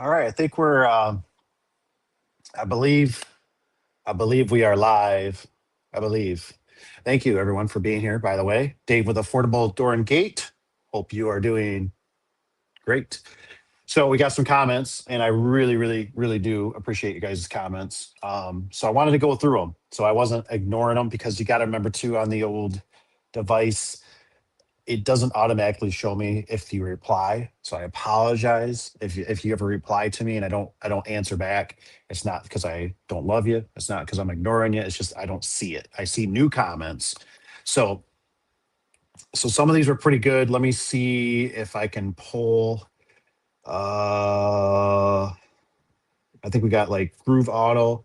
All right, I think we're. I believe. I believe we are live. I believe. Thank you, everyone, for being here. By the way, Dave with Affordable Door and Gate. Hope you are doing great. So we got some comments, and I really, really, really do appreciate you guys' comments. So I wanted to go through them, so I wasn't ignoring them because you got to remember too on the old device it doesn't automatically show me if you reply. So I apologize if you ever reply to me and I don't answer back. It's not because I don't love you. It's not because I'm ignoring you. It's just I don't see it. I see new comments. So some of these were pretty good. Let me see if I can pull I think we got like Groove Auto.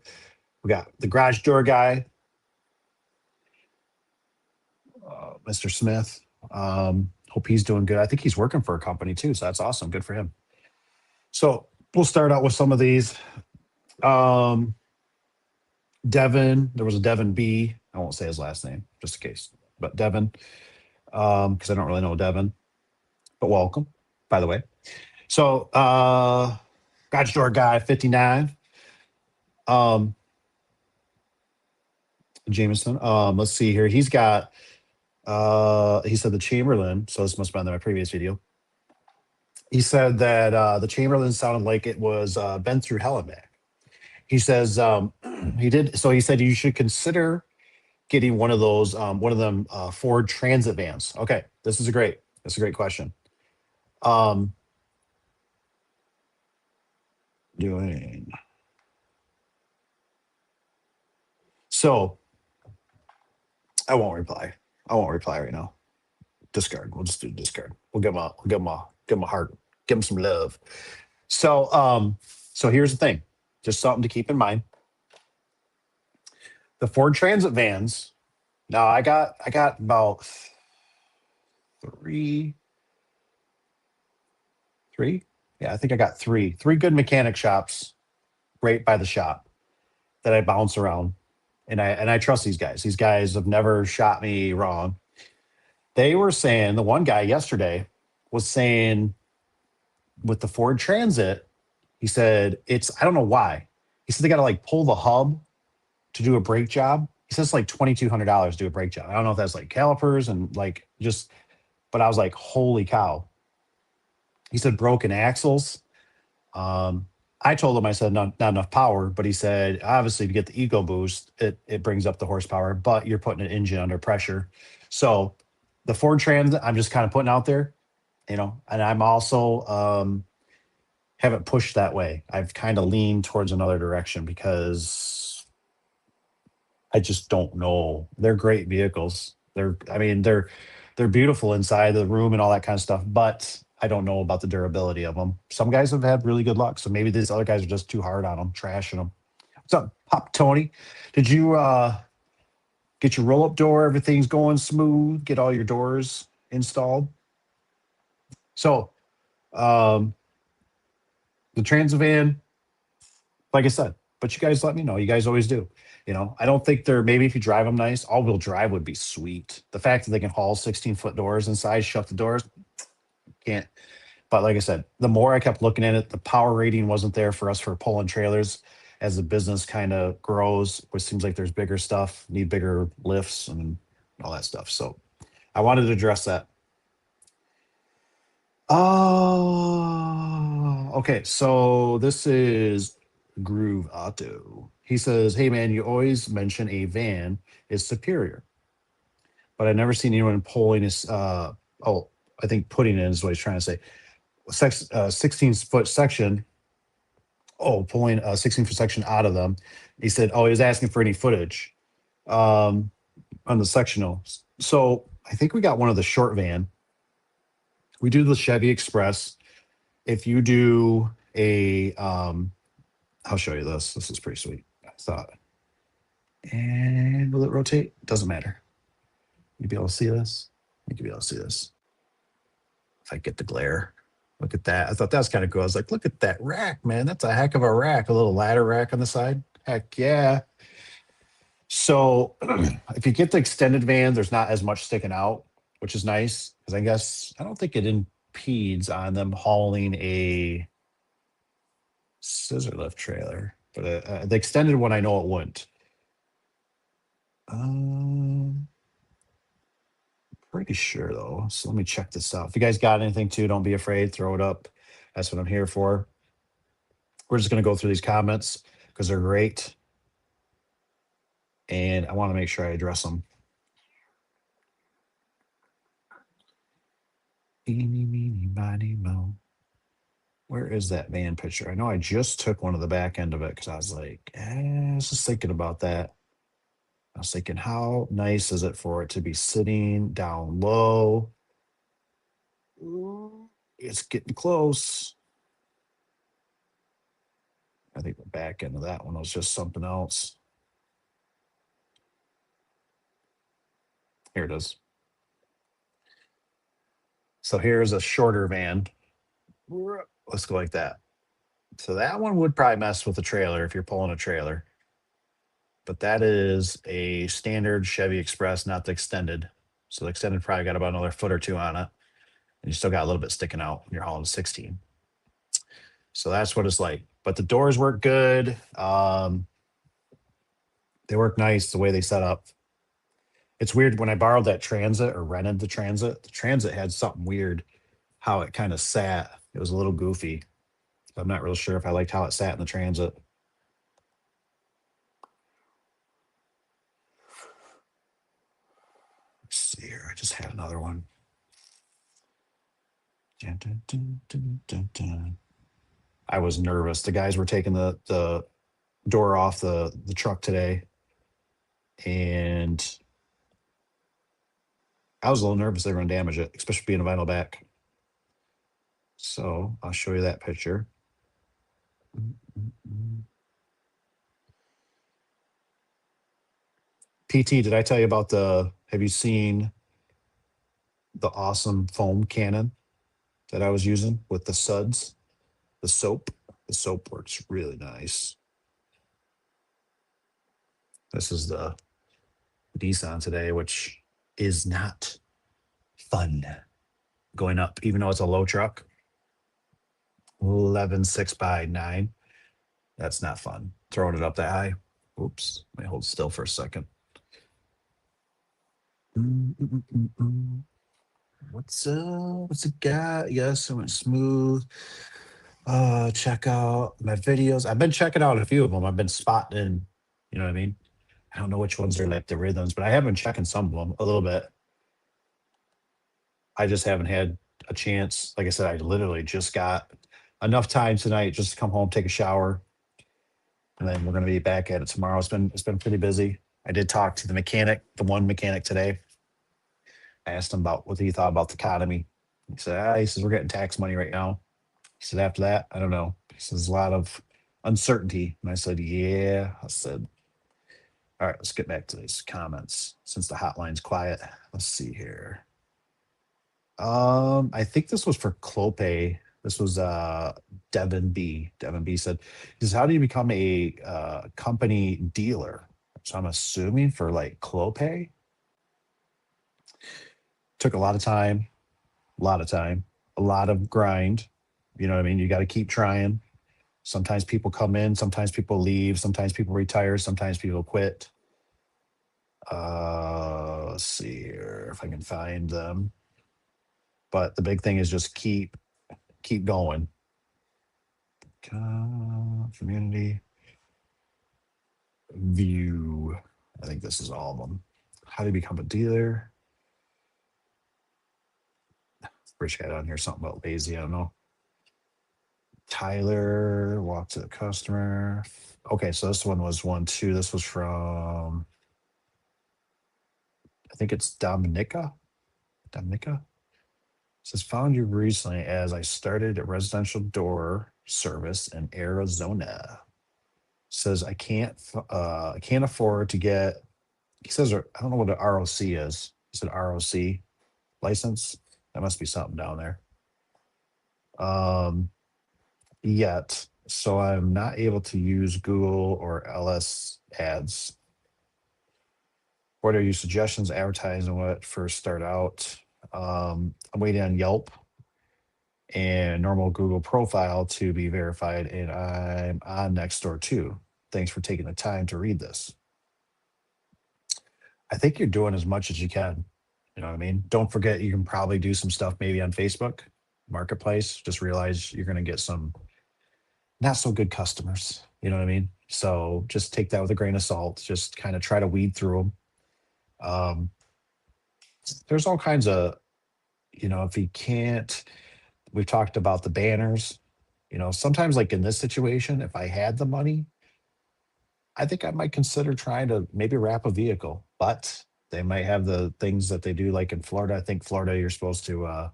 We got the garage door guy, Mr. Smith. Hope he's doing good. I think he's working for a company too, so that's awesome. Good for him. So we'll start out with some of these. Um, Devin, there was a Devin B. I won't say his last name just in case, but Devin, because I don't really know Devin, but welcome, by the way. So, garage door guy 59, um, Jameson. Let's see here. He's got, he said the Chamberlain. So this must have been in my previous video. He said that the Chamberlain sounded like it was been through hell and back. He says he did. So he said you should consider getting one of those, one of them Ford Transit vans. Okay, that's a great question. Um, doing so. I won't reply. I won't reply right now. Discard. We'll just do discard. We'll give him a heart. Give him some love. So here's the thing. Just something to keep in mind. The Ford Transit vans. Now I got about three, three. Yeah, I think I got three good mechanic shops right by the shop that I bounce around, and I trust these guys. These guys have never shot me wrong. They were saying the one guy yesterday was saying with the Ford Transit, he said it's I don't know why. He said they got to like pull the hub to do a brake job. He says it's like $2,200 to do a brake job. I don't know if that's like calipers and like just, but I was like, holy cow. He said broken axles. Um, I told him I said not enough power, but he said obviously to get the ego boost, it brings up the horsepower, but you're putting an engine under pressure. So the Ford Transit, I'm just kind of putting out there, and I'm also haven't pushed that way. I've kind of leaned towards another direction because I just don't know. They're great vehicles. They're beautiful inside the room and all that kind of stuff, but I don't know about the durability of them. Some guys have had really good luck, so maybe these other guys are just too hard on them, trashing them. What's up, Pop Tony? Did you get your roll up door? Everything's going smooth. Get all your doors installed. So um, the Transavan, like I said, but you guys let me know. You guys always do. I don't think they're maybe if you drive them nice, all-wheel drive would be sweet. The fact that they can haul 16-foot doors inside, shut the doors, can't. But like I said, the more I kept looking at it, the power rating wasn't there for us for pulling trailers as the business kind of grows, which seems like there's bigger stuff, need bigger lifts and all that stuff. So I wanted to address that. Oh, okay. So this is Groove Auto. He says, "Hey man, you always mention a van is superior, but I've never seen anyone pulling his. Oh, I think putting in is what he's trying to say. 16-foot section. Oh, pulling a 16-foot section out of them. He said, oh, he was asking for any footage um, on the sectional. So I think we got one of the short van. We do the Chevy Express. If you do I'll show you this. This is pretty sweet. I thought. And will it rotate? Doesn't matter. You'll be able to see this. You can be able to see this. If I get the glare. Look at that. I thought that was kind of cool. I was like, look at that rack, man. That's a heck of a rack. A little ladder rack on the side. Heck yeah. So if you get the extended van, there's not as much sticking out, which is nice. Because I guess I don't think it impedes on them hauling a scissor lift trailer, but the extended one I know it wouldn't. Um, Pretty sure though. So let me check this out. If you guys got anything too, don't be afraid. Throw it up. That's what I'm here for. We're just gonna go through these comments because they're great, and I want to make sure I address them. Eeny, meeny, miny, mo. Where is that van picture? I know I just took one of the back end of it because I was like, I was just thinking about that. I was thinking, how nice is it for it to be sitting down low? Ooh, it's getting close. I think the back end of that one was just something else. Here it is. So here's a shorter van. Let's go like that. So that one would probably mess with the trailer if you're pulling a trailer. But that is a standard Chevy Express, not the extended. So the extended probably got about another foot or two on it. And you still got a little bit sticking out when you're hauling a 16. So that's what it's like. But the doors work good. They work nice the way they set up. It's weird when I borrowed that Transit or rented the Transit had something weird how it kind of sat. It was a little goofy. I'm not real sure if I liked how it sat in the Transit. Let's see here. I just had another one. Dun, dun, dun, dun, dun, dun. I was nervous. The guys were taking the door off the truck today, and I was a little nervous they were going to damage it, especially being a vinyl back. So I'll show you that picture. PT, did I tell you about have you seen the awesome foam cannon that I was using with the suds? The soap? The soap works really nice. This is the Nissan today, which is not fun going up, even though it's a low truck. 11 6x9. That's not fun. Throwing it up that high. Oops. Let me hold still for a second. What's up? What's it got? Yes, it went smooth. Check out my videos. I've been checking out a few of them. I've been spotting, you know what I mean? I don't know which ones are like the rhythms, but I have been checking some of them a little bit. I just haven't had a chance. Like I said, I literally just got enough time tonight just to come home, take a shower, and then we're going to be back at it tomorrow. It's been pretty busy. I did talk to the mechanic, the one mechanic today. I asked him about what he thought about the economy. He says we're getting tax money right now. He said after that, I don't know. He says there's a lot of uncertainty, and I said, yeah. I said, all right, let's get back to these comments since the hotline's quiet. Let's see here. I think this was for Clope. This was Devin B. Devin B said, "Is how do you become a company dealer?" So I'm assuming for like Clope. Took a lot of time, a lot of grind. You know what I mean? You got to keep trying. Sometimes people come in, sometimes people leave, sometimes people retire, sometimes people quit. Let's see here if I can find them. But the big thing is just keep going. Community view. I think this is all of them. How to become a dealer. Rich had on here something about lazy. I don't know. Tyler, walk to the customer. Okay, so this one was 1 2. This was from, I think it's Dominica. Dominica says, found you recently as I started a residential door service in Arizona. Says I can't afford to get. He says I don't know what an ROC is. He said ROC license. That must be something down there. Yet, so I'm not able to use Google or LS ads. What are your suggestions? Advertising when it first start out. I'm waiting on Yelp. and normal Google profile to be verified, and I'm on Nextdoor too. Thanks for taking the time to read this. I think you're doing as much as you can. You know what I mean? Don't forget you can probably do some stuff maybe on Facebook Marketplace. Just realize you're going to get some not so good customers. You know what I mean? So just take that with a grain of salt. Just kind of try to weed through them. Um, there's all kinds of, if you can't, we've talked about the banners. Sometimes like in this situation, if I had the money, I think I might consider trying to maybe wrap a vehicle, but they might have the things that they do like in Florida. I think Florida, you're supposed to,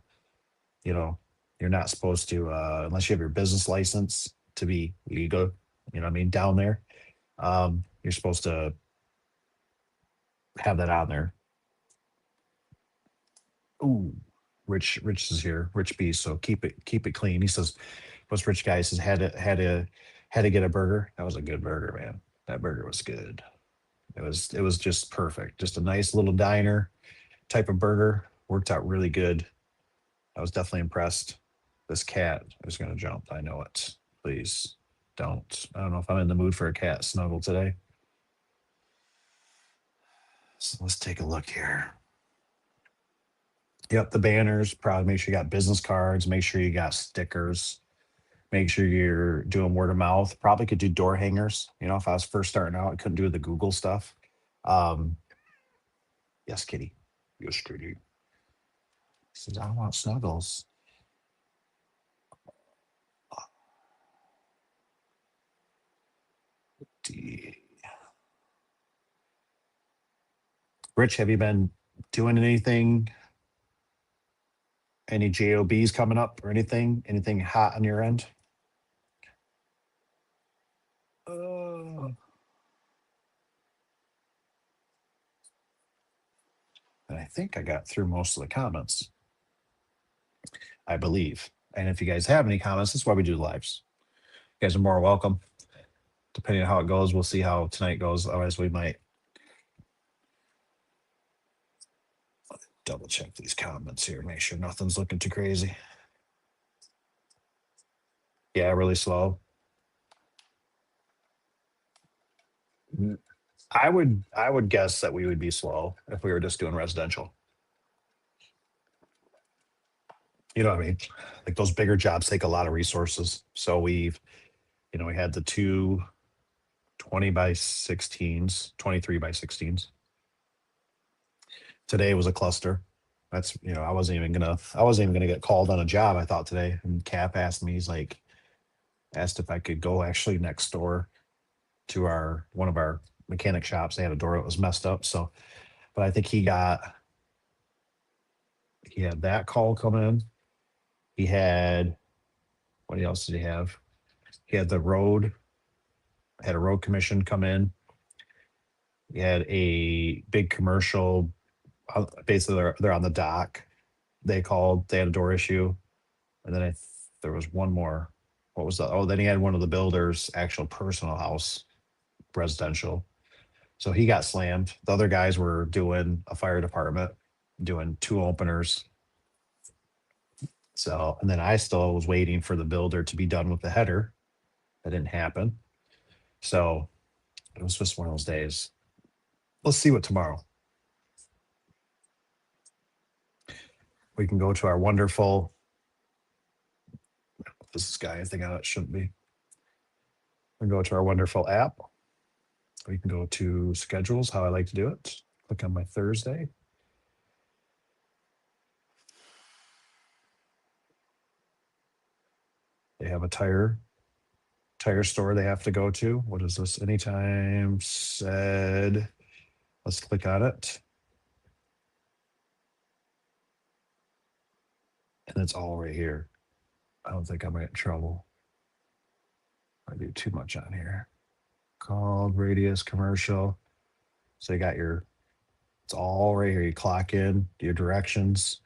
you know, you're not supposed to, unless you have your business license to be legal, you know what I mean, down there. You're supposed to have that on there. Ooh, Rich is here. Rich B. So keep it clean. He says, "What's rich guy?" He says had to get a burger. That was a good burger, man. That burger was good. It was just perfect. Just a nice little diner type of burger. Worked out really good. I was definitely impressed. This cat is gonna jump. I know it. Please don't. I don't know if I'm in the mood for a cat snuggle today. So let's take a look here. Yep, the banners. Probably make sure you got business cards. Make sure you got stickers. Make sure you're doing word of mouth. Probably could do door hangers. If I was first starting out, I couldn't do the Google stuff. Um, yes, Kitty. Yes, Kitty. Says I want snuggles. Rich, have you been doing anything? Any JOBs coming up or anything? Anything hot on your end? Uh, and I think I got through most of the comments, I believe. And if you guys have any comments, that's why we do lives. You guys are more welcome. Depending on how it goes, we'll see how tonight goes. Otherwise, we might double check these comments here, make sure nothing's looking too crazy. Yeah, really slow. I would guess that we would be slow if we were just doing residential. You know what I mean? Like those bigger jobs take a lot of resources. So we had the two 20 by 16s, 23 by 16s. Today was a cluster. I wasn't even gonna get called on a job, I thought today. And Cap asked me, asked if I could go actually next door to one of our mechanic shops. They had a door that was messed up. So, but I think he had that call come in. He had, what else did he have? He had had a road commission come in. He had a big commercial. Basically, they're on the dock. They called. They had a door issue, and then there was one more. What was that? Oh, then he had one of the builders' actual personal house, residential. So he got slammed. The other guys were doing a fire department, doing two openers. So, and then I still was waiting for the builder to be done with the header. That didn't happen. So it was just one of those days. Let's see what tomorrow. We can go to our wonderful. This is guy, I think it shouldn't be. We can go to our wonderful app. We can go to schedules, how I like to do it. Click on my Thursday. They have a tire store they have to go to. What is this? Anytime said. Let's click on it. And it's all right here. I don't think I'm in trouble. I do too much on here. Called radius commercial. So you got it's all right here. You clock in, your directions.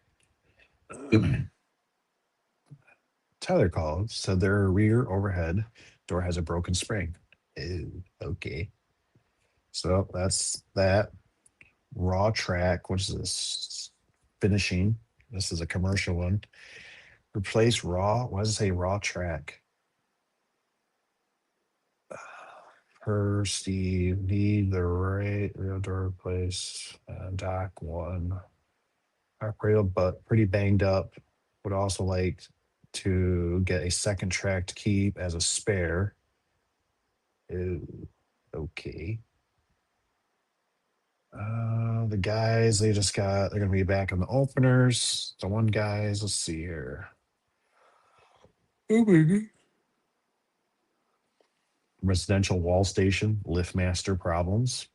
Tyler called, said their rear overhead door has a broken spring. Ew, okay. So that's that. Raw track. What is this? Finishing. This is a commercial one. Replace raw. Why does it say raw track? Per Steve, need the rear door replace. Dock one. Operator, but pretty banged up. Would also like to get a second track to keep as a spare. Ooh, okay. The guys, they're gonna be back on the openers. The one guys, let's see here. Oh, baby. Residential wall station, lift master problems.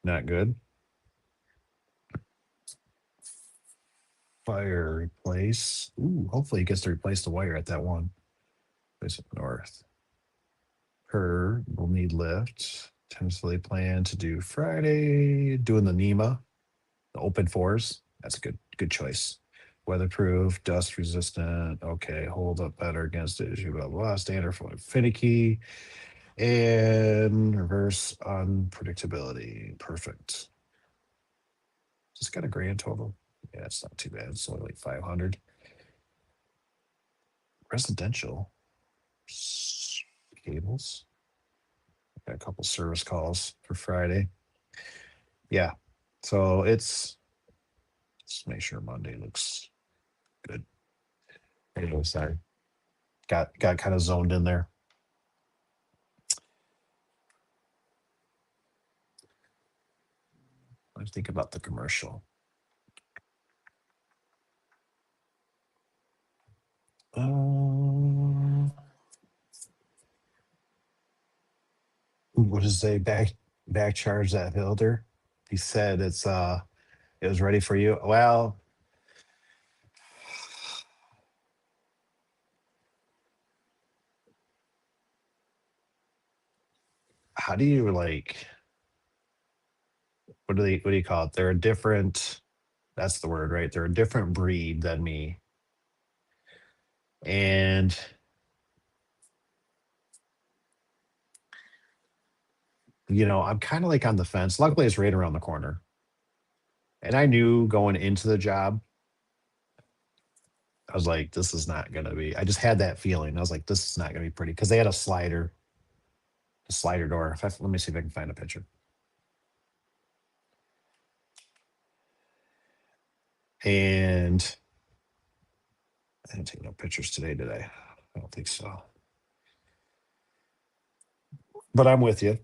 Not good. Fire replace. Ooh, hopefully he gets to replace the wire at that one. Place up north. Per will need lift. Tentatively plan to do Friday. Doing the NEMA, the open fours. That's a good choice. Weatherproof, dust resistant. Okay, hold up better against the issue. Blah blah. Standard for finicky and reverse unpredictability. Perfect. Just got a grand total. Yeah, it's not too bad. It's only like 500. Residential cables. Got a couple service calls for Friday. Yeah. So let's make sure Monday looks good. Anyway, sorry. Got kind of zoned in there. Let's think about the commercial. What does they back charge that builder? He said it was ready for you. Well, how do you like what do you call it? They're a different, that's the word, right? They're a different breed than me. And I'm kind of like on the fence. Luckily, it's right around the corner. And I knew going into the job, I was like, this is not going to be, I just had that feeling. I was like, this is not going to be pretty because they had a slider door. Let me see if I can find a picture. And I didn't take no pictures today, did I? I don't think so. But I'm with you.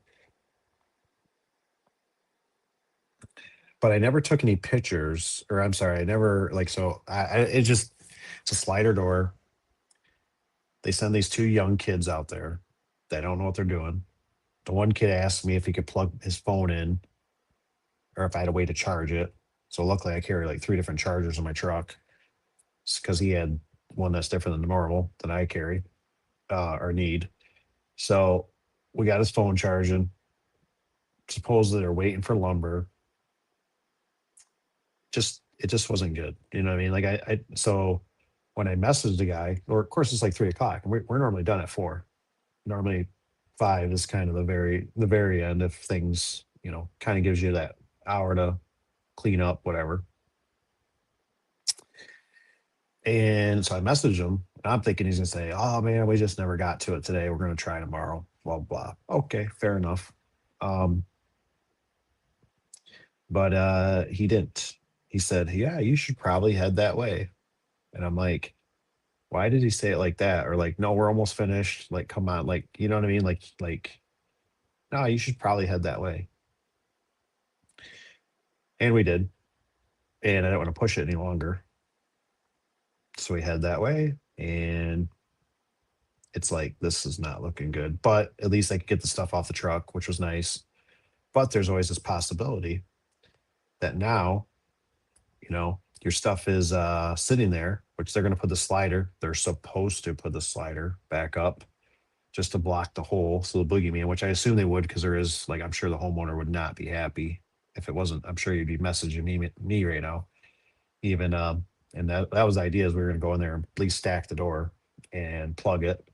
But I never took any pictures, or I'm sorry, I never like so it just it's a slider door. They send these two young kids out there. They don't know what they're doing. The one kid asked me if he could plug his phone in or if I had a way to charge it. So luckily I carry like three different chargers in my truck because he had one that's different than the normal that I carry or need. So we got his phone charging. Supposedly they're waiting for lumber. It just wasn't good. You know what I mean? Like so when I messaged the guy, or of course it's like 3 o'clock, and we're normally done at 4. Normally 5 is kind of the very end if things, kind of gives you that hour to clean up, whatever. And so I messaged him, and I'm thinking he's gonna say, "Oh man, we just never got to it today. We're gonna try tomorrow." Blah blah. Okay, fair enough. Um, but he didn't. He said, "Yeah, you should probably head that way." And I'm like, "Why did he say it like that?" Or like, "No, we're almost finished." Like, come on, like, you know what I mean? Like, no, you should probably head that way. And we did. And I don't want to push it any longer. So we head that way, and it's like this is not looking good. But at least I could get the stuff off the truck, which was nice. But there's always this possibility that now, your stuff is sitting there, which they're going to put the slider. They're supposed to put the slider back up just to block the hole. So the boogeyman, which I assume they would, because there is like I'm sure the homeowner would not be happy if it wasn't. I'm sure you'd be messaging me right now. Even and that was the idea is we were going to go in there and at least stack the door and plug it.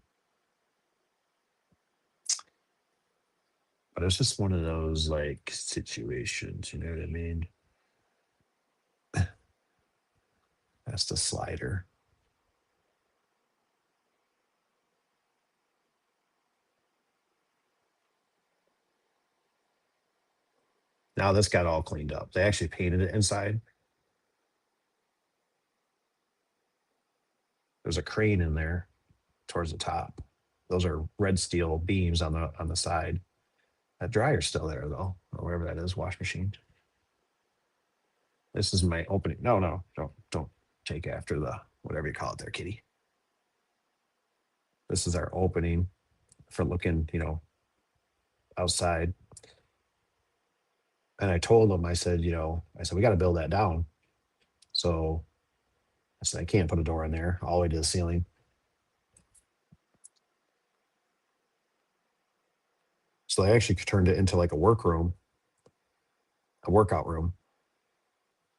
But it's just one of those like situations, you know what I mean? That's the slider. Now this got all cleaned up. They actually painted it inside. There's a crane in there towards the top. Those are red steel beams on the side. That dryer's still there though, or wherever that is, wash machine. This is my opening. No, no, don't take after the whatever you call it there, kitty. This is our opening for looking, outside. And I told them, I said, we got to build that down. So I said, I can't put a door in there all the way to the ceiling. So they actually turned it into like a workroom, a workout room,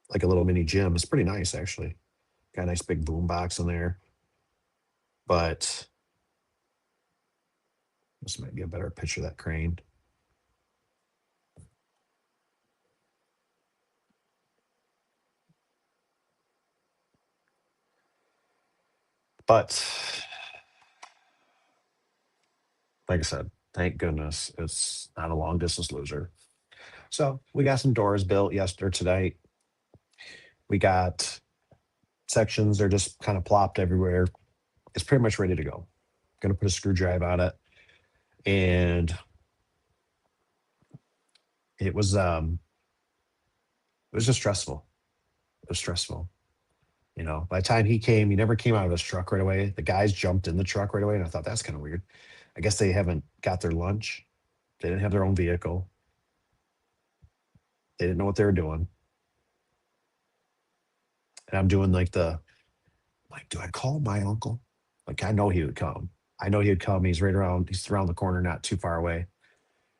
like a little mini gym. It's pretty nice, actually. Got a nice big boom box in there. But this might be a better picture of that crane. But like I said, thank goodness it's not a long distance loser. So we got some doors built yesterday, tonight. We got sections, they're just kind of plopped everywhere. It's pretty much ready to go. Gonna put a screwdriver on it. And it was just stressful. It was stressful. By the time he came, he never came out of his truck right away. The guys jumped in the truck right away, and I thought that's kind of weird. I guess they haven't got their lunch. They didn't have their own vehicle. They didn't know what they were doing. And I'm doing do I call my uncle? Like I know he would come. I know he would come. He's around the corner, not too far away.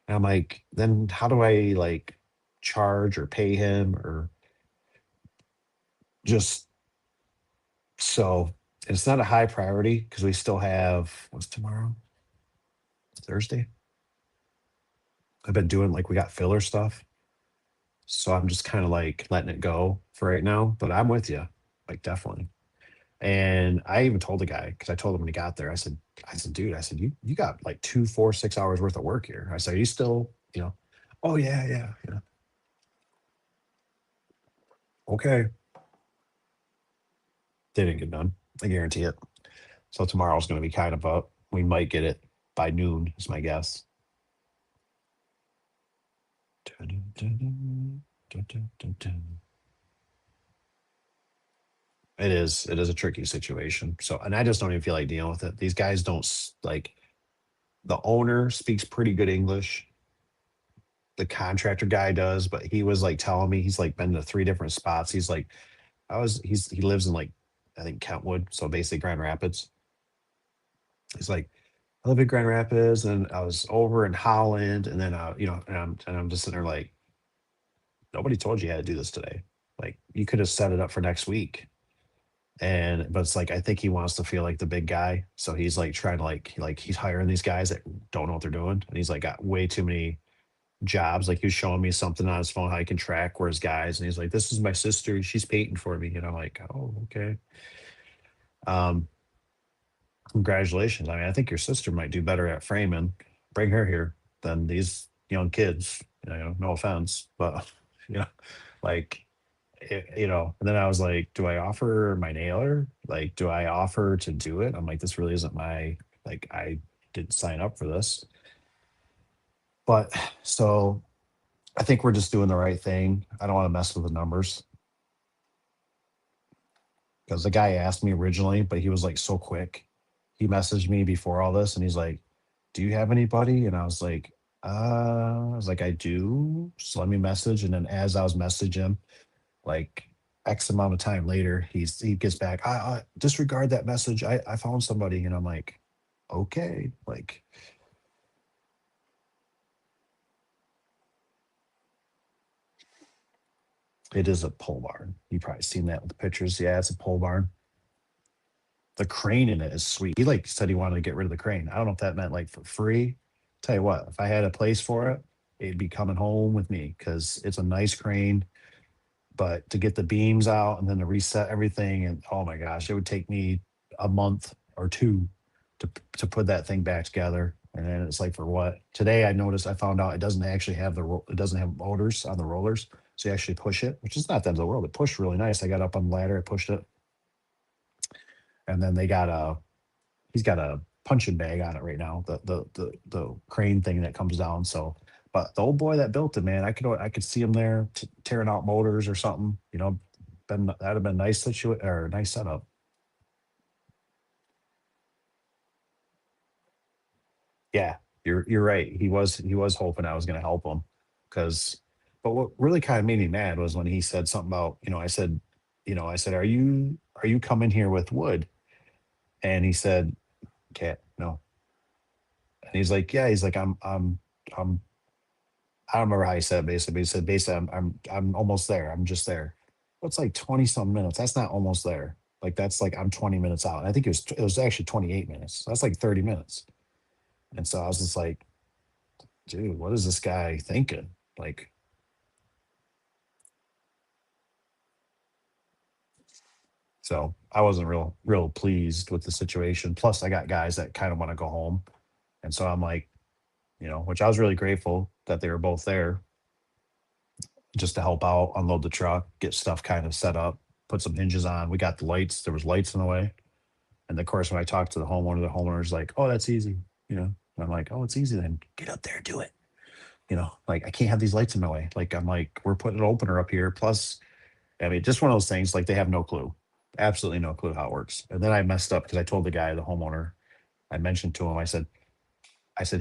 And I'm like, then how do I like charge or pay him or just so it's not a high priority because we still have what's tomorrow? Thursday. I've been doing like we got filler stuff. So I'm just kind of like letting it go for right now. But I'm with you. Like definitely. And I even told the guy, because I told him when he got there, dude, you got like 2, 4, 6 hours worth of work here. I said, are you still, oh yeah, yeah, yeah. Okay. They didn't get done. I guarantee it. So tomorrow's going to be kind of up. We might get it by noon, is my guess. It is a tricky situation. So, and I just don't even feel like dealing with it. These guys don't like, the owner speaks pretty good English. The contractor guy does, but he was like telling me he's like been to 3 different spots. He's like, he lives in like, I think Kentwood. So basically Grand Rapids. He's like, I live in Grand Rapids and I was over in Holland. And then, and I'm just sitting there like, nobody told you how to do this today. Like you could have set it up for next week. But it's like I think he wants to feel like the big guy, so he's like trying to like he's hiring these guys that don't know what they're doing, and he's like got way too many jobs. Like he was showing me something on his phone how he can track where his guys, and he's like, "This is my sister, she's painting for me," and I'm like, "Oh, okay." Um, Congratulations. I mean, I think your sister might do better at framing. Bring her here than these young kids. No offense, but you know, like and then I was like, do I offer my nailer? Like, do I offer to do it? I'm like, this really isn't I didn't sign up for this. But so I think we're just doing the right thing. I don't want to mess with the numbers because the guy asked me originally, but he was like so quick. He messaged me before all this and he's like, do you have anybody? And I do. So let me message. And then as I was messaging him, like X amount of time later, he gets back. I disregard that message. I found somebody, and I'm like, okay, like it is a pole barn. You probably seen that with the pictures. Yeah, it's a pole barn. The crane in it is sweet. He like said he wanted to get rid of the crane. I don't know if that meant like for free. Tell you what, if I had a place for it, it'd be coming home with me because it's a nice crane. but to get the beams out and then to reset everything, and oh my gosh, it would take me a month or two to put that thing back together. And then it's like, for what? Today I found out it doesn't actually have it doesn't have motors on the rollers, so you actually push it, which is not the end of the world. It pushed really nice. I got up on the ladder, I pushed it, and then he's got a punching bag on it right now, the crane thing that comes down. So, but the old boy that built it, man, I could see him there tearing out motors or something. That'd have been a nice or a nice setup. Yeah, you're right. He was hoping I was going to help him, because, but what really kind of made me mad was when he said something about, I said, are you coming here with wood? And he said, "Cat, no." And he's like, yeah, he's like, I'm I don't remember how he said it basically, but he said basically, I'm almost there. I'm just there. Well, it's like 20 some minutes. That's not almost there. Like, that's like I'm 20 minutes out. And I think it was actually 28 minutes. That's like 30 minutes. And so I was just like, dude, what is this guy thinking? Like, so I wasn't real pleased with the situation. Plus, I got guys that kind of want to go home. And so I'm like, which I was really grateful that they were both there just to help out, unload the truck, get stuff kind of set up, put some hinges on. We got the lights. There was lights in the way. And of course, when I talked to the homeowner's like, "Oh, that's easy." And I'm like, "Oh, it's easy then. Get up there, do it." Like, I can't have these lights in my way. Like, I'm like, we're putting an opener up here. Plus, I mean, just one of those things. Like, they have no clue, absolutely no clue how it works. And then I messed up because I told the homeowner, I mentioned to him, I said,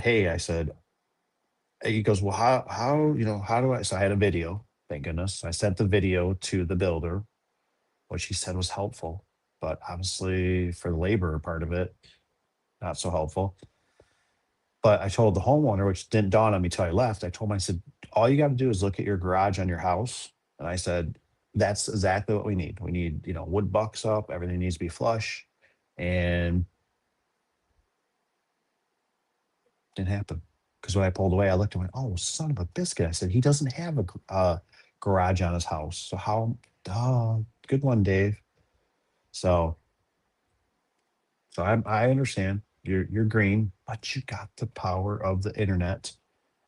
"Hey," I said, he goes, "Well, how do I?" So I had a video. Thank goodness. I sent the video to the builder, which he said was helpful, but obviously for the labor part of it, not so helpful. But I told the homeowner, which didn't dawn on me till I left. I told him, I said, all you got to do is look at your garage on your house. And I said, that's exactly what we need. We need, wood bucks up, everything needs to be flush. And didn't happen. Because when I pulled away, I looked and went, oh, son of a biscuit. I said, he doesn't have a garage on his house. So how, good one, Dave. So, I understand you're green, but you got the power of the internet.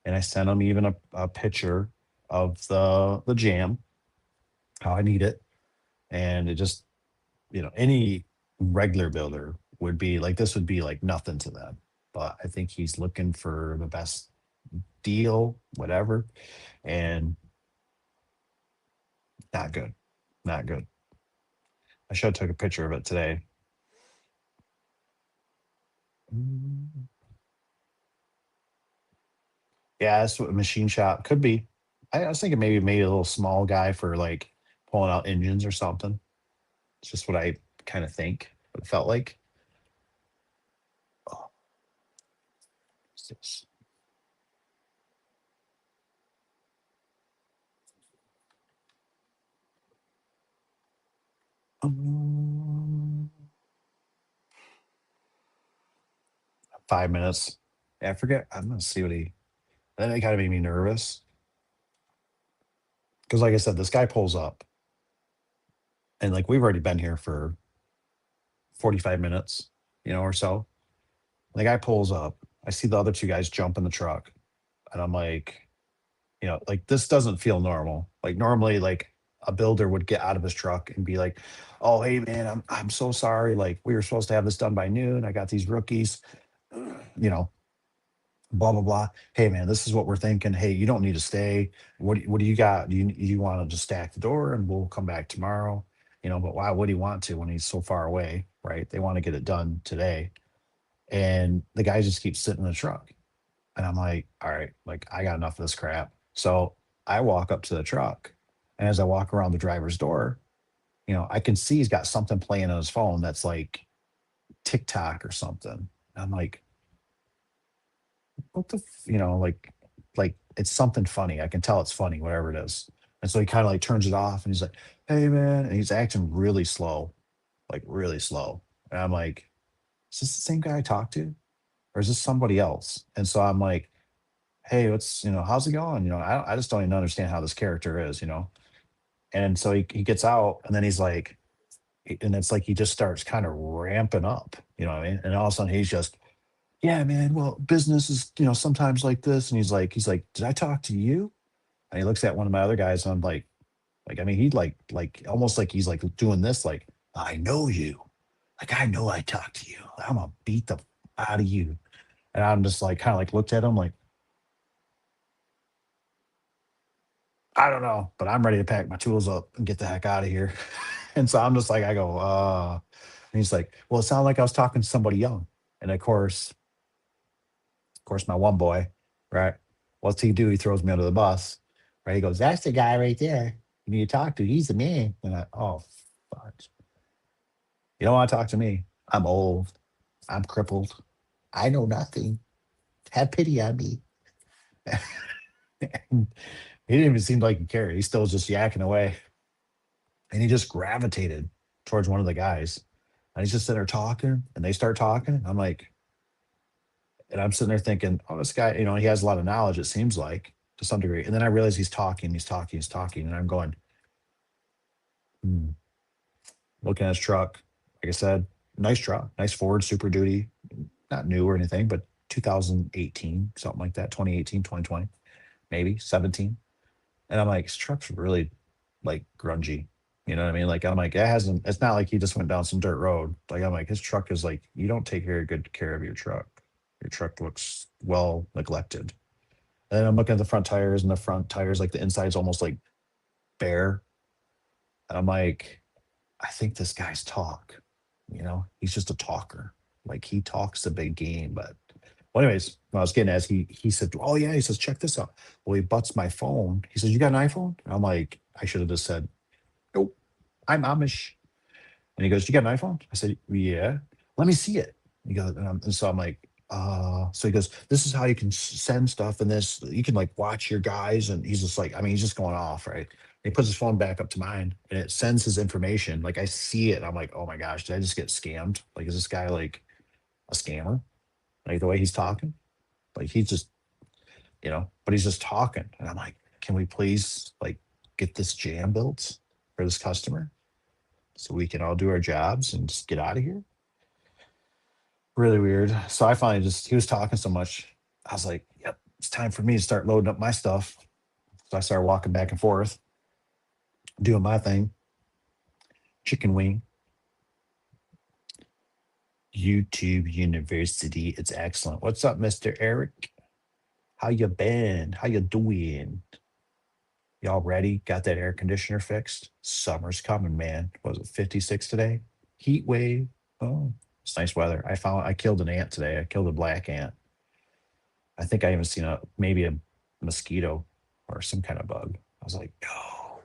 And I sent him even a picture of the jam, how I need it. And it just, any regular builder would be like, this would be like nothing to them. But I think he's looking for the best deal, whatever. And not good. Not good. I should have took a picture of it today. Mm. Yeah, that's what a machine shop could be. I was thinking maybe a little small guy for like pulling out engines or something. It's just what I kind of think, what it felt like. Oh, what's this? Um, 5 minutes. Yeah, I forget. I'm gonna see what he. Then it kind of made me nervous because, like I said, this guy pulls up, and like we've already been here for 45 minutes, or so. The guy pulls up. I see the other two guys jump in the truck, and I'm like, like, this doesn't feel normal. Like, normally, like, a builder would get out of his truck and be like, "Oh, hey man, I'm so sorry. Like, we were supposed to have this done by noon. I got these rookies, you know, blah blah blah. Hey man, this is what we're thinking. Hey, you don't need to stay. What do you got? Do you want to just stack the door and we'll come back tomorrow? But why would he want to when he's so far away, right? They want to get it done today." And the guy just keeps sitting in the truck. And I'm like, all right, like, I got enough of this crap. So I walk up to the truck. And as I walk around the driver's door, I can see he's got something playing on his phone that's like TikTok or something. And I'm like, what the, like it's something funny. I can tell it's funny, whatever it is. And so he kind of like turns it off and he's like, hey man. And he's acting really slow, like really slow. And I'm like, is this the same guy I talked to? Or is this somebody else? And so I'm like, hey, how's it going? I just don't even understand how this character is. And so he gets out, and then he's like, and it's like he just starts kind of ramping up, you know what I mean? And all of a sudden he's just, yeah, man, well, business is, sometimes like this. And he's like, did I talk to you? And he looks at one of my other guys, and I'm like, I mean, he like almost like he's like doing this, like, I know you. Like, I know I talked to you. I'm gonna beat the out of you. And I'm just like kind of like looked at him like, I don't know, but I'm ready to pack my tools up and get the heck out of here. And so I'm just like, I go, and he's like, well, it sounded like I was talking to somebody young. And of course, my one boy, right? What's he do? He throws me under the bus, right? He goes, that's the guy right there you need to talk to. He's the man. And oh, fudge. You don't want to talk to me. I'm old. I'm crippled. I know nothing. Have pity on me. And he didn't even seem like he cared. He still was just yakking away. And he just gravitated towards one of the guys. And he's just sitting there talking, and they start talking. I'm like, and I'm sitting there thinking, oh, this guy, he has a lot of knowledge, it seems like, to some degree. And then I realize he's talking, he's talking, he's talking. And I'm going, hmm. Looking at his truck. Like I said, nice truck, nice Ford Super Duty, not new or anything, but 2018, something like that, 2018, 2020, maybe 17. And I'm like, his truck's really like grungy. You know what I mean? Like, I'm like, it's not like he just went down some dirt road. Like, I'm like, his truck is like, you don't take very good care of your truck. Your truck looks well neglected. And then I'm looking at the front tires, and the front tires, like the inside's almost like bare. And I'm like, I think this guy's talk. He's just a talker. Like, he talks a big game. But well, anyways, what I was getting as he said, oh yeah, he says, check this out. Well, he butts my phone. He says, you got an iPhone? And I'm like, I should have just said, nope, I'm Amish. And he goes, you got an iPhone? I said, yeah. Let me see it. He goes, and so I'm like, so he goes, this is how you can send stuff, and this you can like watch your guys. And he's just like, I mean, he's just going off, right? He puts his phone back up to mine, and it sends his information. Like, I see it, and I'm like, oh my gosh, did I just get scammed? Like, is this guy like a scammer? Like, the way he's talking? Like, he's just, but he's just talking. And I'm like, can we please like get this jam built for this customer so we can all do our jobs and just get out of here? Really weird. So I finally he was talking so much. I was like, yep, it's time for me to start loading up my stuff. So I started walking back and forth, doing my thing. Chicken wing, YouTube University. It's excellent. What's up, Mr. Eric? How you been? How you doing? Y'all ready? Got that air conditioner fixed? Summer's coming, man. Was it 56 today? Heat wave. Oh, it's nice weather. I killed an ant today. I killed a black ant. I think I even seen maybe a mosquito or some kind of bug. I was like, no,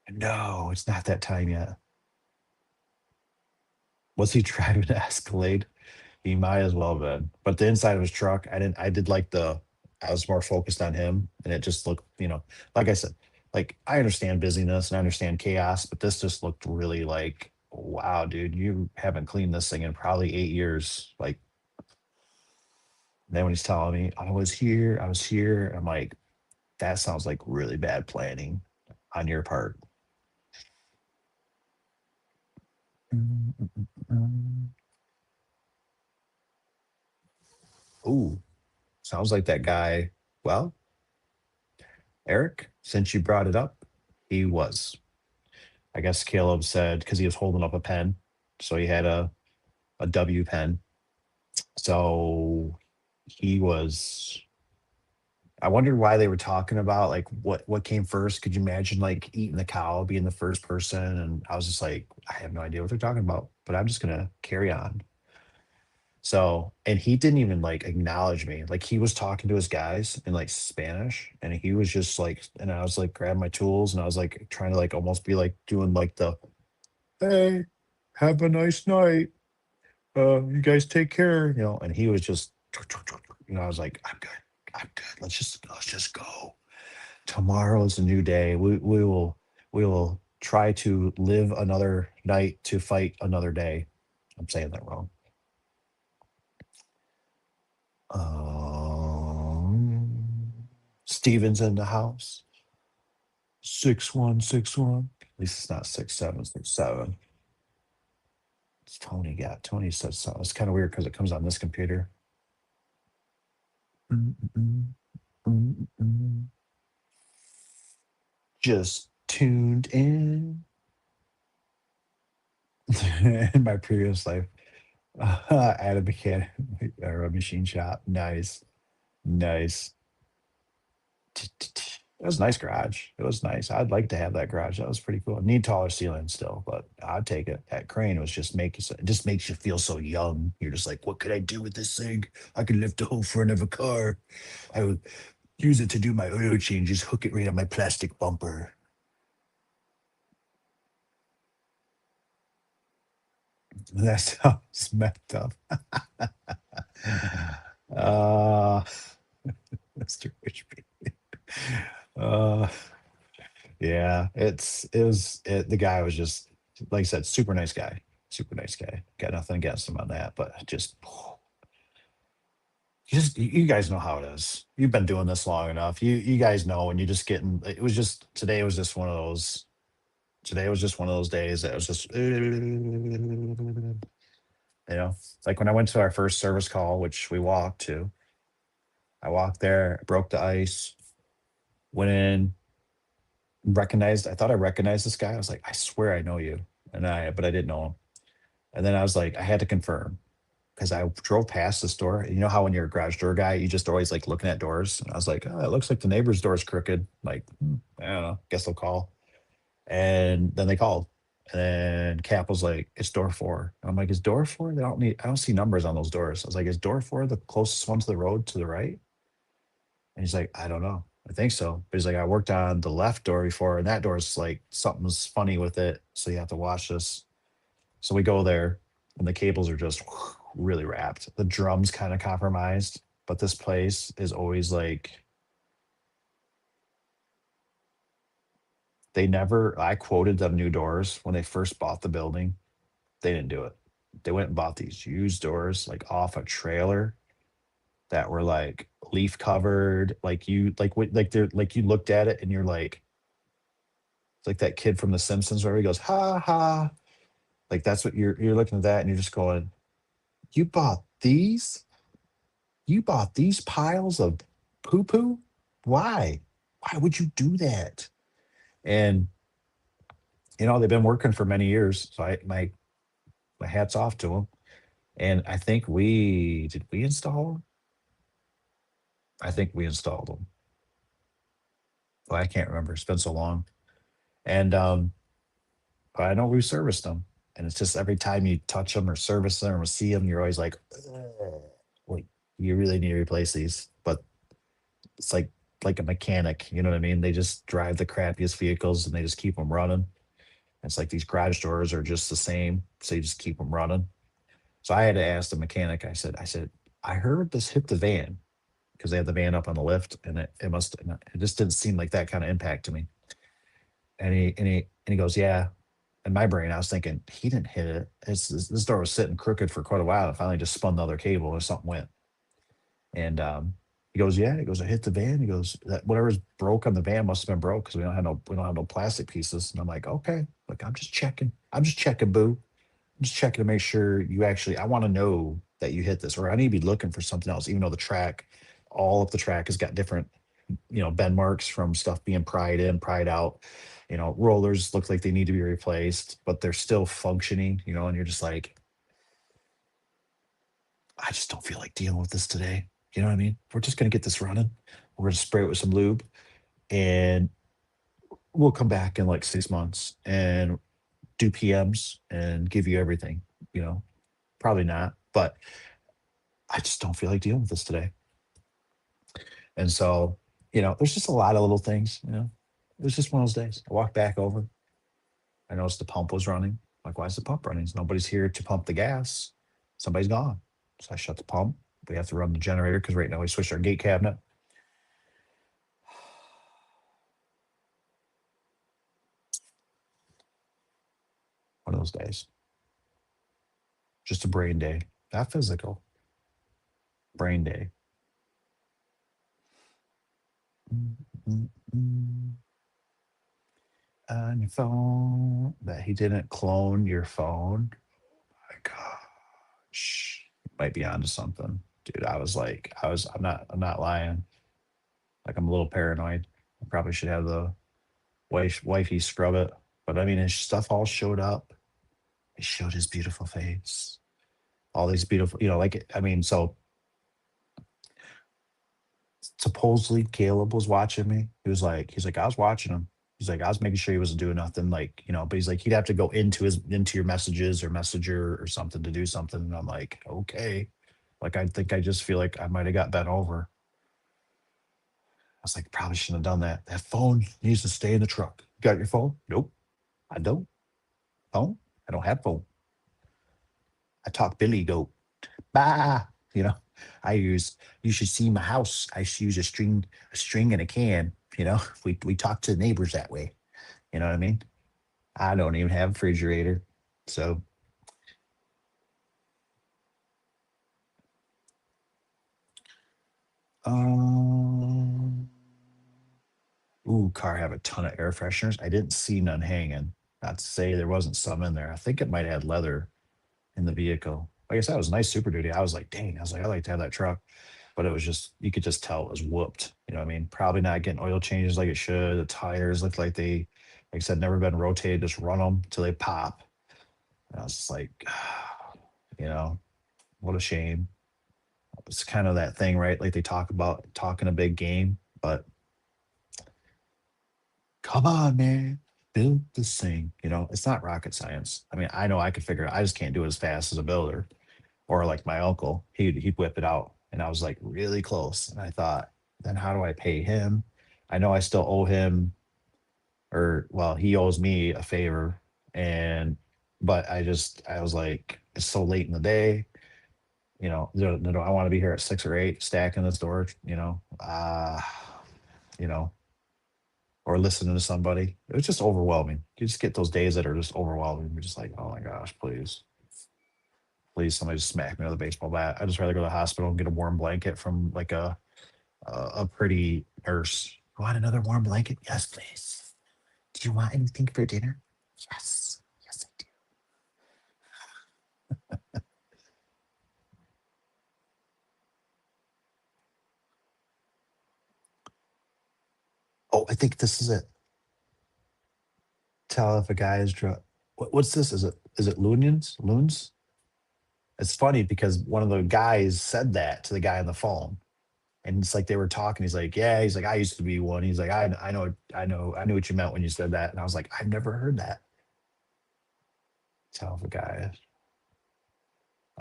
no, it's not that time yet. Was he driving an Escalade? He might as well have been. But the inside of his truck, I did like I was more focused on him, and it just looked, like I said, like, I understand busyness and I understand chaos, but this just looked really like, wow, dude, you haven't cleaned this thing in probably 8 years. Like, then when he's telling me, I was here, I'm like, that sounds like really bad planning on your part. Mm, mm, mm. Ooh, sounds like that guy. Well, Eric, since you brought it up, he was. I guess Caleb said because he was holding up a pen, so he had a W pen. So he was. I wondered why they were talking about like what came first. Could you imagine like eating the cow being the first person? And I was just like, I have no idea what they're talking about, but I'm just gonna carry on. So, and he didn't even like acknowledge me. Like, he was talking to his guys in like Spanish, and he was just like, and I was like grabbing my tools, and I was like trying to like almost be like doing like the, hey, have a nice night. You guys take care, and he was just, I was like, I'm good. I'm good. Let's just go. Tomorrow is a new day. We will try to live another night to fight another day. I'm saying that wrong. Steven's in the house. 6161. At least it's not 6767. It's Tony got. Tony said something. It's kind of weird because it comes on this computer. Mm-mm, mm-mm. Just tuned in. In my previous life, at a mechanic or a machine shop. Nice, nice. It was a nice garage. It was nice. I'd like to have that garage. That was pretty cool. Need taller ceilings still, but I'd take it. That crane was just make you. It just makes you feel so young. You're just like, what could I do with this thing? I could lift the whole front of a car. I would use it to do my oil changes. Hook it right on my plastic bumper. That sounds messed up. uh, Mr. Wishby. Uh, yeah, the guy was just like I said, super nice guy, super nice guy. Got nothing against him on that, but you guys know how it is. You've been doing this long enough. You guys know when you just getting. It was just today was just one of those. Today was just one of those days that was just like when I went to our first service call, which we walked to. I walked there, broke the ice, went in, recognized. I thought I recognized this guy. I was like, I swear I know you, but I didn't know him. And then I was like, I had to confirm because I drove past the store. You know how when you're a garage door guy, you just always like looking at doors. And I was like, oh, it looks like the neighbor's door is crooked. Like, I don't know. Guess they'll call. And then they called. And then Cap was like, it's door four. I'm like, is door four? I don't see numbers on those doors. I was like, is door four the closest one to the road to the right? And he's like, I don't know. I think so. But he's like, I worked on the left door before, and that door's like something's funny with it. So you have to watch this. So we go there, and the cables are just really wrapped. The drum's kind of compromised, but this place is always like I quoted them new doors when they first bought the building. They didn't do it. They went and bought these used doors like off a trailer that were like leaf covered. Like they're like you looked at it and you're like, it's like that kid from The Simpsons where he goes, ha ha. Like that's what you're looking at that and you're just going, you bought these? You bought these piles of poo poo? Why? Why would you do that? And they've been working for many years. So my hats off to them. And I think we install them? I think we installed them. Well, I can't remember. It's been so long. And but I know we serviced them. And it's just every time you touch them or service them or see them, you're always like, "Ugh." Like you really need to replace these. But it's like a mechanic, you know what I mean? They just drive the crappiest vehicles and they just keep them running. It's like these garage doors are just the same, so you just keep them running. So I had to ask the mechanic. I said, I heard this hit the van because they had the van up on the lift, and it just didn't seem like that kind of impact to me. And he goes, yeah. In my brain, I was thinking he didn't hit it. This door was sitting crooked for quite a while. It finally just spun the other cable or something went. And he goes, yeah. He goes, I hit the van. He goes, that whatever's broke on the van must have been broke because we don't have no plastic pieces. And I'm like, okay, look, I'm just checking. I'm just checking, boo. I'm just checking to make sure you actually. I want to know that you hit this, or I need to be looking for something else. Even though all of the track has got different, bend marks from stuff being pried in, pried out. Rollers look like they need to be replaced, but they're still functioning. And you're just like, I just don't feel like dealing with this today. You know what I mean? We're just gonna get this running. We're gonna spray it with some lube, and we'll come back in like 6 months and do PMs and give you everything. Probably not, but I just don't feel like dealing with this today. And so, there's just a lot of little things. It was just one of those days. I walked back over. I noticed the pump was running. Like, why is the pump running? Nobody's here to pump the gas. Somebody's gone. So I shut the pump. We have to run the generator because right now we switched our gate cabinet. One of those days. Just a brain day, not physical. Brain day. Mm, mm, mm. on your phone that he didn't clone your phone. My gosh, might be onto something, dude. I'm not lying. Like I'm a little paranoid. I probably should have the wifey scrub it. But I mean, his stuff all showed up. He showed his beautiful face. All these beautiful, like I mean, so supposedly Caleb was watching me. He's like, I was watching him. He's like, I was making sure he wasn't doing nothing, like, but he's like, he'd have to go into your messages or messenger or something to do something. And I'm like, okay. Like I think I just feel like I might have got bent over. I was like, probably shouldn't have done that. That phone needs to stay in the truck. You got your phone? Nope, I don't. Phone? I don't have phone. I talk Billy Goat. Bah. You know, you should see my house. I use a string and a can. We talk to the neighbors that way. You know what I mean? I don't even have a refrigerator. So, um, ooh, car have a ton of air fresheners. I didn't see none hanging. Not to say there wasn't some in there. I think it might have had leather in the vehicle. Like I said, it was a nice Super Duty. I was like, dang, I was like, I like to have that truck. But it was just, you could just tell it was whooped. You know what I mean? Probably not getting oil changes like it should. The tires looked like I said, never been rotated, just run them till they pop. And I was just like, you know, what a shame. It's kind of that thing, right? Like they talk about talking a big game, but come on, man, build this thing. It's not rocket science. I mean, I know I could figure it. I just can't do it as fast as a builder or like my uncle. He'd whip it out, and I was like really close. And I thought, then how do I pay him? I know I still owe him, or well, he owes me a favor, and but I was like, it's so late in the day. Do I want to be here at 6 or 8 stacking this door? You know, or listening to somebody. It was just overwhelming. You just get those days that are just overwhelming. You're just like, oh my gosh, please, please, somebody just smack me with a baseball bat. I'd just rather go to the hospital and get a warm blanket from like a pretty nurse. Want another warm blanket? Yes, please. Do you want anything for dinner? Yes. Yes, I do. Oh, I think this is it. Tell if a guy is drunk. What's this? Is it Loonians? Loons? It's funny because one of the guys said that to the guy on the phone. And it's like they were talking. He's like, yeah, he's like, I used to be one. He's like, I knew what you meant when you said that. And I was like, I've never heard that. Tell if a guy,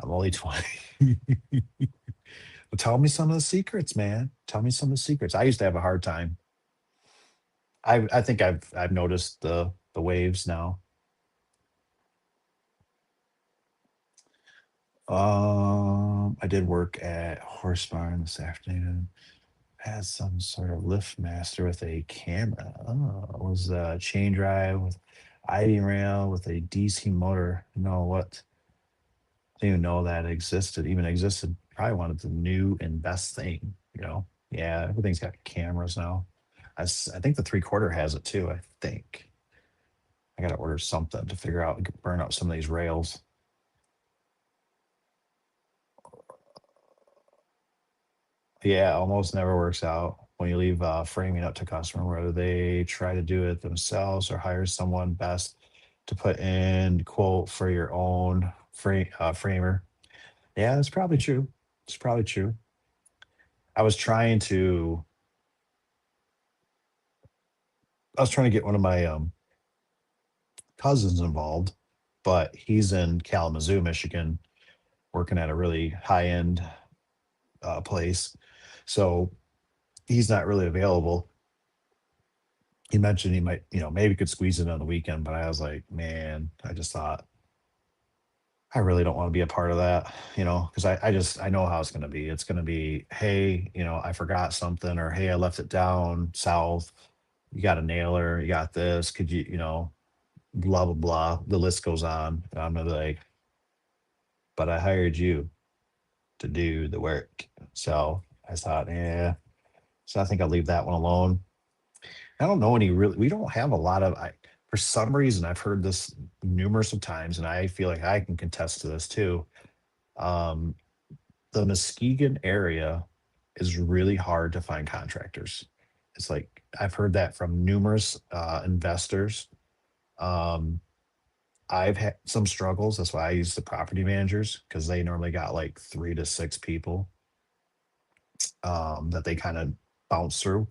I'm only 20. Well, tell me some of the secrets, man. Tell me some of the secrets. I used to have a hard time. I think I've noticed the waves now. I did work at Horse Barn this afternoon. Had some sort of lift master with a camera. Oh, it was a chain drive with ID rail with a DC motor. You know what? I didn't even know that even existed. Probably wanted the new and best thing. Yeah, everything's got cameras now. I think the 3/4 has it too. I think I got to order something to figure out burn out some of these rails. Yeah, almost never works out when you leave framing up to customer, whether they try to do it themselves or hire someone best to put in quote for your own framer. Yeah, that's probably true. It's probably true. I was trying to I was trying to get one of my cousins involved, but he's in Kalamazoo, Michigan, working at a really high end place. So he's not really available. He mentioned he might, maybe could squeeze it on the weekend, but I was like, man, I just thought I really don't want to be a part of that, because I know how it's going to be. It's going to be, hey, I forgot something, or hey, I left it down south. You got a nailer, you got this. Could you, blah blah blah. The list goes on. And I'm gonna be like, but I hired you to do the work. So I thought, yeah. So I think I'll leave that one alone. I don't know any really. We don't have a lot of. For some reason, I've heard this numerous of times, and I feel like I can contest to this too. Um, the Muskegon area is really hard to find contractors. It's like I've heard that from numerous investors. Um, I've had some struggles. That's why I use the property managers because they normally got like 3 to 6 people that they kind of bounce through.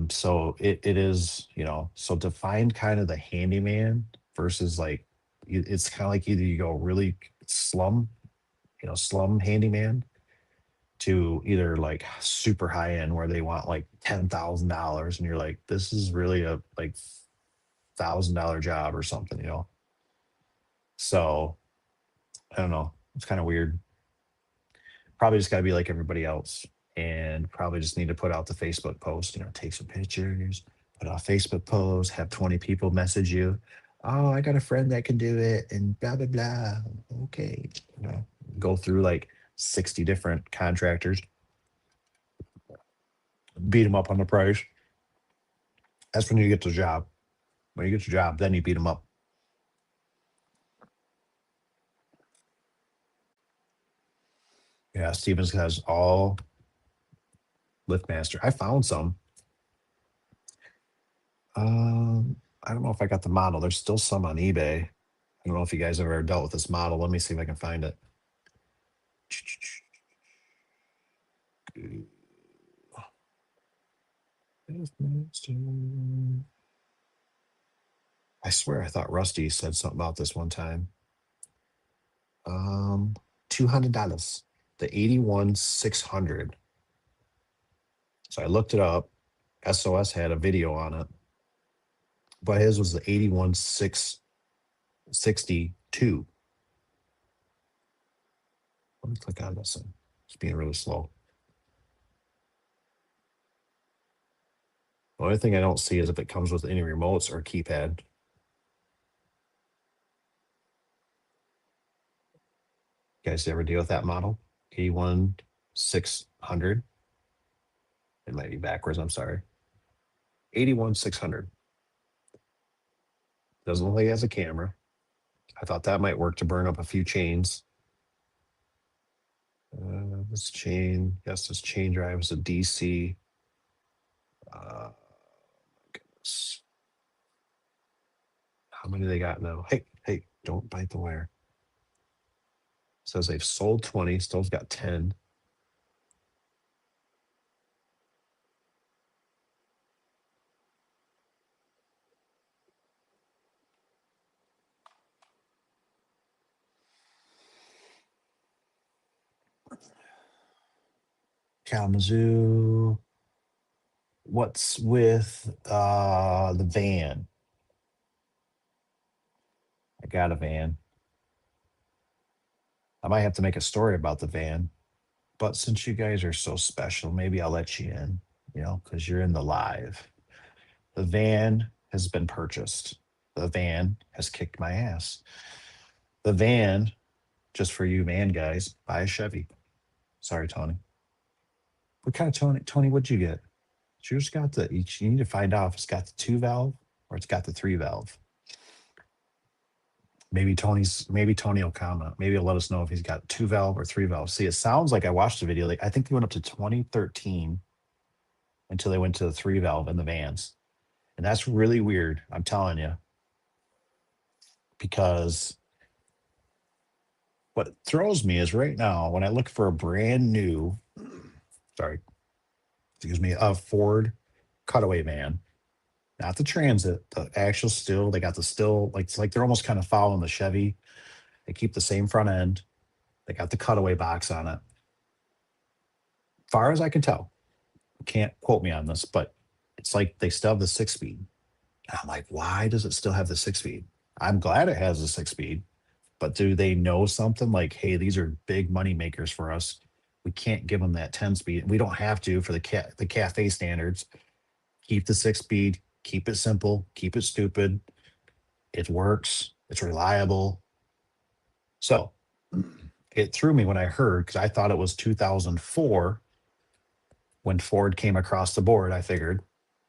So it is, so to find kind of the handyman versus like it's kind of like either you go really slum, slum handyman to either like super high end where they want like $10,000 and you're like, this is really a like $1,000 job or something. So I don't know. It's kind of weird. Probably just got to be like everybody else and probably just need to put out the Facebook post, take some pictures, put out a Facebook post, have 20 people message you. Oh, I got a friend that can do it and blah, blah, blah. Okay. Go through like 60 different contractors, beat them up on the price. That's when you get the job. When you get your job, then you beat them up. Yeah, Stevens has all LiftMaster. I found some. I don't know if I got the model. There's still some on eBay. I don't know if you guys ever dealt with this model. Let me see if I can find it. I swear I thought Rusty said something about this one time. $200. The 81-600. So I looked it up. SOS had a video on it, but his was the 81-662. Let me click on this one. It's being really slow. The only thing I don't see is if it comes with any remotes or keypad. You guys ever deal with that model? 81-600. It might be backwards. I'm sorry. 81-600. Doesn't look like it has a camera. I thought that might work to burn up a few chains. This chain, yes, this chain drive is a DC. Goodness. How many they got now? Hey, don't bite the wire. Says they've sold 20, still's got 10. Kalamazoo. What's with the van? I got a van. I might have to make a story about the van, but since you guys are so special, maybe I'll let you in, because you're in the live. The van has been purchased. The van has kicked my ass. The van, just for you man guys, buy a Chevy. Sorry, Tony. What kind of Tony, what'd you get? You just got you need to find out if it's got the 2 valve or it's got the 3 valve. Maybe Tony will comment. Maybe he'll let us know if he's got 2 valve or 3 valve. See, it sounds like I watched the video. I think they went up to 2013 until they went to the 3 valve in the vans. And that's really weird. I'm telling you, because what throws me is right now when I look for a brand new, a Ford cutaway van, not the Transit, the actual still. They got the still, like it's like they're almost kind of following the Chevy. They keep the same front end. They got the cutaway box on it. Far as I can tell, can't quote me on this, but it's like they still have the 6-speed. I'm like, why does it still have the 6-speed? I'm glad it has a 6-speed, but do they know something like, hey, these are big money makers for us. We can't give them that 10-speed. We don't have to for the cafe standards. Keep the 6-speed, keep it simple, keep it stupid. It works, it's reliable. So it threw me when I heard, because I thought it was 2004 when Ford came across the board, I figured,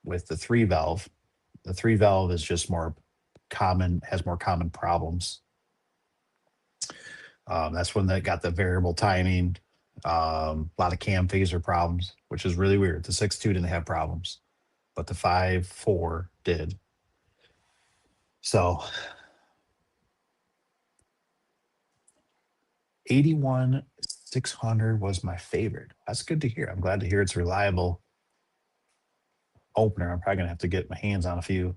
with the 3 valve. The three valve is just more common, has more common problems. That's when they got the variable timing, a lot of cam phaser problems, which is really weird. The 6.2 didn't have problems, but the 5.4 did. So 81-600 was my favorite. That's good to hear. I'm glad to hear it's reliable opener. I'm probably gonna have to get my hands on a few.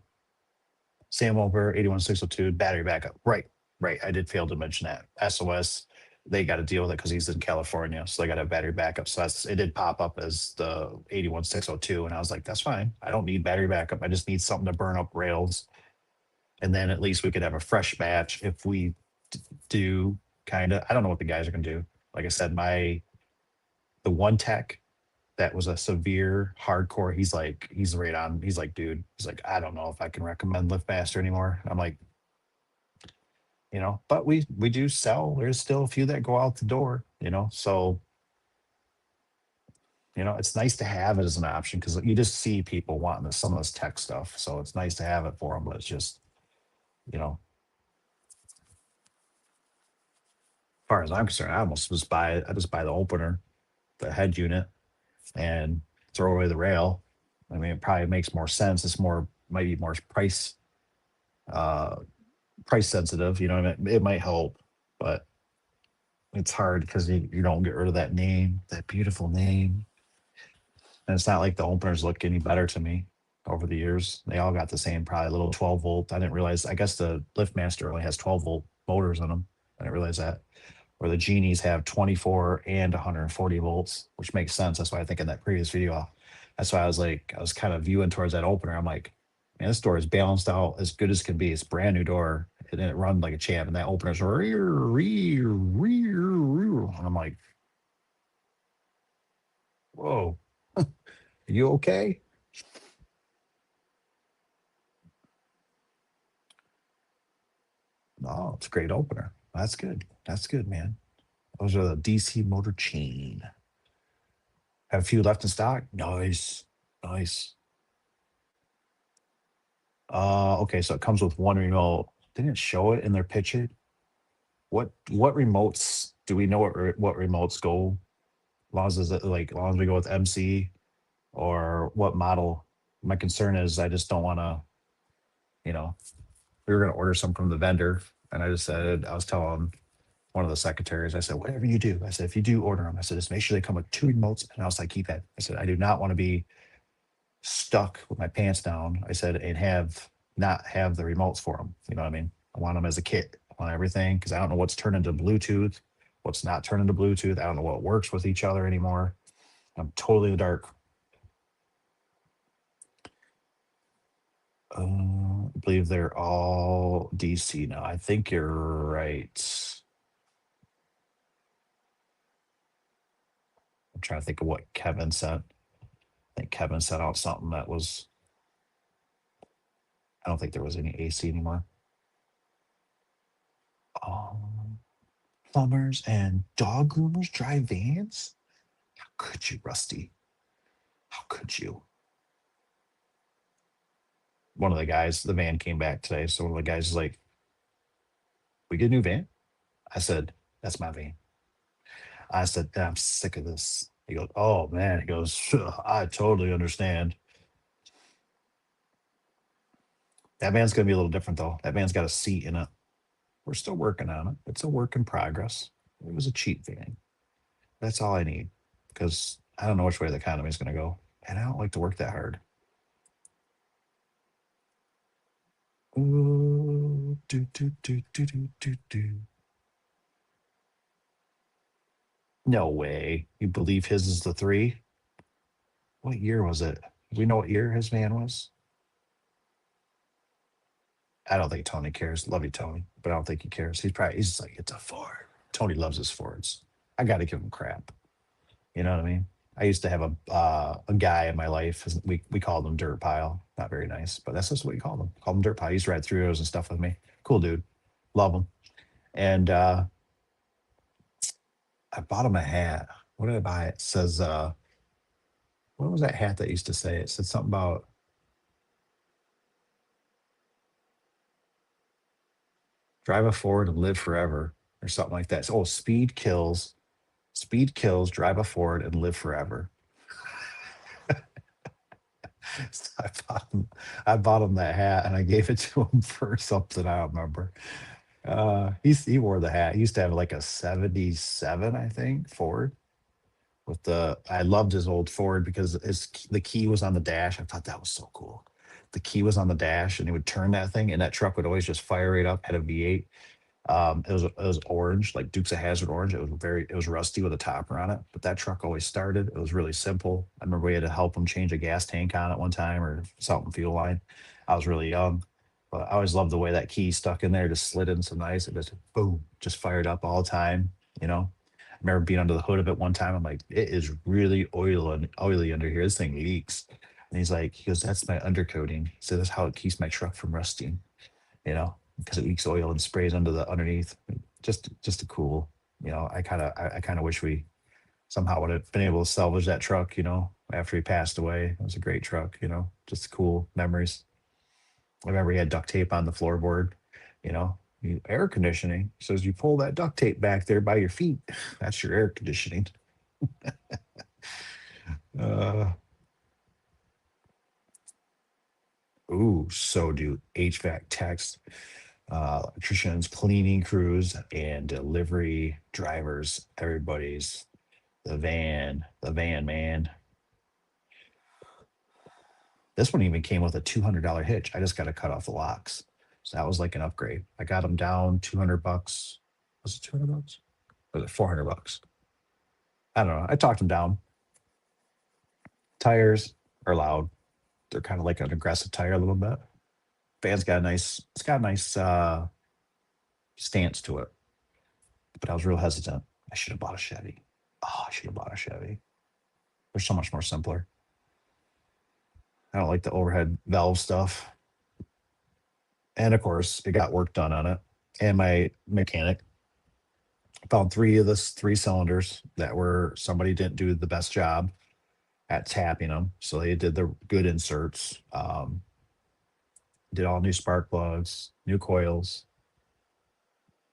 Sam over 81-602 battery backup. Right, right. I did fail to mention that. SOS, they got to deal with it because he's in California, so they got a battery backup. So that's it. Did pop up as the 81-602, and I was like, that's fine. I don't need battery backup. I just need something to burn up rails, and then at least we could have a fresh batch if we do kind of. I don't know what the guys are gonna do. Like I said, the one tech that was a severe hardcore. He's right on. He's like, dude. He's like, I don't know if I can recommend LiftMaster anymore. I'm like, but we do sell. There's still a few that go out the door. So it's nice to have it as an option because you just see people wanting some of this tech stuff. So it's nice to have it for them, but it's just as far as I'm concerned, I just buy the opener, the head unit, and throw away the rail. I mean, it probably makes more sense. It's might be more uh, price sensitive. It might help, but it's hard because you don't get rid of that name, that beautiful name. And it's not like the openers look any better to me over the years. They all got the same, probably little 12 volt. I didn't realize, I guess the LiftMaster only has 12-volt motors in them. I didn't realize that. Or the Genies have 24 and 140 volts, which makes sense. That's why I think in that previous video, that's why I was kind of viewing towards that opener. I'm like, man, this door is balanced out as good as can be. It's a brand new door, and it run like a champ. And that opener's rear, rear, rear, rear. And I'm like, whoa, are you okay? Oh, it's a great opener. That's good. That's good, man. Those are the DC motor chain. Have a few left in stock. Nice. Nice. Okay, so it comes with one remote. They didn't show it in their picture. What remotes do we know what remotes go? As long as we go with MC or what model? My concern is I just don't want to, you know, we were going to order some from the vendor, and I was telling one of the secretaries, I said, whatever you do, I said, if you do order them, I said, just make sure they come with two remotes and also keypad. I said, I do not want to be stuck with my pants down. I said, and not have the remotes for them. You know what I mean? I want them as a kit. I want everything because I don't know what's turned into Bluetooth, what's not turned into Bluetooth. I don't know what works with each other anymore. I'm totally in the dark. I believe they're all DC now. I think you're right. I'm trying to think of what Kevin sent. I think Kevin sent out something that was. I don't think there was any AC anymore. Um, Plumbers and dog groomers drive vans. How could you, Rusty? How could you? One of the guys, the van came back today. So one of the guys is like, we get a new van? I said, that's my van. I said, I'm sick of this. He goes, oh man. He goes, I totally understand. That van's going to be a little different though. That van's got a seat in it. We're still working on it. It's a work in progress. It was a cheap van. That's all I need because I don't know which way the economy is going to go. And I don't like to work that hard. Ooh, do, do, do, do, do, do, do. No way. You believe his is the three? What year was it? Do we know what year his van was? I don't think Tony cares. Love you, Tony, but I don't think he cares. He's just like, it's a Ford. Tony loves his Fords. I got to give him crap. You know what I mean? I used to have a guy in my life. We called him Dirt Pile. Not very nice, but that's just what we called him. Called him Dirt Pile. He used to ride through those and stuff with me. Cool dude. Love him. And I bought him a hat. What did I buy? It says, what was that hat that used to say? It said something about Drive a Ford and live forever, or something like that. Oh, speed kills, drive a Ford and live forever. So I bought him that hat and I gave it to him for something I don't remember. He wore the hat. He used to have like a 77, I think, Ford with I loved his old Ford because the key was on the dash. I thought that was so cool. The key was on the dash and he would turn that thing and that truck would always just fire right up, had a V8. It was orange, like Dukes of Hazzard orange. It was rusty with a topper on it, but that truck always started. It was really simple. I remember we had to help him change a gas tank on it one time or something fuel line. I was really young, but I always loved the way that key stuck in there, just slid in some nice. It just boom, just fired up all the time. I remember being under the hood of it one time. I'm like, it is really oily under here. This thing leaks. And he goes, that's my undercoating. So that's how it keeps my truck from rusting because it leaks oil and sprays under the underneath. Just a cool, I kind of wish we somehow would have been able to salvage that truck, after he passed away. It was a great truck, just cool memories. I remember he had duct tape on the floorboard, you know, air conditioning. Says you pull that duct tape back there by your feet. That's your air conditioning. Uh, so do HVAC techs, electricians, cleaning crews, and delivery drivers. Everybody's the van man. This one even came with a $200 hitch. I just got to cut off the locks. So that was like an upgrade. I got them down 200 bucks. Was it 200 bucks? Or was it 400 bucks? I don't know. I talked them down. Tires are loud. They're kind of like an aggressive tire a little bit. It's got a nice stance to it. But I was real hesitant. I should have bought a Chevy. Oh, I should have bought a Chevy. They're so much more simpler. I don't like the overhead valve stuff. And of course, it got work done on it. And my mechanic found three cylinders that were somebody didn't do the best job at tapping them. So they did the good inserts, did all new spark plugs, new coils.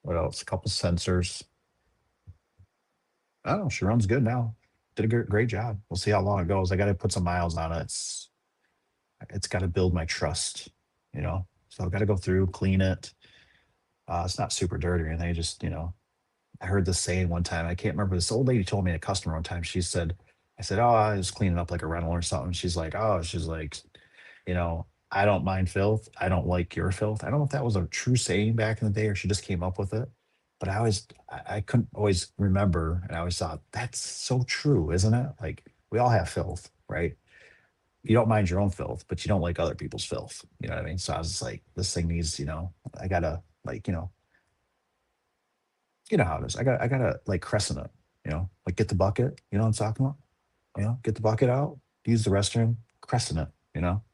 What else? A couple sensors. I don't know. She runs good now. Did a great job. We'll see how long it goes. I got to put some miles on it. It's got to build my trust. So I've got to go through, clean it. It's not super dirty or anything. I heard this saying one time. I can't remember. This old lady told me, a customer one time. I said, oh, I was cleaning up like a rental or something. She's like, I don't mind filth. I don't like your filth. I don't know if that was a true saying back in the day or she just came up with it. But I couldn't always remember. And I always thought, that's so true, isn't it? Like, we all have filth, right? You don't mind your own filth, but you don't like other people's filth. You know what I mean? So I was just like, this thing needs, I gotta like, how it is. I gotta like crescent it, like get the bucket, you know what I'm talking about? Get the bucket out, use the restroom, crescent it,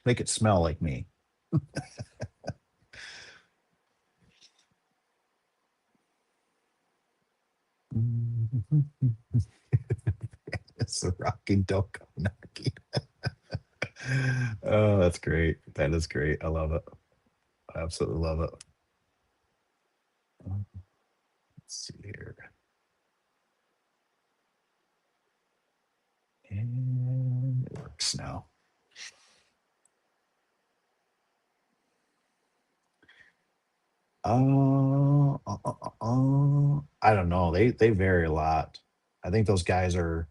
make it smell like me. It's a rocking doke knocking. Oh, that's great. That is great. I love it. I absolutely love it. Let's see here. And it works now. I don't know. They vary a lot. I think those guys are.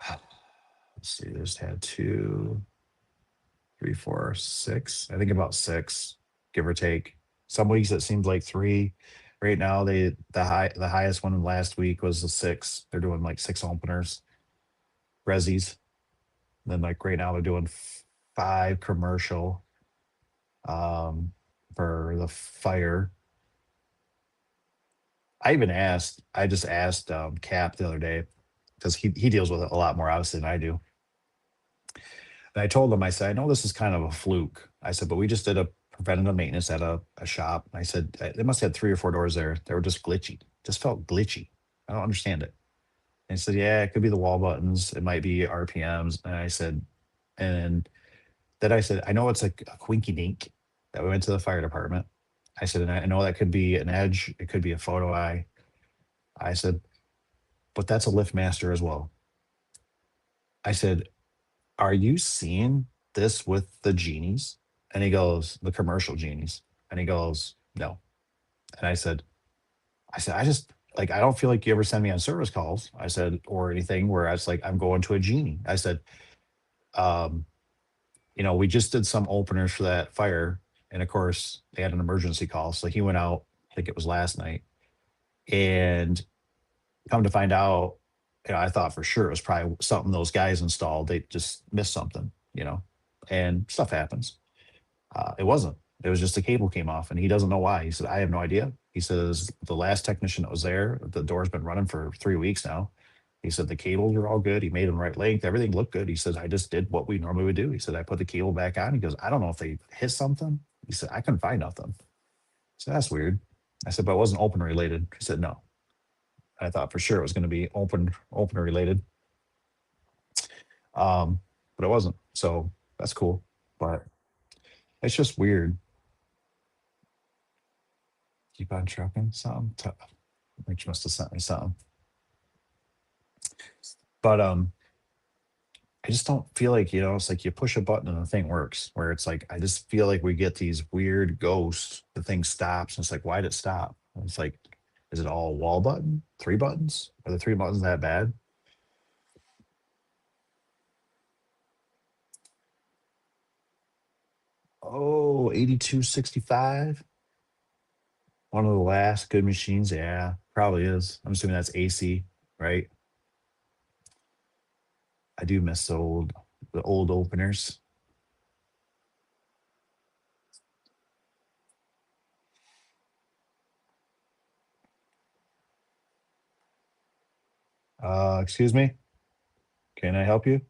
Let's see. There's had two, three, four, six. I think about six, give or take. Some weeks it seems like three. Right now, the highest one last week was the six. They're doing like six openers, resis. Then like right now they're doing five commercial um, for the fire. I just asked Cap the other day because he deals with it a lot more obviously than I do. And I told him, I said, I know this is kind of a fluke. I said, but we just did a preventative maintenance at a shop. I said, they must have had three or four doors there. They were just glitchy, just felt glitchy. I don't understand it. And he said, yeah, it could be the wall buttons. It might be RPMs. And then I said, I know it's like a quinky dink that we went to the fire department. I said, and I know that could be an edge, it could be a photo eye. I said, but that's a lift master as well. I said, are you seeing this with the genies? And he goes, the commercial genies. And he goes, no. And I said, I just like I don't feel like you ever send me on service calls. I said, or anything where I was like, I'm going to a genie. I said, um, we just did some openers for that fire. And of course, they had an emergency call. So he went out, I think it was last night. And come to find out, I thought for sure it was probably something those guys installed. They just missed something, and stuff happens. It wasn't. It was just the cable came off, and he doesn't know why. He said, "I have no idea." He says the last technician that was there, the door's been running for 3 weeks now. He said the cables are all good. He made them right length. Everything looked good. He says I just did what we normally would do. He said I put the cable back on. He goes, I don't know if they hit something. He said I couldn't find nothing. So that's weird. I said, but it wasn't open related. He said no. I thought for sure it was going to be open related, but it wasn't. So that's cool. But it's just weird. Keep on trucking. Something. Rich must have sent me something. But I just don't feel like it's like you push a button and the thing works. Where it's like I just feel like we get these weird ghosts. The thing stops, and it's like, why did it stop? And it's like, is it all wall button? 3 buttons? Are the 3 buttons that bad? Oh, 8265. One of the last good machines. Yeah, probably is. I'm assuming that's AC, right? I do miss the old openers. Excuse me. Can I help you?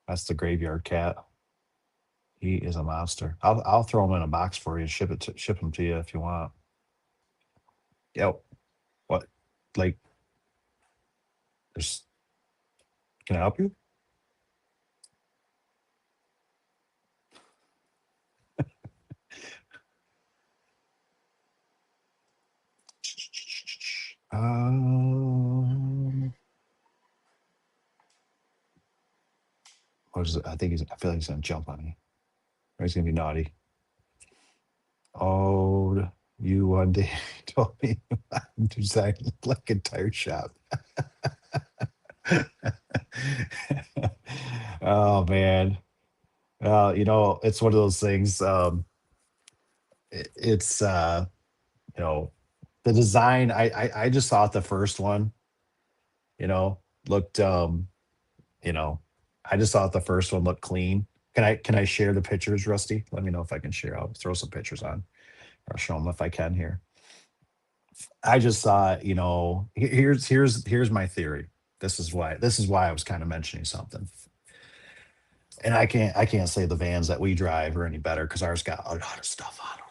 That's the graveyard cat. He is a monster. I'll throw him in a box for you. Ship him to you if you want. Yep. What? Like, there's. Can I help you? Um. What is it? I think he's. I feel like he's gonna jump on me. Or he's gonna be naughty. Oh, you one day told me I'm designing like a tire shop. Oh man. It's one of those things. It's you know, the design. I just thought the first one, you know, looked you know, I just thought the first one looked clean. Can I share the pictures, Rusty? Let me know if I can share. I'll throw some pictures on. I'll show them if I can here. I just thought, here's my theory. This is why I was kind of mentioning something. And I can't say the vans that we drive are any better because ours got a lot of stuff on them.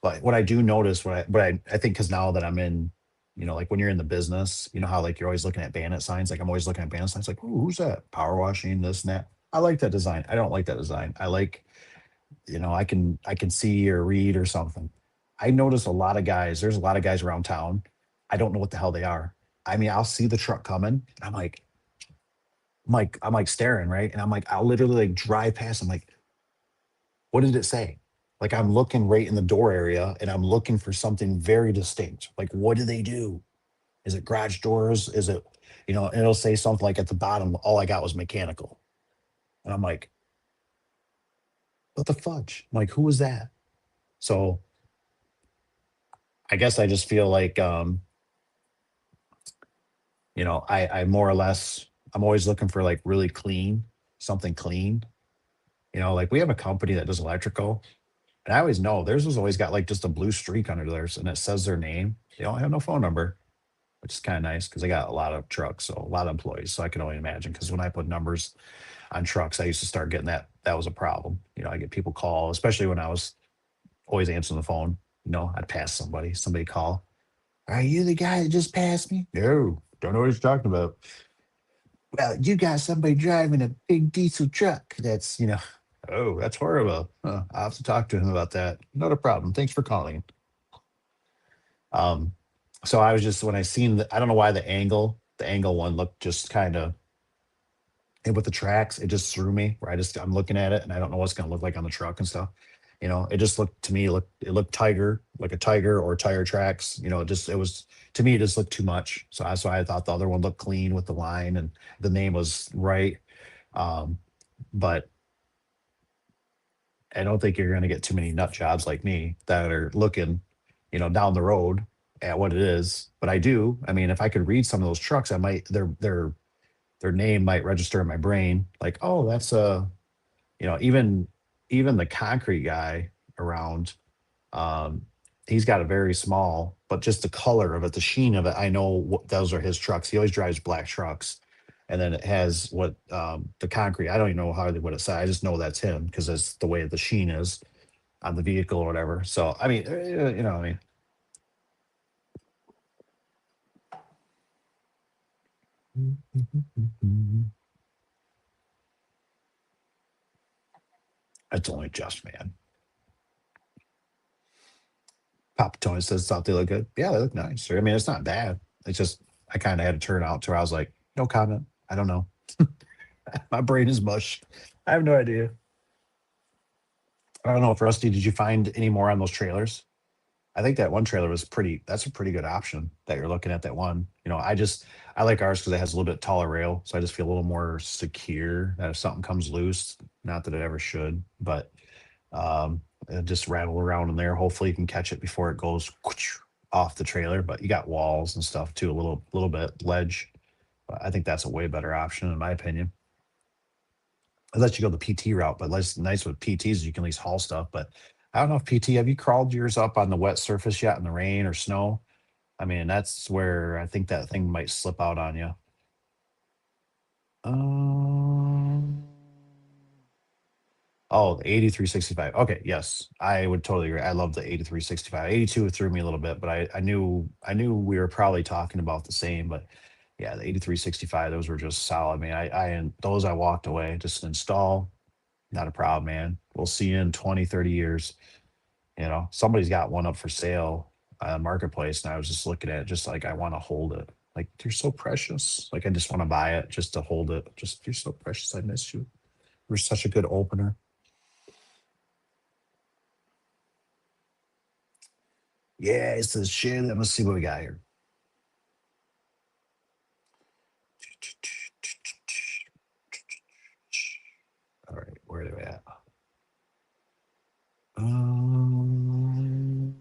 But what I do notice, what I think, because now that I'm in, like when you're in the business, how like you're always looking at bandit signs. Like I'm always looking at bandit signs. Like, ooh, who's that? Power washing this and that. I like that design. I don't like that design. I like, I can see or read or something. I notice a lot of guys. There's a lot of guys around town. I don't know what the hell they are. I mean, I'll see the truck coming. And I'm like staring, right? And I'm like, I'll literally like drive past. I'm like, what did it say? Like I'm looking right in the door area and I'm looking for something very distinct. Like, what do they do? Is it garage doors? Is it, and it'll say something like at the bottom, all I got was mechanical. And I'm like, what the fudge? I'm like, who was that? So I guess I just feel like, I more or less, I'm always looking for like really clean, something clean. Like we have a company that does electrical. And I always know theirs has always got like just a blue streak under theirs and it says their name. They don't have no phone number, which is kind of nice because they got a lot of trucks, so a lot of employees. So I can only imagine because when I put numbers on trucks, I used to start getting that. That was a problem. I get people call, especially when I was always answering the phone. I'd pass somebody call. Are you the guy that just passed me? No, don't know what he's talking about. Well, you got somebody driving a big diesel truck. That's. Oh, that's horrible. I'll have to talk to him about that. Not a problem. Thanks for calling. Um, so I was just when I seen I don't know why the angle one looked just kind of, and with the tracks, it just threw me. Where I'm looking at it and I don't know what's going to look like on the truck and stuff. It just looked to me it looked tiger, like a tiger or tire tracks. It was to me it just looked too much. So that's why I thought the other one looked clean with the line and the name was right. Um, but I don't think you're going to get too many nut jobs like me that are looking, down the road at what it is. But I do. I mean, if I could read some of those trucks, I might their name might register in my brain. Like, oh, that's a even the concrete guy around. Um, he's got a very small, but just the color of it, the sheen of it. I know what those are his trucks. He always drives black trucks, and then it has what the concrete. I don't even know hardly what it says. I just know that's him because that's the way the sheen is on the vehicle or whatever. So I mean, I mean, it's only just man. Papa Tony says thought they look good. Yeah, they look nice. I mean, it's not bad. It's just I kind of had to turn out to where I was like, no comment. I don't know. My brain is mush. I have no idea. I don't know if Rusty, did you find any more on those trailers? I think that one trailer was that's a pretty good option that you're looking at that one. I like ours because it has a little bit taller rail. So I just feel a little more secure that if something comes loose, not that it ever should, but it just rattle around in there. Hopefully you can catch it before it goes off the trailer, but you got walls and stuff too, a little bit ledge. But I think that's a way better option in my opinion. I'll let you go the PT route, but less nice with PTs, you can at least haul stuff. But I don't know if PT, have you crawled yours up on the wet surface yet in the rain or snow? I mean, that's where I think that thing might slip out on you. Um, oh, the 8365. Okay, yes. I would totally agree. I love the 8365. 82 threw me a little bit, but I knew we were probably talking about the same, but yeah, the 8365, those were just solid. I mean, those I walked away, just install, not a problem, man. We'll see you in 20, 30 years. Somebody's got one up for sale on Marketplace, and I was just looking at it, just like I want to hold it. Like you're so precious. Like I just want to buy it just to hold it. Just you're so precious. I miss you. You're such a good opener. Yeah, it's the shit. Let's see what we got here. All right, where are they at? Um,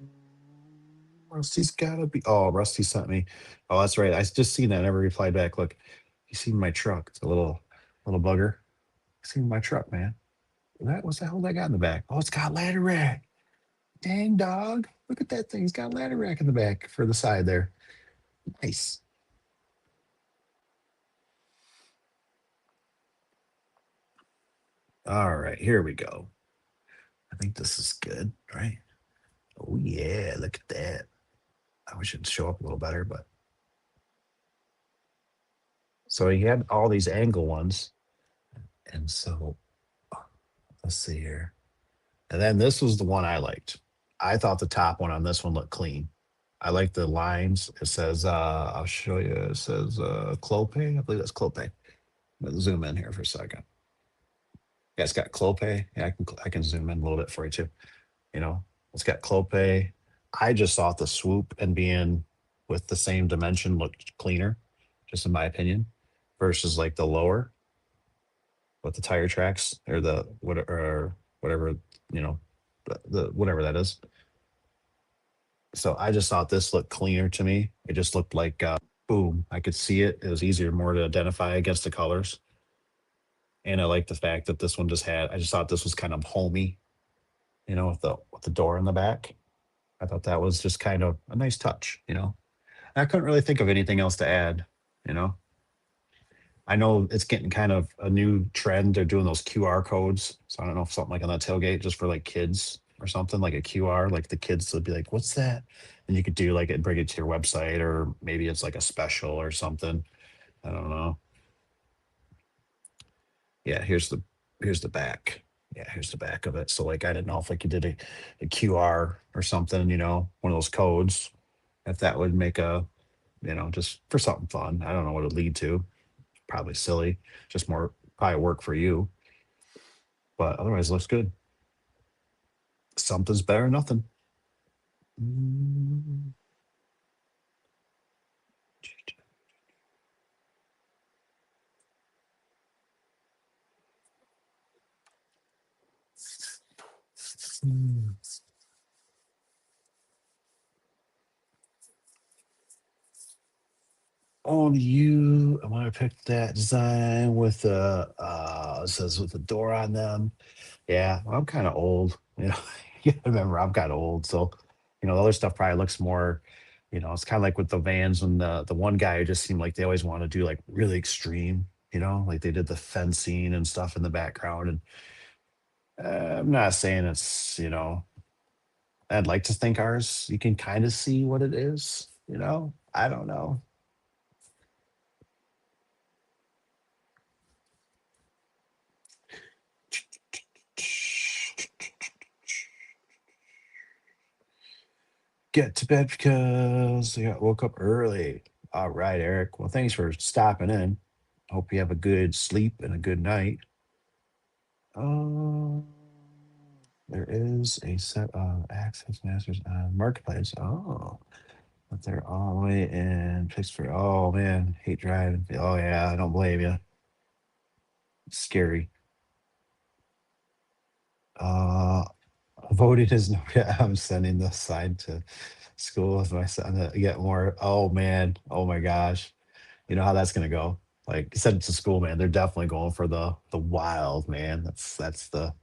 Rusty's gotta be. Oh, Rusty sent me. Oh, that's right. I just seen that. I never replied back. Look, you seen my truck? It's a little bugger. You seen my truck, man? What's the hell that got in the back? Oh, it's got ladder rack. Dang dog. Look at that thing. It's got ladder rack in the back for the side there. Nice. All right, here we go. I think this is good, right? Oh yeah, look at that. I wish it'd show up a little better, but so he had all these angle ones. And so let's see here. And then this was the one I liked. I thought the top one on this one looked clean. I like the lines. It says, I'll show you. It says Clope. I believe that's Clope. Let's zoom in here for a second. Yeah, it's got Clope. Yeah, I can zoom in a little bit for you too. You know, it's got Clope. I just thought the swoop and being with the same dimension looked cleaner, just in my opinion, versus like the lower with the tire tracks or the whatever, you know, the whatever that is. So I just thought this looked cleaner to me. It just looked like boom, I could see it. It was easier, more to identify against the colors. And I like the fact that this one just had. I just thought this was kind of homey, with the door in the back. I thought that was just kind of a nice touch. I couldn't really think of anything else to add. You know, I know it's getting kind of a new trend. They're doing those QR codes. So I don't know if something like on that tailgate just for like kids or something like a QR, like the kids would be like, what's that? And you could do like it, bring it to your website, or maybe it's like a special or something. I don't know. Yeah, here's the back. Yeah, here's the back of it. So like I didn't know if like you did a QR or something, one of those codes, if that would make just for something fun. I don't know what it'd lead to. Probably silly. Just more probably work for you. But otherwise it looks good. Something's better than nothing. Mm. On you, I want to pick that design with the it says with the door on them. Yeah, well, I'm kind of old. You gotta remember I'm kind of old, so the other stuff probably looks more. It's kind of like with the vans and the one guy who just seemed like they always want to do like really extreme. Like they did the fencing and stuff in the background. And I'm not saying it's I'd like to think ours you can kind of see what it is. I don't know. Get to bed because I got woke up early. All right, Eric. Well, thanks for stopping in. Hope you have a good sleep and a good night. Um, there is a set of access masters on Marketplace. Oh, but they're all the way in Pittsburgh. Oh man, hate driving. Oh yeah, I don't blame you. It's scary. Uh, voting is no. Yeah, I'm sending the sign to school with my son to get more. Oh man. Oh my gosh. You know how that's gonna go. Like you said, it's a school, man. They're definitely going for the wild, man. That's the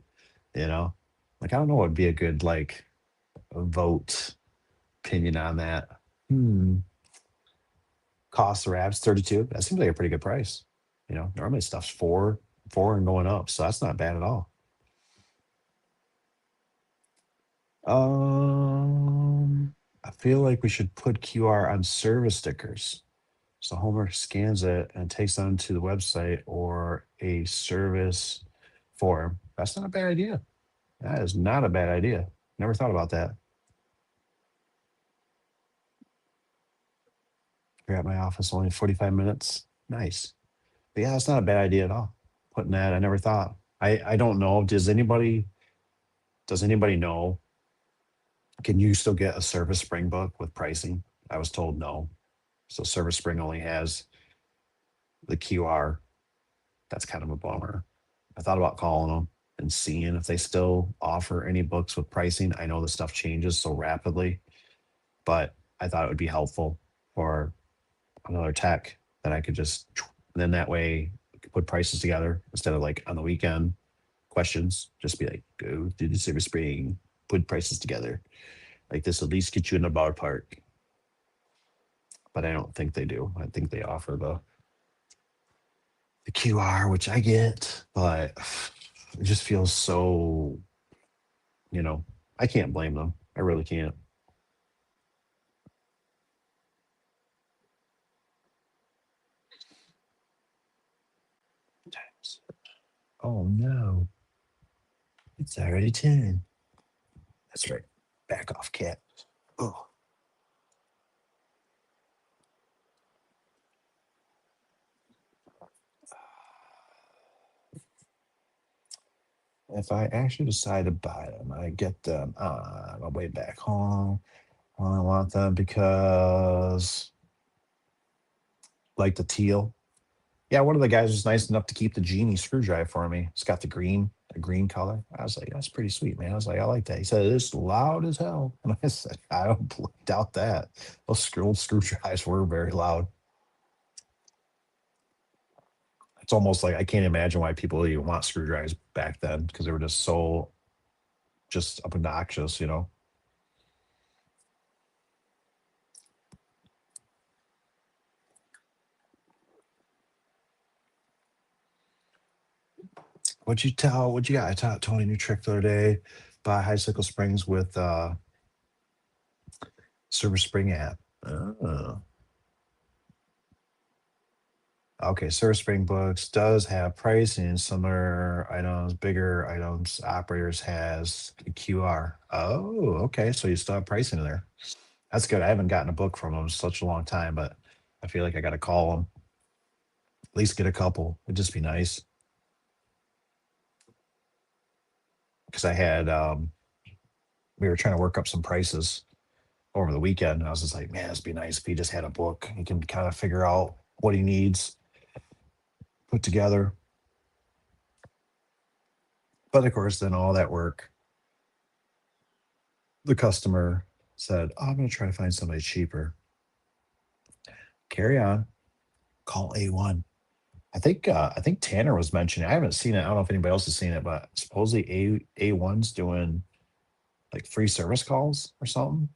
like I don't know what would be a good like vote opinion on that. Hmm. Cost of wraps 32. That seems like a pretty good price. Normally stuff's four and going up, so that's not bad at all. I feel like we should put QR on service stickers. So Homer scans it and takes them to the website or a service form. That's not a bad idea. That is not a bad idea. Never thought about that. You're at my office only 45 minutes. Nice. But yeah, it's not a bad idea at all. Putting that, I never thought. I don't know. Does anybody know? Can you still get a Service Spring book with pricing? I was told no. So Service Spring only has the QR. That's kind of a bummer. I thought about calling them and seeing if they still offer any books with pricing. I know the stuff changes so rapidly, but I thought it would be helpful for another tech that I could just then that way we could put prices together instead of like on the weekend questions. Just be like, go through the Silver Spring, put prices together. Like this at least get you in the ballpark. But I don't think they do. I think they offer the QR, which I get, but it just feels so, you know, I can't blame them. I really can't. Oh no, it's already 10. That's right. Back off, cat. Oh, if I actually decide to buy them, I get them on my way back home. I want them because, like the teal. Yeah, one of the guys was nice enough to keep the genie screwdriver for me. It's got the green color. I was like, that's pretty sweet, man. I was like, I like that. He said it's loud as hell, and I said, I don't doubt that. Those old screwdrivers were very loud. It's almost like I can't imagine why people even want screwdrivers back then because they were just so just obnoxious. What'd you got? I taught Tony a new trick the other day. Buy Highcycle Springs with Silver Spring app. Oh. Okay, Service Spring Books does have pricing. Similar items, bigger items, operators has QR. Oh, okay. So you still have pricing in there. That's good. I haven't gotten a book from them in such a long time, but I feel like I got to call them. At least get a couple. It'd just be nice because we were trying to work up some prices over the weekend. And I was just like, man, it'd be nice if he just had a book. He can kind of figure out what he needs put together. But of course, then all that work, the customer said, oh, I'm going to try to find somebody cheaper. Carry on. Call A1. I think Tanner was mentioning. I haven't seen it. I don't know if anybody else has seen it, but supposedly A1's doing like free service calls or something.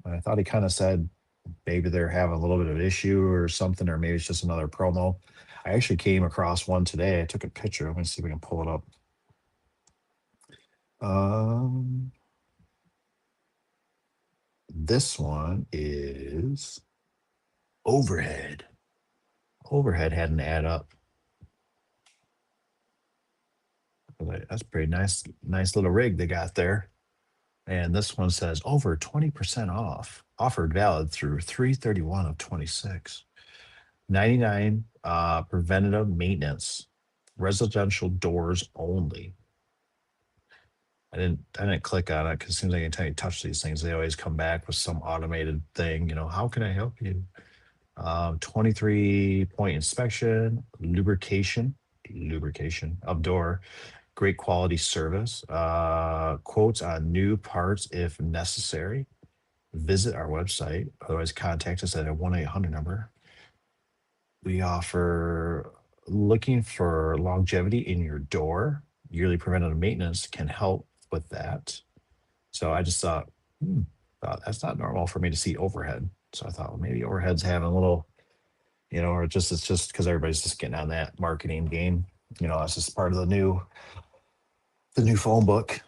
And I thought he kind of said maybe they're having a little bit of an issue or something, or maybe it's just another promo. I actually came across one today. I took a picture. Let me see if we can pull it up. Um, this one is Overhead. Overhead had an ad up. I was like, that's pretty nice, nice little rig they got there. And this one says over 20% off. Offered valid through 331 of 26. 99 preventative maintenance. Residential doors only. I didn't click on it because it seems like anytime you touch these things, they always come back with some automated thing. How can I help you? 23-point inspection, lubrication of door, great quality service, quotes on new parts if necessary. Visit our website. Otherwise, contact us at a 1-800 number. We offer looking for longevity in your door. Yearly preventative maintenance can help with that. So I just thought that's not normal for me to see Overhead. So I thought, well, maybe Overhead's having a little, or it's just because everybody's just getting on that marketing game. It's just part of the new phone book.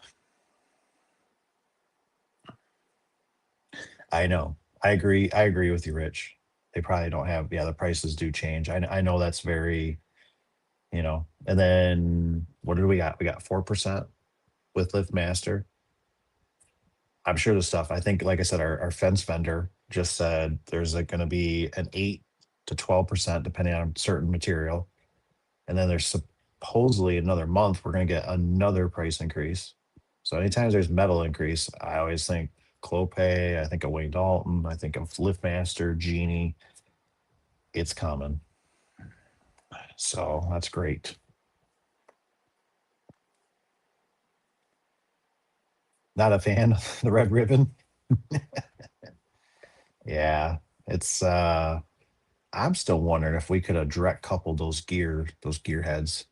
I know. I agree with you, Rich. They probably don't have, yeah, the prices do change. I know that's very, and then what do we got? We got 4% with LiftMaster. I'm sure the stuff, I think, like I said, our fence vendor just said there's going to be an 8 to 12%, depending on certain material. And then there's supposedly another month, we're going to get another price increase. So anytime there's metal increase, I always think Clopay, I think of Wayne Dalton, I think of LiftMaster, Genie. It's coming. So that's great. Not a fan of the red ribbon. Yeah, it's I'm still wondering if we could have direct coupled those gear heads.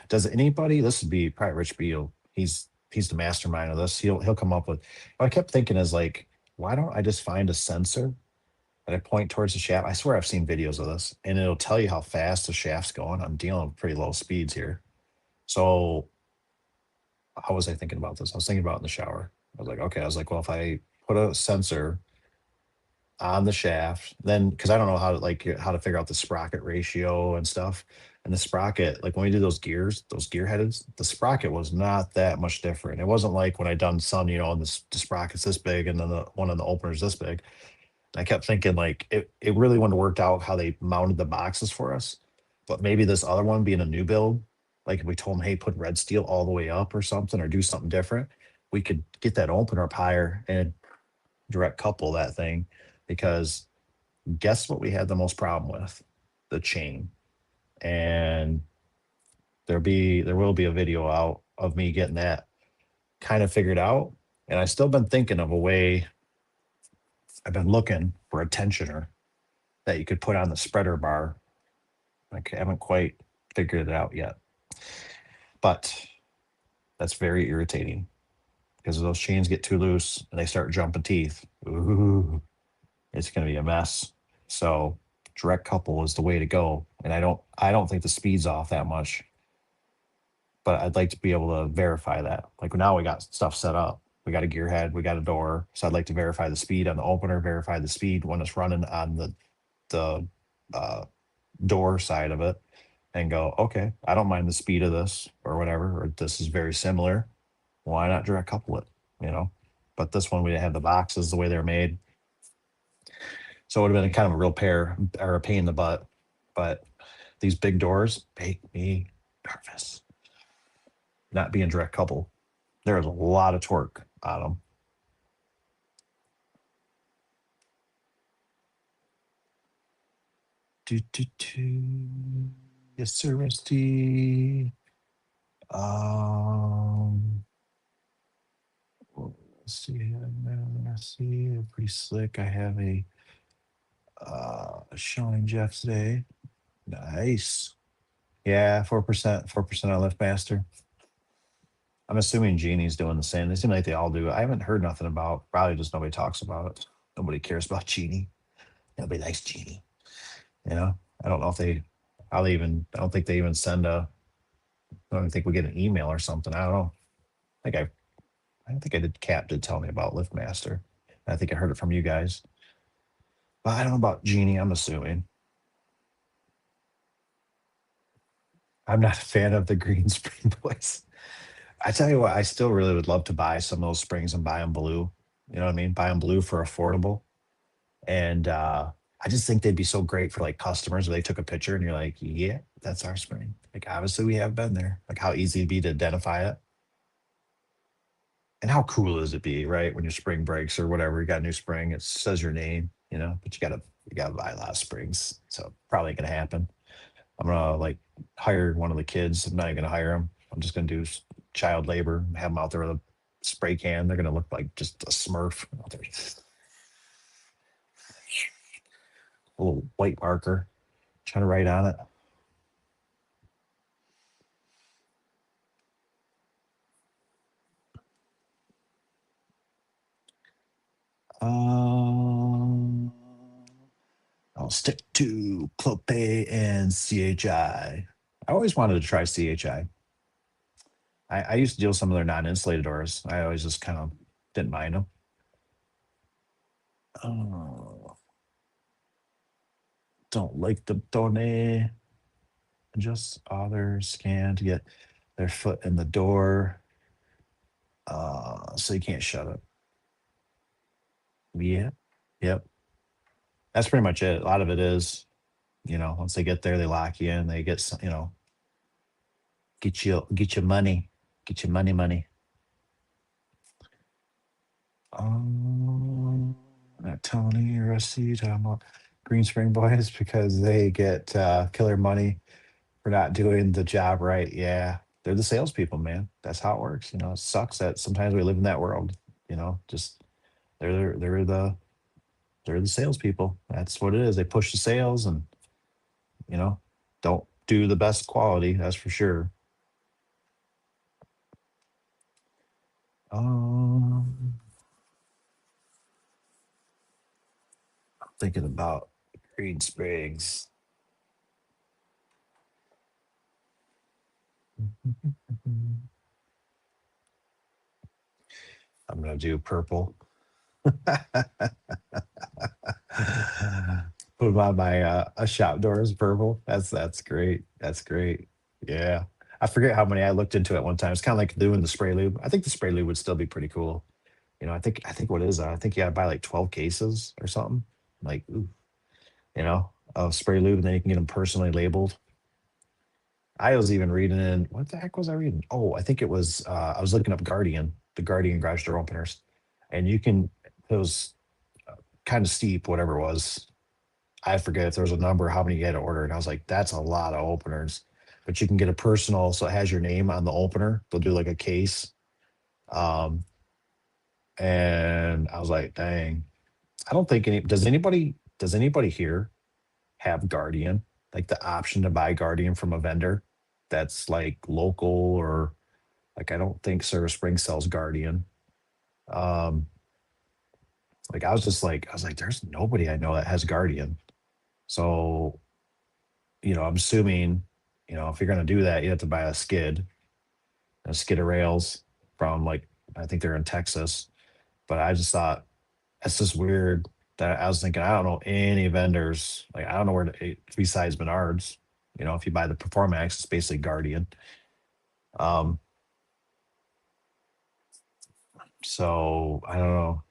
Does anybody? This would be probably Rich Beal. He's the mastermind of this. He'll come up with. What I kept thinking is like, why don't I just find a sensor that I point towards the shaft? I swear I've seen videos of this, and it'll tell you how fast the shaft's going. I'm dealing with pretty low speeds here. So how was I thinking about this? I was thinking about it in the shower. I was like, okay. I was like, well, if I put a sensor on the shaft, then because I don't know how to figure out the sprocket ratio and stuff. And the sprocket, like when we did those gear heads, the sprocket was not that much different. It wasn't like when I done some, and the sprocket's this big and then the one on the opener is this big. And I kept thinking like it really wouldn't have worked out how they mounted the boxes for us. But maybe this other one being a new build, like if we told them, hey, put red steel all the way up or something, or do something different, we could get that opener up higher and direct couple that thing. Because guess what we had the most problem with? The chain. And there will be a video out of me getting that kind of figured out. And I've still been thinking of a way. I've been looking for a tensioner that you could put on the spreader bar. I haven't quite figured it out yet. But that's very irritating because if those chains get too loose and they start jumping teeth, ooh, it's going to be a mess. So direct couple is the way to go. And I don't think the speed's off that much, but I'd like to be able to verify that. Like now we got stuff set up. We got a gear head, we got a door. So I'd like to verify the speed on the opener, verify the speed when it's running on the door side of it and go, okay, I don't mind the speed of this or whatever, or this is very similar. Why not direct couple it? You know, but this one we didn't have the boxes the way they're made, so it would have been kind of a real pair or a pain in the butt. But these big doors make me nervous. Not being direct couple, there's a lot of torque on them. Do, do, do. Yes, sir, Rusty. Um, let's see. Let's see. Pretty slick. I have a showing Jeff today. Nice. Yeah, 4% on LiftMaster. I'm assuming Genie's doing the same. They seem like they all do. I haven't heard nothing about. Probably just nobody talks about it. Nobody cares about Genie. Nobody likes Genie. You know. I don't know if they. How they even. I don't think they even send a. I don't even think we get an email or something. I don't know. I think I don't think I did. Cap did tell me about LiftMaster. I think I heard it from you guys. But I don't know about Genie. I'm assuming. I'm not a fan of the green spring boys. I tell you what, I still really would love to buy some of those springs and buy them blue. You know what I mean? Buy them blue for affordable. And I just think they'd be so great for like customers where they took a picture and you're like, yeah, that's our spring. Like obviously we have been there. Like how easy it'd be to identify it. And how cool is it be, right? When your spring breaks or whatever, you got a new spring, it says your name, you know, but you gotta buy a lot of springs. So probably ain't gonna happen. I'm gonna like hire one of the kids. I'm not even gonna hire them. I'm just gonna do child labor, have them out there with a spray can. They're gonna look like just a Smurf out there. A little white marker, trying to write on it. Um, I'll stick to Clopay and CHI. I always wanted to try CHI. I used to deal with some of their non-insulated doors. I always just kind of didn't mind them. Oh, don't like the donate. Just other scan to get their foot in the door. So you can't shut it. Yeah. Yep. That's pretty much it. A lot of it is, once they get there, they lock you in. They get some, get your money, get your money. Tony or Rusty talking about Green Spring Boys because they get killer money for not doing the job right. Yeah, they're the salespeople, man. That's how it works. It sucks that sometimes we live in that world. Just they're the salespeople. That's what it is. They push the sales and you know don't do the best quality. That's for sure. Um, Thinking about Green Springs. I'm gonna do purple. Put 'em on my a shop doors purple. That's great. That's great. Yeah. I forget how many I looked into at one time. It's kind of like doing the spray lube. I think the spray lube would still be pretty cool. I think what is that? I think you gotta buy like 12 cases or something. Like, ooh, of spray lube, and then you can get them personally labeled. I was even reading in what the heck was I reading? Oh, I think it was I was looking up Guardian, the Guardian garage door openers. And you can it was kind of steep, whatever it was. I forget if there was a number, how many you had to order. And I was like, that's a lot of openers. But you can get a personal, so it has your name on the opener. They'll do like a case. Um, and I was like, dang. I don't think does anybody here have Guardian? Like the option to buy Guardian from a vendor that's like local or like I don't think Silver Spring sells Guardian. Um, like I was like, there's nobody I know that has Guardian. So, I'm assuming, if you're gonna do that, you have to buy a skid of rails from like I think they're in Texas. But I just thought that's just weird. that I was thinking, I don't know any vendors. Like, I don't know where to, besides Menards. You know, if you buy the Performax, it's basically Guardian. Um, so I don't know,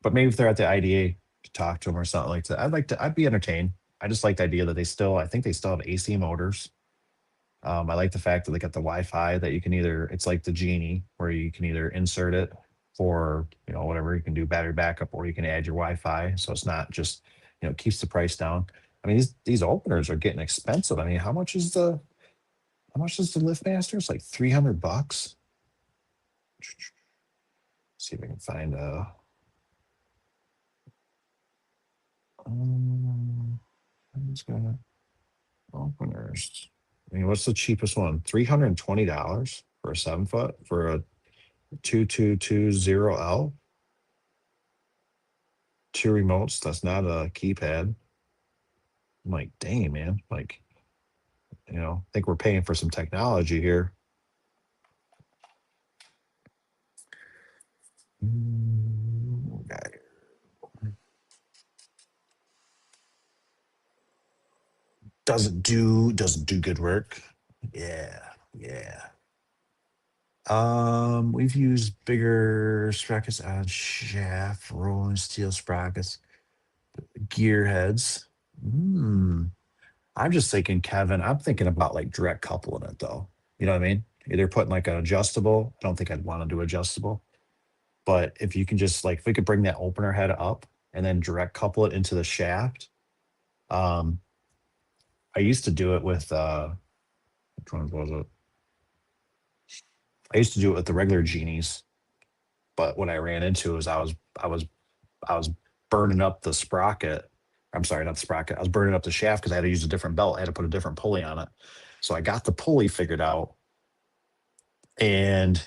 but maybe if they're at the IDA to talk to them or something like that, I'd be entertained. I just like the idea that I think they still have AC motors. I like the fact that they got the Wi-Fi that you can either, it's like the Genie where you can either insert it for, you know, whatever you can do battery backup, or you can add your Wi-Fi. So it's not just, you know, it keeps the price down. I mean, these openers are getting expensive. I mean, how much is the LiftMaster? It's like $300. See if I can find um, I'm just gonna openers. I mean, what's the cheapest one? $320 for a 7 foot for a 2220L. Two remotes. That's not a keypad. I'm like, dang, man. Like, you know, I think we're paying for some technology here. Okay. Doesn't do good work. Yeah, yeah. We've used bigger sprockets on shaft, rolling steel sprockets, gear heads. Hmm. I'm just thinking, Kevin, I'm thinking about like direct coupling it though. You know what I mean? Either putting like an adjustable. I don't think I'd want to do adjustable. But if you can just like, if we could bring that opener head up and then direct couple it into the shaft. Um, I used to do it with which one was it? I used to do it with the regular genies, but what I ran into is I was burning up the sprocket. I'm sorry, not the sprocket. I was burning up the shaft because I had to use a different belt. I had to put a different pulley on it. So I got the pulley figured out, and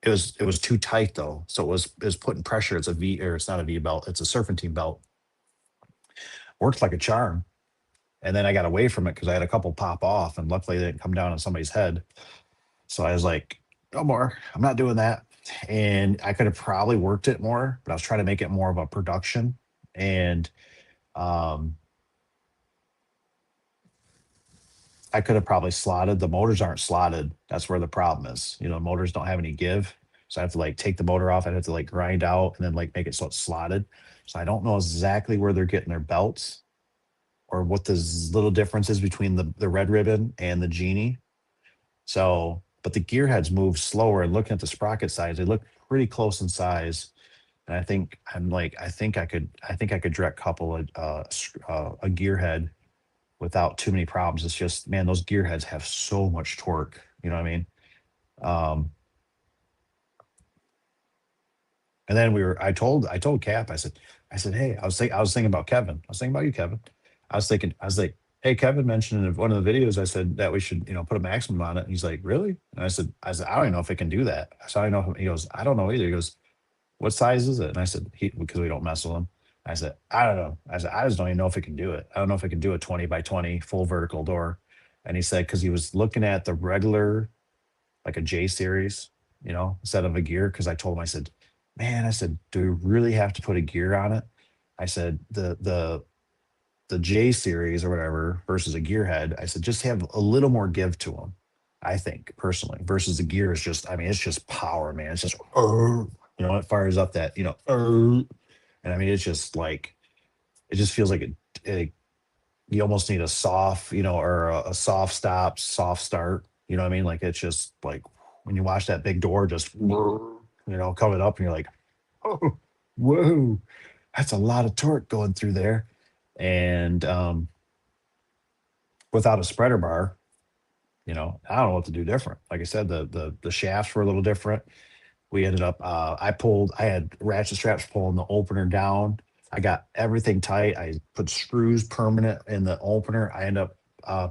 it was too tight though. So it was putting pressure. It's a V, or it's not a V belt. It's a serpentine belt. Worked like a charm. And then I got away from it because I had a couple pop off, and luckily they didn't come down on somebody's head. So I was like, no more. I'm not doing that. And I could have probably worked it more, but I was trying to make it more of a production. And um, I could have probably slotted. The motors aren't slotted. That's where the problem is. You know, motors don't have any give. So I have to like take the motor off. I have to like grind out and then like make it so it's slotted. So I don't know exactly where they're getting their belts or what the little difference is between the red ribbon and the genie. So, but the gearheads move slower. And looking at the sprocket size, they look pretty close in size. And I think I'm like, I think I could direct couple a gearhead without too many problems. It's just, man, those gearheads have so much torque. You know what I mean? Um, and then I told Cap, I said, hey, I was thinking about Kevin. I was thinking about you, Kevin. I was like, hey, Kevin mentioned in one of the videos, I said that we should, you know, put a maximum on it. And he's like, really? And I said, I don't even know if it can do that. So I don't know. He goes, I don't know either. He goes, what size is it? And I said, because we don't mess with them. I said, I don't know. I said, I just don't even know if it can do it. I don't know if it can do a 20 by 20 full vertical door. And he said, because he was looking at the regular, like a J series, you know, instead of a gear. Cause I told him, I said, man, I said, do we really have to put a gear on it? I said, the J series or whatever versus a gearhead, I said, just have a little more give to them. I think personally, versus the gear is just, I mean, it's just power, man. It's just, you know, it fires up that, you know, and I mean, it's just like, it just feels like you almost need a soft, you know, or a soft stop, soft start. You know what I mean? Like, it's just like when you watch that big door just, you know, coming up and you're like, oh, whoa, that's a lot of torque going through there. And without a spreader bar, you know, I don't know what to do different. Like I said, the shafts were a little different. We ended up I had ratchet straps pulling the opener down. I got everything tight. I put screws permanent in the opener. I end up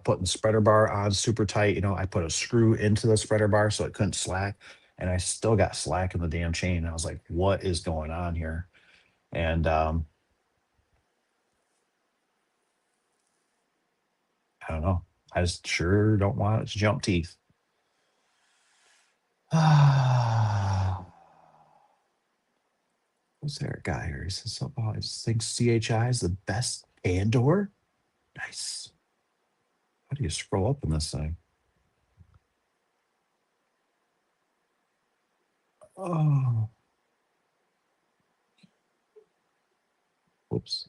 putting the spreader bar on super tight. You know, I put a screw into the spreader bar so it couldn't slack, and I still got slack in the damn chain. I was like, what is going on here? And I don't know. I just sure don't want it to jump teeth. What's there guy here? He says, so, oh, I just think CHI is the best Andor. Nice. How do you scroll up in this thing? Oh, whoops.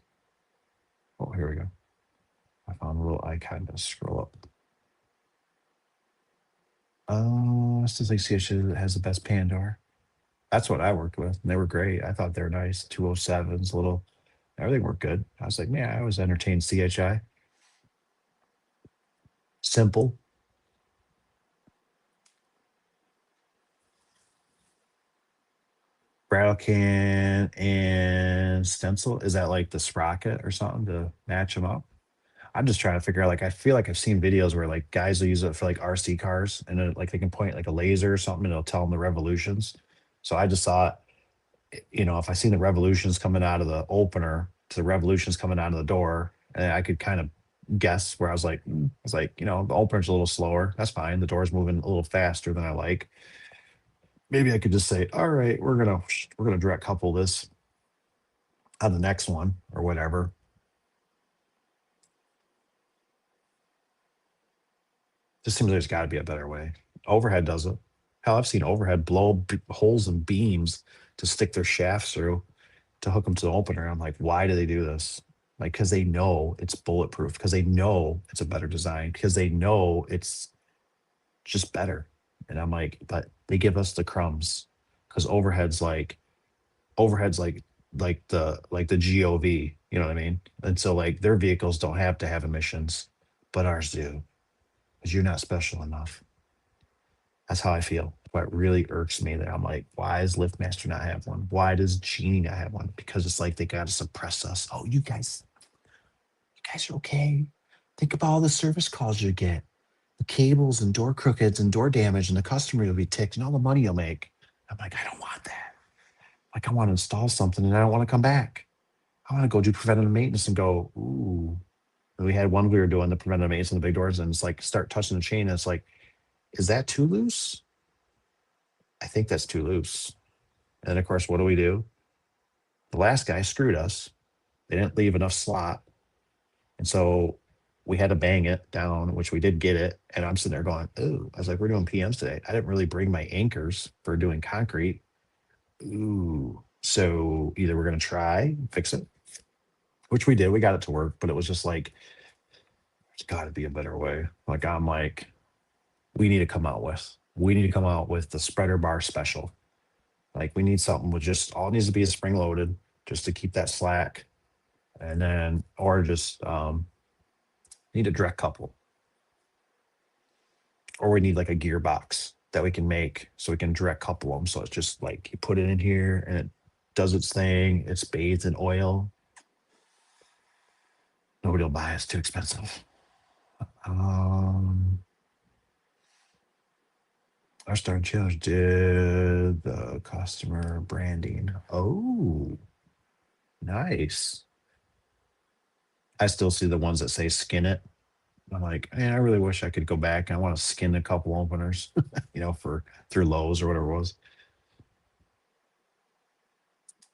Oh, here we go. I found a little icon to scroll up. Still think CHI has the best Pandor. That's what I worked with. And they were great. I thought they were nice. 207s, little, everything worked good. I was like, man, I was entertained CHI. Simple. Rattle can and stencil. Is that like the sprocket or something to match them up? I'm just trying to figure out. Like, I feel like I've seen videos where like guys will use it for like RC cars, and then like they can point like a laser or something, and it'll tell them the revolutions. So I just thought, if I seen the revolutions coming out of the opener to the revolutions coming out of the door, and I could kind of guess where the opener's a little slower. That's fine. The door's moving a little faster than I like. Maybe I could just say, all right, we're gonna direct couple this on the next one or whatever. Just seems there's got to be a better way. Overhead does it. Hell, I've seen overhead blow holes in beams to stick their shafts through to hook them to the opener. I'm like, why do they do this? Like, because they know it's bulletproof, because they know it's a better design, because they know it's just better. And I'm like, but they give us the crumbs, because overheads like the GOV, you know what I mean? And so like their vehicles don't have to have emissions, but ours do, because you're not special enough. That's how I feel. What really irks me that I'm like, why does Liftmaster not have one? Why does Genie not have one? Because it's like they gotta suppress us. Oh, you guys are okay. Think about all the service calls you get. The cables and door crookeds and door damage, and the customer will be ticked, and all the money you'll make. I'm like, I don't want that. Like, I want to install something and I don't want to come back. I want to go do preventative maintenance and go, ooh. And we had one we were doing the preventative maintenance on the big doors, and it's like start touching the chain, and it's like, is that too loose? I think that's too loose. And then of course, what do we do? The last guy screwed us. They didn't leave enough slot. And so we had to bang it down, which we did get it. And I'm sitting there going, ooh, I was like, we're doing PMs today. I didn't really bring my anchors for doing concrete. Ooh. So either we're going to try and fix it, which we did. We got it to work, but it was just like, there's got to be a better way. Like, I'm like, we need to come out with the spreader bar special. Like, we need something with just all it needs to be is spring loaded just to keep that slack. And then, or just need a direct couple, or we need like a gearbox that we can make so we can direct couple them. So it's just like you put it in here and it does its thing. It's bathed in oil. Nobody will buy it. It's too expensive. Um, our Star Challenge did the customer branding. Oh, nice. I still see the ones that say skin it. I'm like, man, I really wish I could go back. I want to skin a couple openers, for through Lowe's or whatever it was.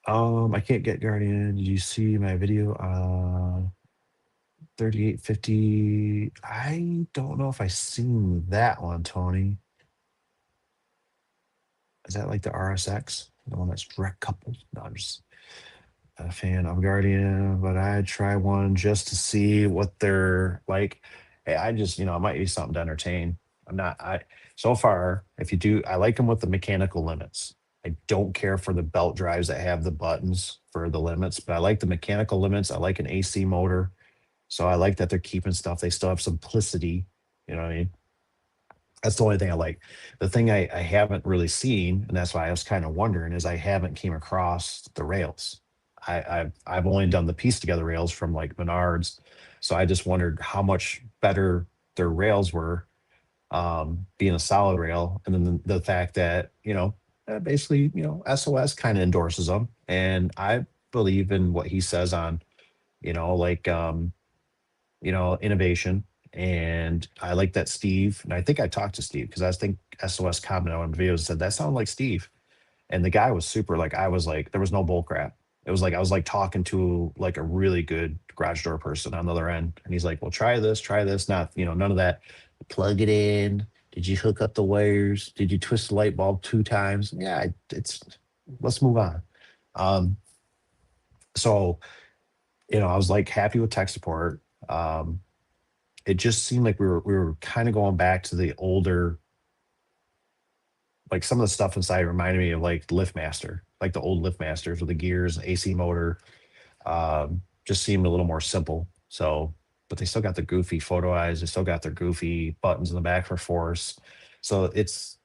I can't get Guardian. Did you see my video? 3850. I don't know if I seen that one, Tony. Is that like the RSX? The one that's direct coupled? No, I'm just a fan of Guardian, but I'd try one just to see what they're like. Hey, I just, it might be something to entertain. So far, if you do, I like them with the mechanical limits. I don't care for the belt drives that have the buttons for the limits, but I like the mechanical limits. I like an AC motor. So I like that they're keeping stuff. They still have simplicity. You know what I mean? That's the only thing I like. The thing I haven't really seen, and that's why I was kind of wondering, is I haven't came across the rails. I've only done the piece together rails from like Menards, so I just wondered how much better their rails were, being a solid rail, and then the fact that basically SOS kind of endorses them, and I believe in what he says on like innovation. And I like that Steve, and I think I talked to Steve because I think SOS commented on videos and said that sounded like Steve. And the guy was super like, I was like, there was no bull crap. It was like I was like talking to like a really good garage door person on the other end. And he's like, well, try this. Not, none of that. Plug it in. Did you hook up the wires? Did you twist the light bulb 2 times? Yeah, it's let's move on. Um, so I was like happy with tech support. Um, it just seemed like we were kind of going back to the older, like some of the stuff inside reminded me of like LiftMaster, like the old LiftMasters with the gears, AC motor. Just seemed a little more simple. So, but they still got the goofy photo eyes. They still got their goofy buttons in the back for force. So it's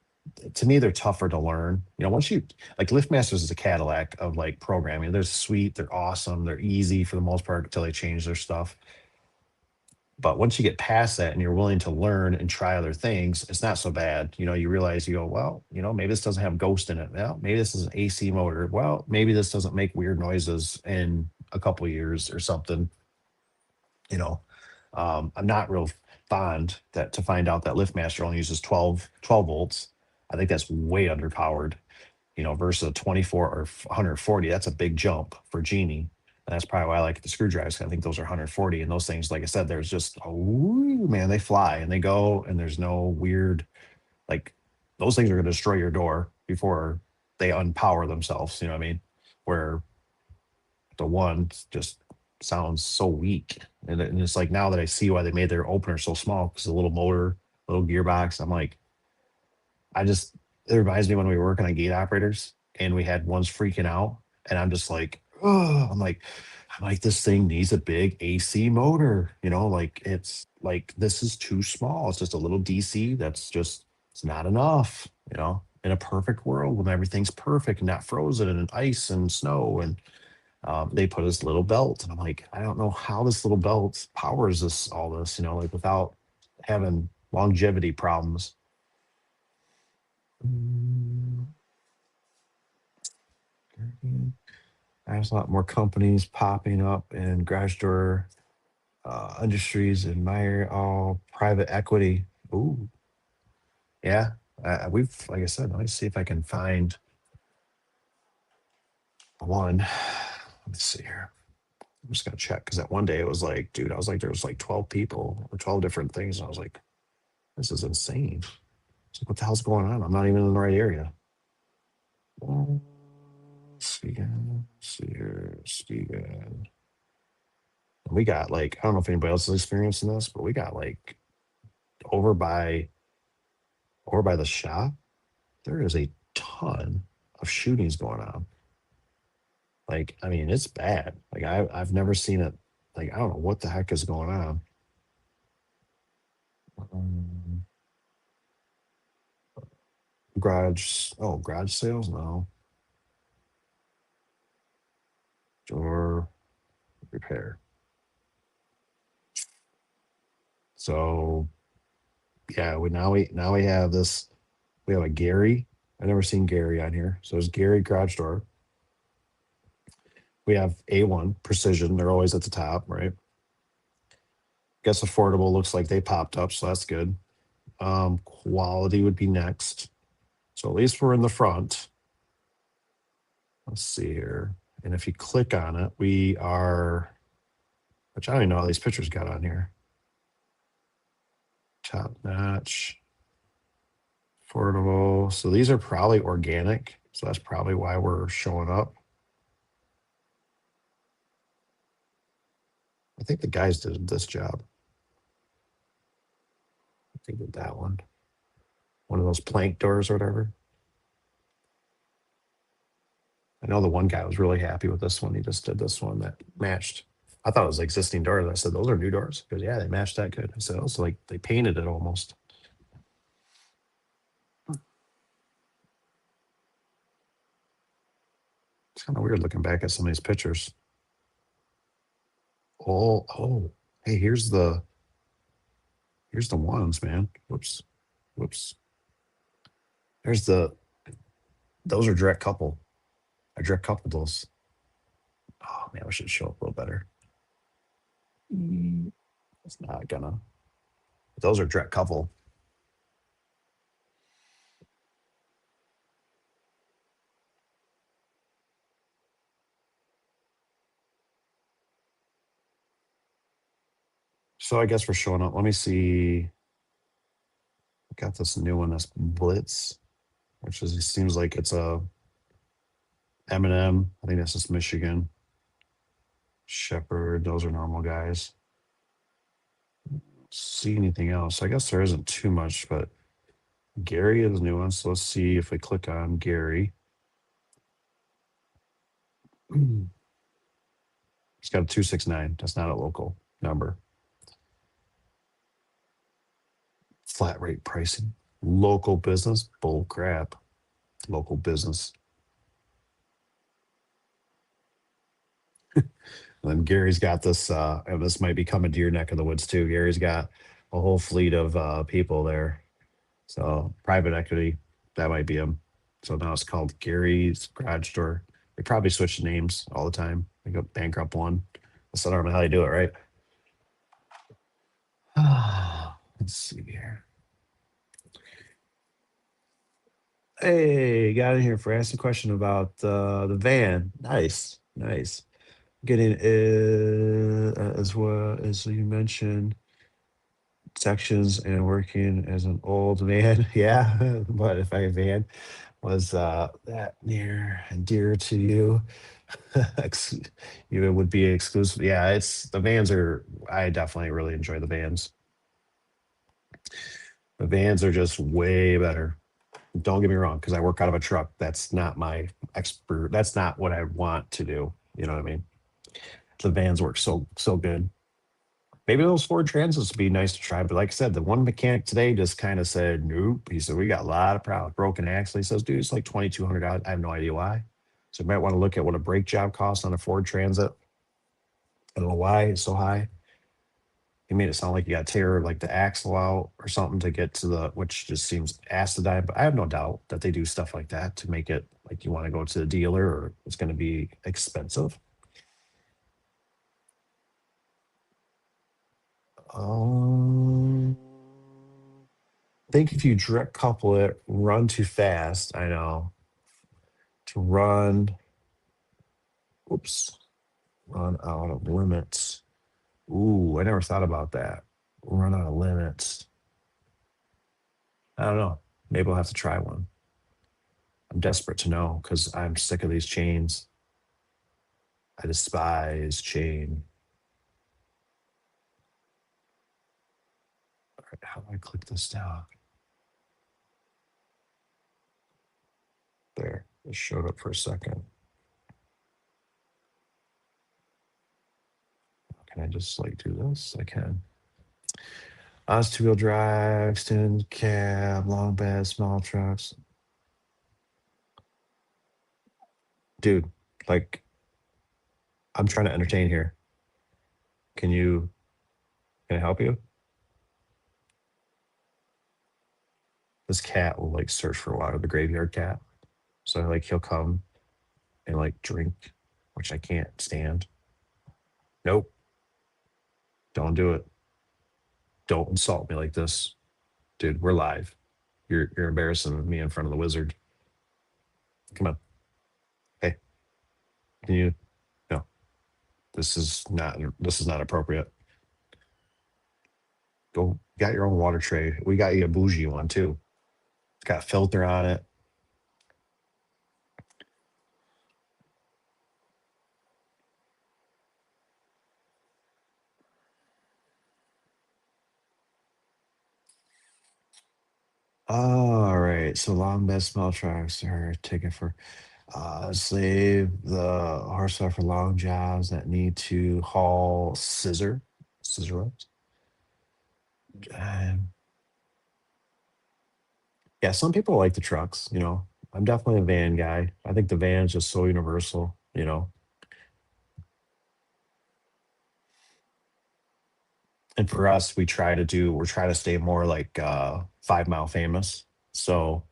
to me they're tougher to learn. Once you like LiftMasters is a Cadillac of like programming. They're sweet, they're awesome, they're easy for the most part until they change their stuff. But once you get past that and you're willing to learn and try other things, it's not so bad. You realize you go, well, maybe this doesn't have ghost in it. Well, maybe this is an AC motor. Well, maybe this doesn't make weird noises in a couple of years or something. You know, I'm not real fond that to find out that LiftMaster only uses 12 volts. I think that's way underpowered, versus a 24 or 140. That's a big jump for Genie. And that's probably why I like the screwdrivers. I think those are 140. And those things, like I said, there's just, oh, man, they fly and they go, and there's no weird, like, those things are going to destroy your door before they unpower themselves. You know what I mean? Where the one just sounds so weak. And it's like now that I see why they made their opener so small, because the little motor, little gearbox, I'm like, it reminds me when we were working on gate operators and we had ones freaking out. And I'm just like, oh, I'm like, this thing needs a big AC motor, like this is too small. It's just a little DC. It's not enough, in a perfect world when everything's perfect and not frozen and ice and snow. And they put this little belt. And I'm like, I don't know how this little belt powers all this, like without having longevity problems. Mm, There's a lot more companies popping up in garage door industries and my all private equity. Ooh, yeah. We've, like I said, let me see if I can find one. Let me see here. I'm just gonna check because that one day it was like, dude, I was like, there was like 12 people or 12 different things. And I was like, this is insane. It's like, what the hell's going on? I'm not even in the right area. See here, Steven. We got like, I don't know if anybody else is experiencing this, but we got like over by the shop, there is a ton of shootings going on. Like, I mean, it's bad. Like I've never seen it. Like, I don't know what the heck is going on. Um, garage sales? No. Door repair. So yeah, we have this. We have a Gary. I've never seen Gary on here. So there's Gary garage door. We have A1 Precision. They're always at the top, right? Guess affordable looks like they popped up, so that's good. Quality would be next. So at least we're in the front. Let's see here. And if you click on it, we are, which I don't even know how these pictures got on here. Top notch, affordable. So these are probably organic. So that's probably why we're showing up. I think the guys did this job. I think did that one. One of those plank doors or whatever. I know the one guy was really happy with this one. He just did this one that matched. I thought it was existing doors. I said, those are new doors. Because yeah, they matched that good. I said, oh, so like they painted it almost. It's kind of weird looking back at some of these pictures. Oh, hey, here's the ones, man. Whoops. There's those are direct couple. I direct coupled those. Oh man, we should show up a little better. It's not gonna. Those are direct couple. So I guess we're showing up. Let me see. Got this new one that's Blitz, which is it seems like it's a M&M. I think that's just Michigan. Shepherd, those are normal guys. See anything else? I guess there isn't too much, but Gary is a new one. So let's see if we click on Gary. He's got a 269. That's not a local number. Flat rate pricing. Local business. Bull crap. Local business. And then Gary's got this, and this might be coming to your neck of the woods too. Gary's got a whole fleet of people there. So private equity, that might be him. So now it's called Gary's Garage Store. They probably switch names all the time. They go bankrupt one. That's not how you do it, right? Let's see here. Hey, got in here for asking a question about the van. Nice, nice. Getting as well as you mentioned sections and working as an old man. Yeah, but if a van was that near and dear to you, ex- you would be exclusive. Yeah, it's the vans are. I definitely really enjoy the vans. The vans are just way better. Don't get me wrong, because I work out of a truck. That's not my expert. That's not what I want to do. You know what I mean? The vans work so good. Maybe those Ford Transits would be nice to try, but like I said, the one mechanic today just kind of said nope. He said we got a lot of problems, broken axle. He says, dude, it's like $2,200. I have no idea why. So you might want to look at what a brake job costs on a Ford Transit. I don't know why it's so high. He made it sound like you got to tear like the axle out or something to get to the, which just seems acidine. But I have no doubt that they do stuff like that to make it like you want to go to the dealer or it's going to be expensive. Um, I think if you direct couple it, run too fast. I know to run. Oops, run out of limits. Ooh, I never thought about that. Run out of limits. I don't know. Maybe I'll have to try one. I'm desperate to know because I'm sick of these chains. I despise chain. All right, how do I click this down? There, it showed up for a second. Can I just like do this? I can. Us two-wheel drive, extended cab, long bed, small trucks. Dude, like I'm trying to entertain here. Can you can I help you? This cat will like search for water, the graveyard cat. So like he'll come and like drink, which I can't stand. Nope, don't do it. Don't insult me like this. Dude, we're live. You're embarrassing me in front of the wizard. Come on. Hey, can you no, this is not appropriate. Go got your own water tray. We got you a bougie one too. It's got a filter on it. All right. So long bed small trucks are taken for save the horsepower for long jobs that need to haul scissor ropes. Um, yeah, some people like the trucks, you know. I'm definitely a van guy. I think the van's just so universal, you know. And for us, we're trying to stay more like 5 Mile famous. So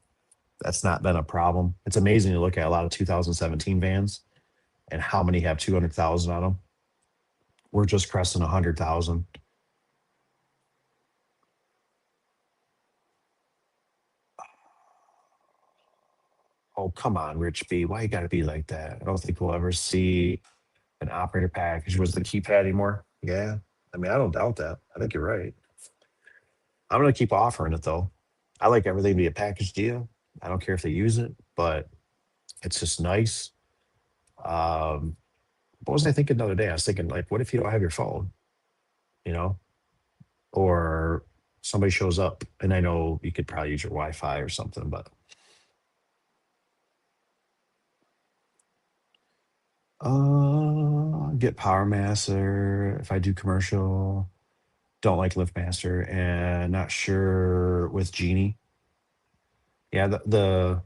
that's not been a problem. It's amazing to look at a lot of 2017 vans and how many have 200,000 on them. We're just cresting 100,000. Oh, come on, Rich B. Why you got to be like that? I don't think we'll ever see an operator package. Was the keypad anymore? Yeah. I mean, I don't doubt that. I think you're right. I'm gonna keep offering it though. I like everything to be a package deal. I don't care if they use it, but it's just nice. Um, what was I thinking the other day? I was thinking like, what if you don't have your phone? You know, or somebody shows up, and I know you could probably use your Wi-Fi or something, but get Power Master if I do commercial. Don't like LiftMaster, and not sure with Genie. Yeah, the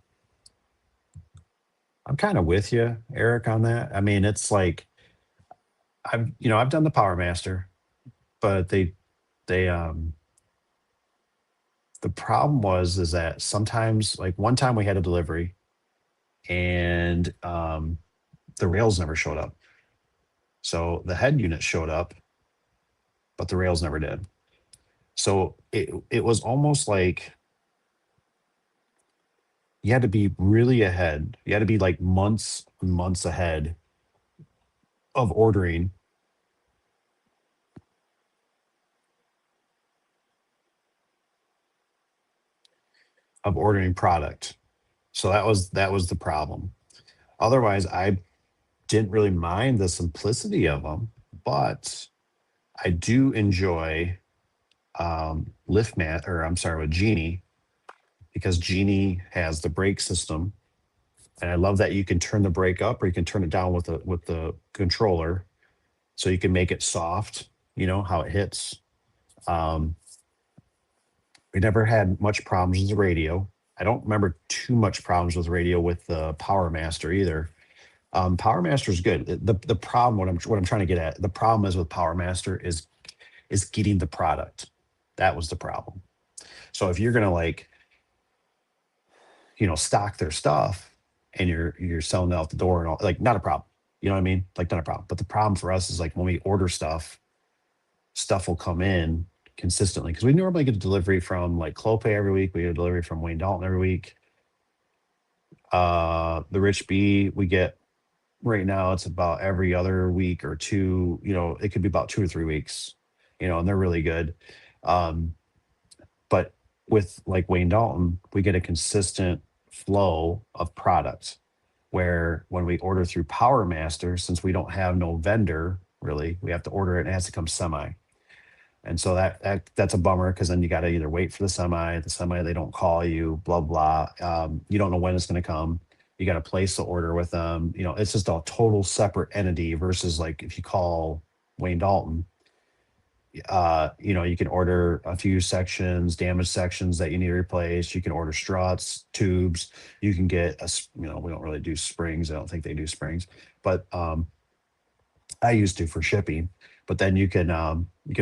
I'm kind of with you, Eric, on that. I mean, it's like I've done the Power Master, but the problem was is that sometimes like one time we had a delivery and the rails never showed up. So the head unit showed up, but the rails never did. So it was almost like you had to be really ahead. You had to be like months and months ahead of ordering product. So that was the problem. Otherwise, I didn't really mind the simplicity of them, but I do enjoy lift mat or I'm sorry with Genie because Genie has the brake system, and I love that you can turn the brake up or you can turn it down with the controller, so you can make it soft. You know how it hits. Um, we never had much problems with the radio. I don't remember too much problems with radio with the Power Master either. Power Master is good. The problem what I'm trying to get at, the problem is with Power Master is getting the product. That was the problem. So if you're gonna like stock their stuff and you're selling it out the door and all, like, not a problem. You know what I mean? Like, not a problem. But the problem for us is like when we order stuff will come in consistently because we normally get a delivery from like Clopay every week. We get a delivery from Wayne Dalton every week. The Rich B we get right now, it's about every other week or two. It could be about 2 or 3 weeks. And they're really good. Um, but with like Wayne Dalton, we get a consistent flow of products. Where when we order through Power Master, since we don't have no vendor really, we have to order it and it has to come semi. And so that's a bummer because then you got to either wait for the semi. The semi they don't call you, blah blah. You don't know when it's going to come. You got to place the order with them. It's just a total separate entity versus like if you call Wayne Dalton, you can order a few sections, damaged sections that you need replaced. You can order struts, tubes. You can get we don't really do springs. I don't think they do springs, but I used to for shipping. But then you can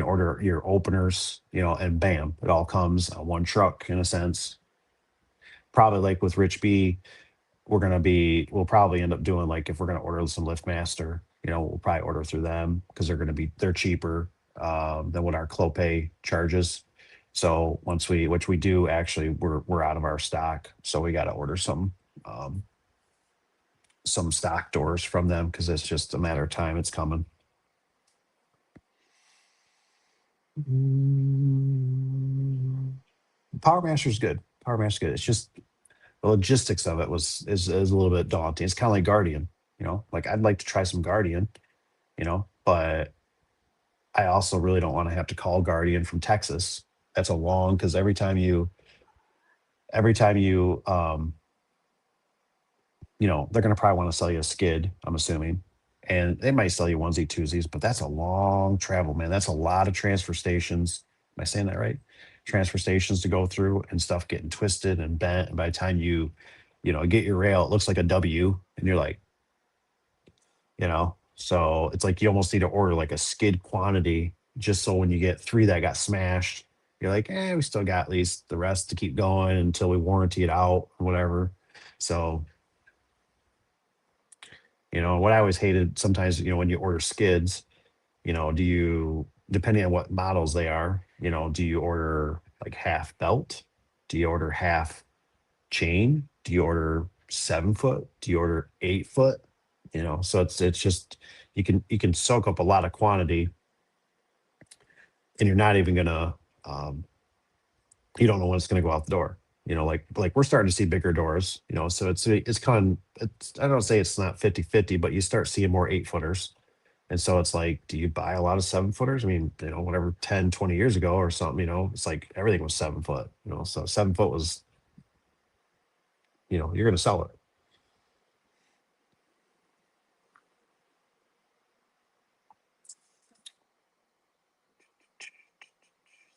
order your openers, and bam, it all comes on one truck in a sense. Probably like with Rich B, we'll probably end up doing like if we're gonna order some LiftMaster, we'll probably order through them because they're cheaper than what our Clopay charges. So which we do actually, we're out of our stock, so we got to order um, some stock doors from them because it's just a matter of time. It's coming. Mm, Power Master's good. Power Master's good. It's just the logistics of it is a little bit daunting. It's kind of like Guardian, like I'd like to try some Guardian, but I also really don't want to have to call Guardian from Texas. That's a long because every time you they're going to probably want to sell you a skid, I'm assuming, and they might sell you onesie twosies, but that's a long travel, man. That's a lot of transfer stations. Am I saying that right? Transfer stations to go through and stuff getting twisted and bent, and by the time you get your rail, it looks like a W, and you're like, so it's like you almost need to order like a skid quantity just so when you get three that got smashed, you're like, we still got at least the rest to keep going until we warranty it out or whatever. So, what I always hated sometimes, when you order skids, do you, depending on what models they are, do you order like half belt? Do you order half chain? Do you order 7 foot? Do you order 8 foot? So it's just you can soak up a lot of quantity and you're not even gonna um, you don't know when it's gonna go out the door. Like we're starting to see bigger doors. So I don't say it's not 50-50, but you start seeing more 8 footers. And so it's like, do you buy a lot of 7 footers? I mean, whatever, 10, 20 years ago or something, it's like everything was 7 foot, so 7 foot was, you're going to sell it.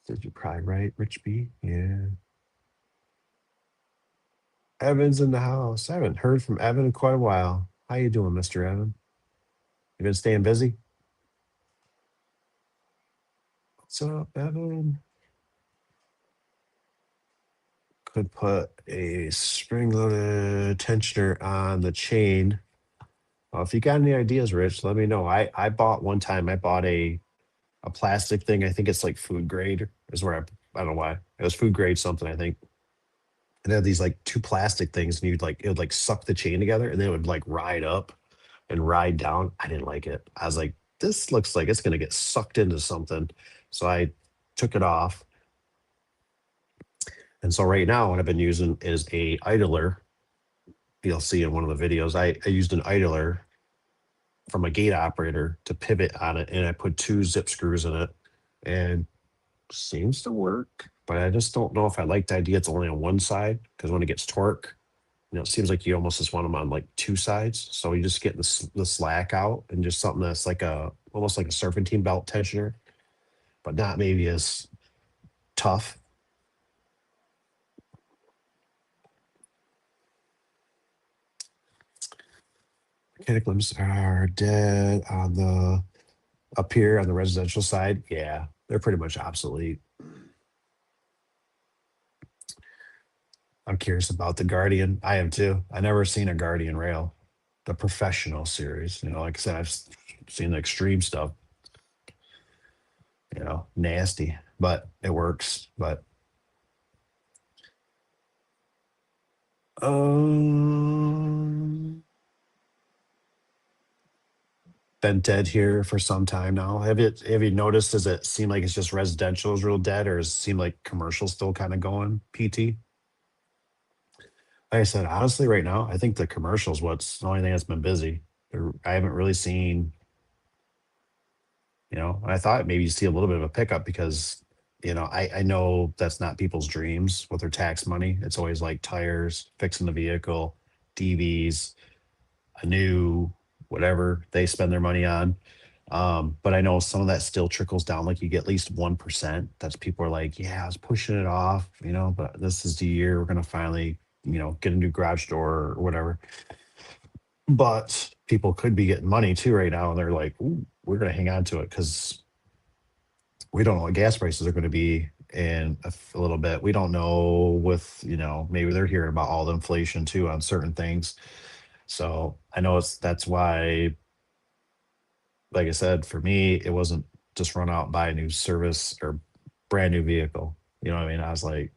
Did you probably right, Rich B? Yeah. Evan's in the house. I haven't heard from Evan in quite a while. How you doing, Mr. Evan? You been staying busy? What's up, Evan? Could put a spring-loaded tensioner on the chain. Well, if you got any ideas, Rich, let me know. I bought one time. I bought a plastic thing. I think it's like food grade is where I don't know why. It was food grade something, I think. And they had these like two plastic things, and it would like suck the chain together, and then it would like ride up and ride down. I didn't like it. I was like, this looks like it's gonna get sucked into something. So I took it off. And so right now what I've been using is a idler. You'll see in one of the videos. I used an idler from a gate operator to pivot on it, and I put two zip screws in it. And seems to work, but I just don't know if I like the idea it's only on one side, because when it gets torque, it seems like you almost just want them on like two sides. So you just get the slack out, and just something that's like almost like a serpentine belt tensioner, but not maybe as tough. Mechanic limbs are dead on the up here on the residential side. Yeah, they're pretty much obsolete. I'm curious about the Guardian. I am too. I never seen a Guardian rail, the professional series. Like I said, I've seen the extreme stuff. Nasty, but it works. But um, been dead here for some time now. Have you noticed? Does it seem like it's just residential is real dead, or does it seem like commercial still kind of going? PT. Like I said, honestly, right now, I think the commercial is what's the only thing that's been busy. I haven't really seen. I thought maybe you see a little bit of a pickup because, I know that's not people's dreams with their tax money. It's always like tires, fixing the vehicle, DVs, a new whatever they spend their money on. But I know some of that still trickles down. Like you get at least 1%. That's people are like, yeah, I was pushing it off, but this is the year we're gonna finally, get a new garage door or whatever. But people could be getting money too right now, and they're like, ooh, we're gonna hang on to it because we don't know what gas prices are going to be in a little bit. We don't know with, maybe they're hearing about all the inflation too on certain things. So I know that's why, like I said, for me, it wasn't just run out and buy a new service or brand new vehicle. You know what I mean? I was like,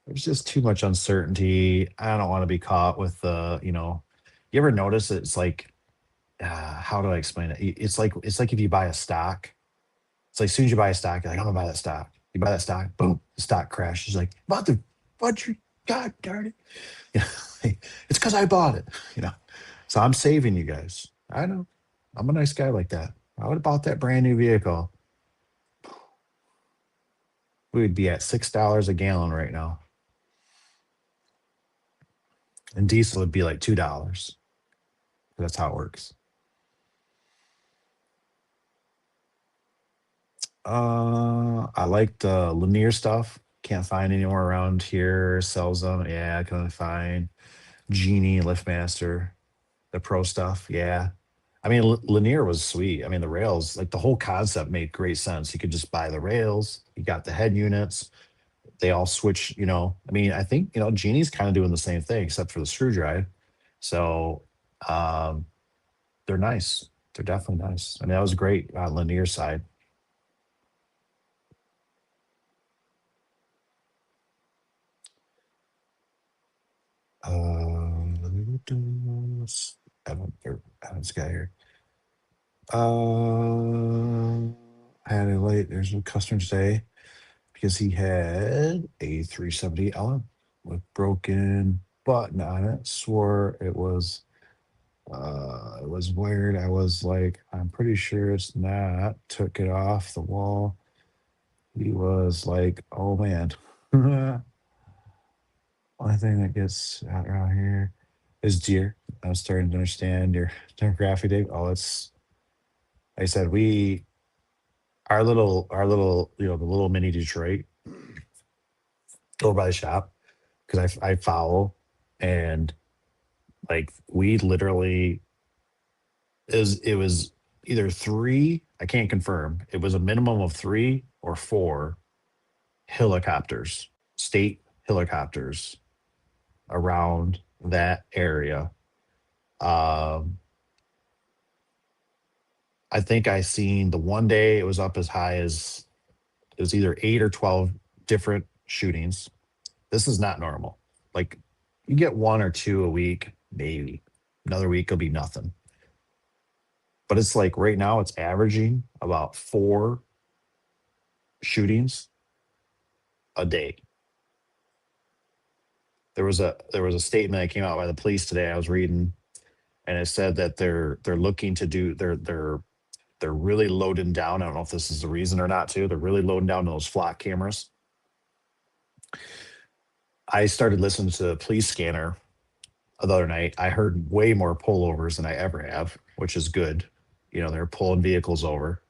there's just too much uncertainty. I don't want to be caught with you ever notice it's like, how do I explain it? It's like if you buy a stock. It's like as soon as you buy a stock, you're like, I'm gonna buy that stock. You buy that stock, boom, the stock crashes. Like, what you God darn it. You know, like, it's because I bought it, you know. So I'm saving you guys. I know. I'm a nice guy like that. I would have bought that brand new vehicle. We would be at $6 a gallon right now. And diesel would be like $2. That's how it works. I like the Lanier stuff. Can't find anywhere around here. Sells them. Yeah, I can only find Genie, Liftmaster, the pro stuff. Yeah. I mean, Lanier was sweet. I mean, the rails, like the whole concept made great sense. You could just buy the rails, you got the head units, they all switch, I mean, I think, Genie's kind of doing the same thing except for the screw drive. So um, they're nice. They're definitely nice. I mean, that was great on Lanier side. Let me do this. Evan's got here. Uh, had a late. There's a customer today because he had a 370 LM with broken button on it. Swore it was wired. I was like, I'm pretty sure it's not. Took it off the wall. He was like, oh man. Only thing that gets out around here is deer. I'm starting to understand your demographic, Dave. Oh, it's like I said, our little, the little mini Detroit over by the shop, because I follow, and like we literally is it was either three, I can't confirm. It was a minimum of three or four helicopters, state helicopters around that area. Um, I think I seen the one day it was up as high as it was either 8 or 12 different shootings. This is not normal. Like you get one or two a week, maybe. Another week will be nothing. But it's like right now it's averaging about four shootings a day. There was a statement that came out by the police today I was reading, and it said that they're looking to do they're really loading down. I don't know if this is the reason or not too. They're really loading down those flock cameras. I started listening to the police scanner the other night. I heard way more pullovers than I ever have, which is good. They're pulling vehicles over.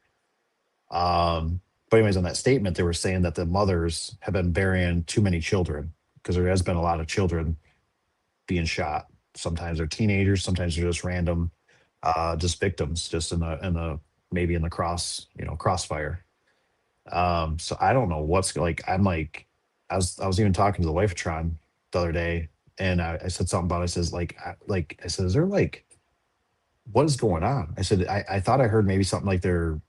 But anyways, on that statement, they were saying that the mothers have been burying too many children because there has been a lot of children being shot. Sometimes they're teenagers, sometimes they're just random, just victims, just in the maybe in the crossfire. So I don't know what's like. I'm like, I was even talking to the wife of Tron the other day, and I said something about. It says like I said, is there like what is going on? I said I thought I heard maybe something like they're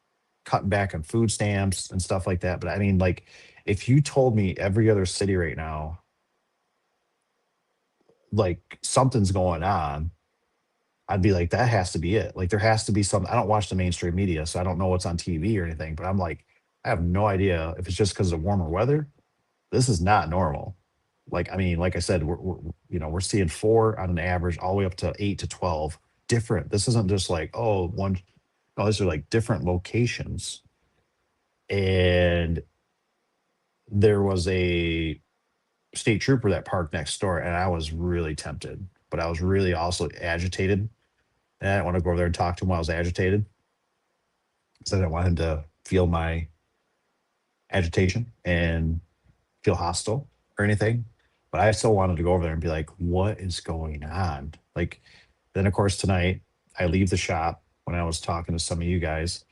cutting back on food stamps and stuff like that. But I mean, like, if you told me every other city right now, like something's going on, I'd be like, that has to be it. Like there has to be some. I don't watch the mainstream media, so I don't know what's on TV or anything. But I'm like, I have no idea if it's just because of warmer weather. This is not normal. Like I mean, like I said, we're seeing four on an average, all the way up to 8 to 12 different. This isn't just like one. No, these are like different locations. And there was a state trooper that parked next door, and I was really tempted, but I was really also agitated. And I didn't want to go over there and talk to him while I was agitated because I didn't want him to feel my agitation and feel hostile or anything. But I still wanted to go over there and be like, what is going on? Like, then of course, tonight I leave the shop when I was talking to some of you guys.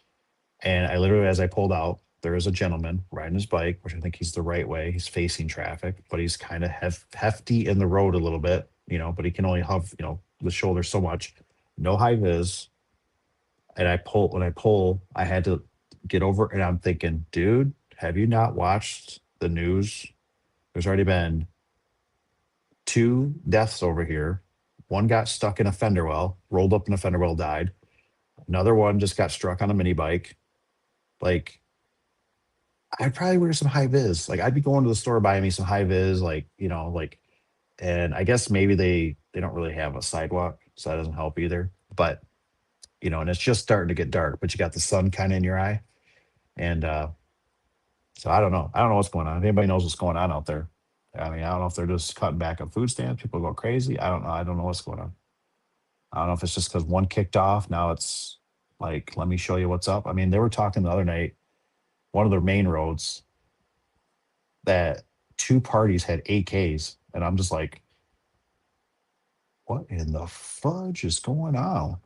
And I literally, as I pulled out, there is a gentleman riding his bike, which I think he's the right way. He's facing traffic, but he's kind of hefty in the road a little bit, but he can only have, the shoulder so much. No high vis. And when I pull, I had to get over, and I'm thinking, dude, have you not watched the news? There's already been two deaths over here. One got stuck in a fender well, rolled up in a fender well, died. Another one just got struck on a mini bike. Like, I'd probably wear some high vis. Like I'd be going to the store buying me some high vis, and I guess maybe they don't really have a sidewalk, so that doesn't help either. But and it's just starting to get dark, but you got the sun kind of in your eye, and so I don't know. I don't know what's going on. If anybody knows what's going on out there, I mean, I don't know if they're just cutting back on food stamps. People go crazy. I don't know. I don't know what's going on. I don't know if it's just because one kicked off. Now it's like, let me show you what's up. I mean, they were talking the other night, one of their main roads, that two parties had AKs, and I'm just like, what in the fudge is going on?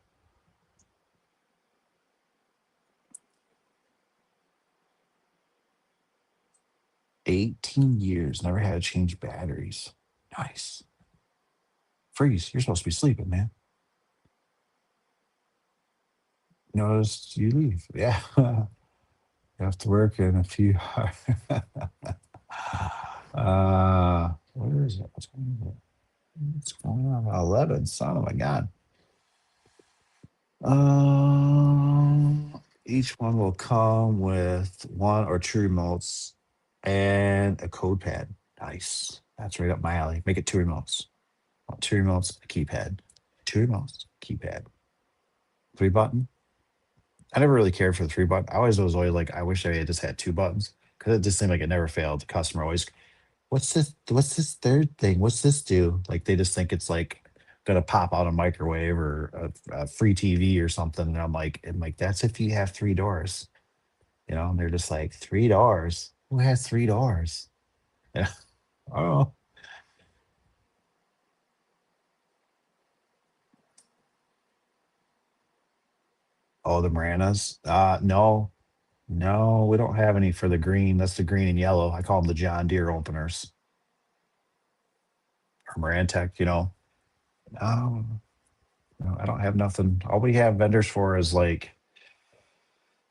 $18 never had to change batteries. Nice. Freeze, you're supposed to be sleeping, man. Notice you leave. Yeah. You have to work in a few hours. Where is it? What's going on? 11, son of a gun. Each one will come with one or two remotes and a code pad. Nice. That's right up my alley. Make it two remotes. Want two remotes, a keypad. Two remotes, keypad. Three button. I never really cared for the three button. I always was always like, I wish I had just had two buttons because it just seemed like it never failed. The customer always, what's this? What's this third thing? What's this do? Like they just think it's like gonna pop out a microwave or a free TV or something. And I'm like, that's if you have three doors. And they're just like, three doors? Who has three doors? Yeah. Oh, oh, the Maranas. No, no, we don't have any for the green. That's the green and yellow. I call them the John Deere openers or Marantec. No, no, I don't have nothing. All we have vendors for is like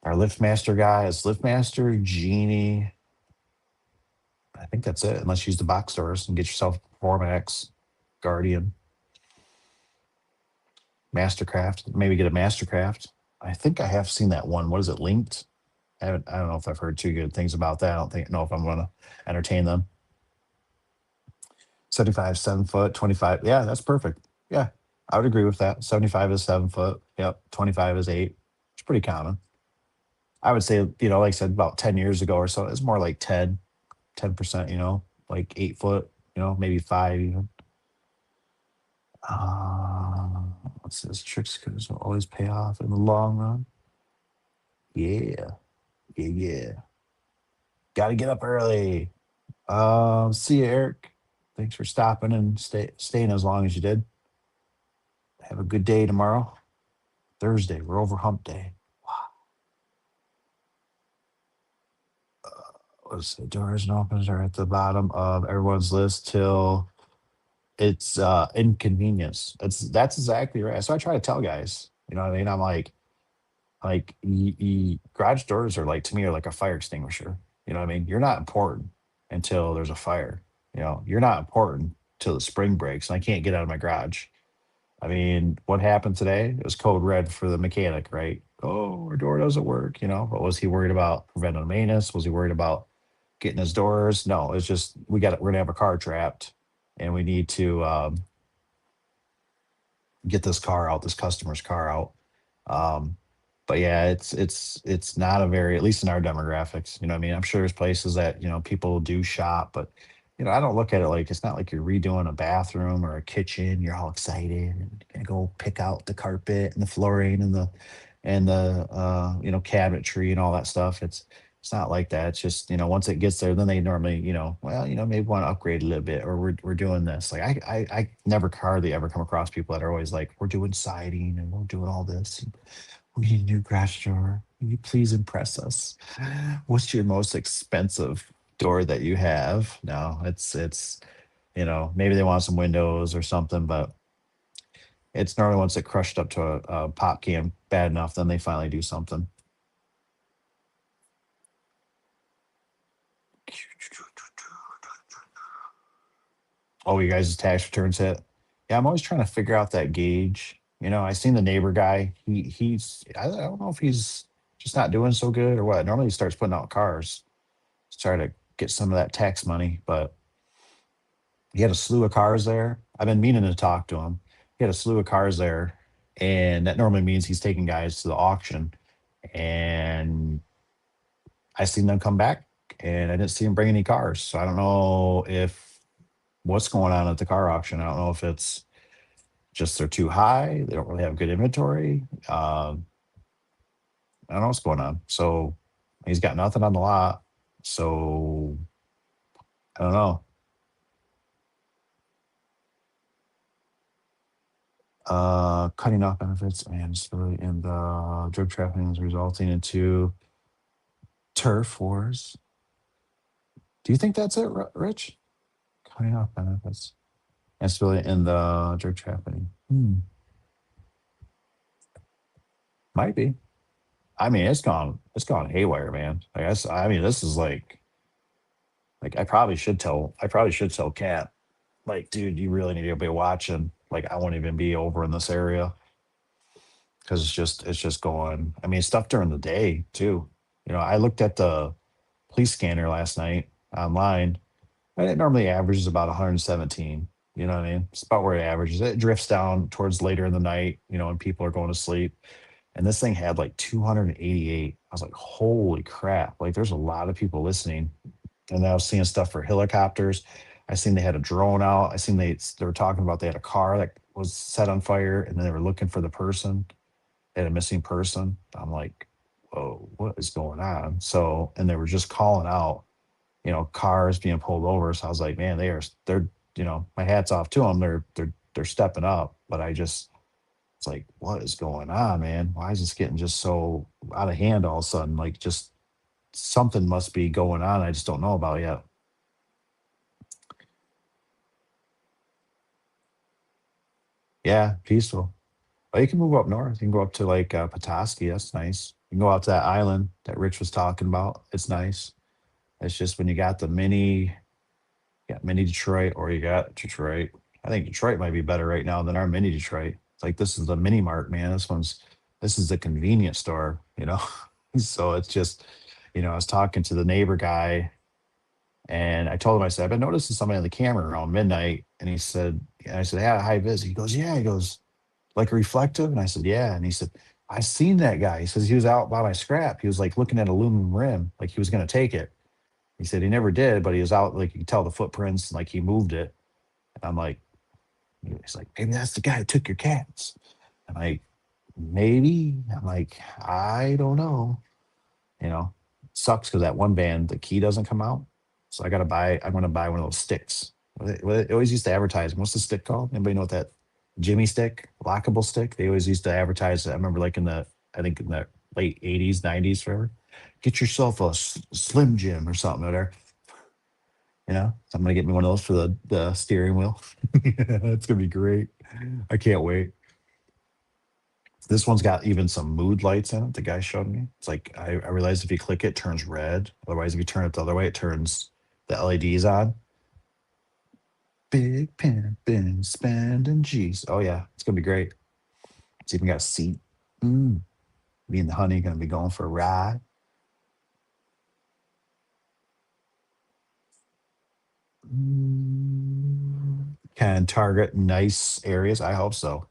our LiftMaster guy is LiftMaster, Genie. I think that's it, unless you use the box stores and get yourself Formax, Guardian, Mastercraft. Maybe get a Mastercraft. I think I have seen that one. What is it, Linked? I don't know if I've heard too good things about that. I don't think know if I'm going to entertain them. 75, 7 foot, 25. Yeah, that's perfect. Yeah, I would agree with that. 75 is 7 foot. Yep. 25 is 8. It's pretty common. I would say, like I said, about 10 years ago or so, it's more like 10%, like 8 foot, maybe five even. Uh, what's this? Tricks could always pay off in the long run. Yeah. Yeah. Yeah. Got to get up early. See you, Eric. Thanks for stopping and staying as long as you did. Have a good day tomorrow. Thursday, we're over hump day. What's the doors and opens are at the bottom of everyone's list till it's inconvenience. That's exactly right. So I try to tell guys, you know what I mean? I'm like garage doors are like to me are like a fire extinguisher. You know what I mean? You're not important until there's a fire. You're not important till the spring breaks and I can't get out of my garage. I mean, what happened today? It was code red for the mechanic, right? Oh, our door doesn't work, But was he worried about preventive maintenance? Was he worried about getting his doors? No, it's just we're gonna have a car trapped and we need to get this car out, this customer's car out. Um, but yeah, it's not a very, at least in our demographics, what I mean? I'm sure there's places that, people do shop, but I don't look at it like it's not like you're redoing a bathroom or a kitchen. You're all excited and gonna go pick out the carpet and the flooring and the cabinetry and all that stuff. It's not like that. It's just, once it gets there, then they normally, well, maybe want to upgrade a little bit or we're doing this. Like I never hardly ever come across people that are always like, we're doing siding and we're doing all this. We need a new garage door. Will you please impress us? What's your most expensive door that you have? No, it's maybe they want some windows or something, but it's normally once it crushed up to a pop can bad enough, then they finally do something. Oh, you guys' tax returns hit. Yeah, I'm always trying to figure out that gauge. I seen the neighbor guy. I don't know if he's just not doing so good or what. Normally he starts putting out cars to try to get some of that tax money, but he had a slew of cars there. I've been meaning to talk to him. He had a slew of cars there, and that normally means he's taking guys to the auction. And I seen them come back, and I didn't see him bring any cars. So I don't know if what's going on at the car auction. I don't know if it's just they're too high. They don't really have good inventory. I don't know what's going on. So he's got nothing on the lot. So I don't know. Cutting off benefits and disability and drug trafficking is resulting into turf wars. Do you think that's it, Rich? Cutting off benefits and disability in the drug trafficking. Might be. I mean, it's gone haywire, man. I mean, this is like I probably should tell Cat, like, dude, you really need to be watching. Like, I won't even be over in this area because it's just going. I mean, stuff during the day too. I looked at the police scanner last night online, and it normally averages about 117. You know what I mean? It's about where it averages. It drifts down towards later in the night, when people are going to sleep. And this thing had like 288. I was like, holy crap. Like there's a lot of people listening. And I was seeing stuff for helicopters. I seen they had a drone out. I seen they were talking about they had a car that was set on fire and then they were looking for the person. They had a missing person. I'm like, whoa, what is going on? So, and they were just calling out, cars being pulled over. So I was like, man, they're, my hat's off to them. They're stepping up. But it's like, what is going on, man? Why is this getting just so out of hand all of a sudden? Like, just something must be going on. I just don't know about yet. Yeah, peaceful. Well, you can move up north. You can go up to like Petoskey. That's nice. You can go out to that island that Rich was talking about. It's nice. It's just when you got mini Detroit or you got Detroit. I think Detroit might be better right now than our mini Detroit. It's like this is the mini mart, man. This is the convenience store. So it's just, I was talking to the neighbor guy and I told him, I said, I've been noticing somebody on the camera around midnight. And I said, yeah, high vis. He goes, yeah. He goes, like a reflective? And I said, yeah. And he said, I seen that guy. He says he was out by my scrap. He was like looking at aluminum rim, like he was going to take it. He said he never did, but he was out, like you could tell the footprints, like he moved it. And I'm like, he's like, maybe that's the guy that took your cats. I'm like, maybe. I'm like, I don't know. You know, sucks because that one band, the key doesn't come out. So I'm going to buy one of those sticks. They always used to advertise. What's the stick called? Anybody know what that Jimmy stick, lockable stick? They always used to advertise. I remember like I think in the late 80s, 90s, forever. Get yourself a Slim Jim or something over there. So I'm gonna get me one of those for the steering wheel. It's gonna be great. I can't wait. This one's got even some mood lights in it. The guy showed me. It's like I realized if you click it, it turns red. Otherwise, if you turn it the other way, it turns the LEDs on. Big pimpin' spending G's. Oh yeah, it's gonna be great. It's even got a seat. Mm. Me and the honey gonna be going for a ride. Can target nice areas. I hope so.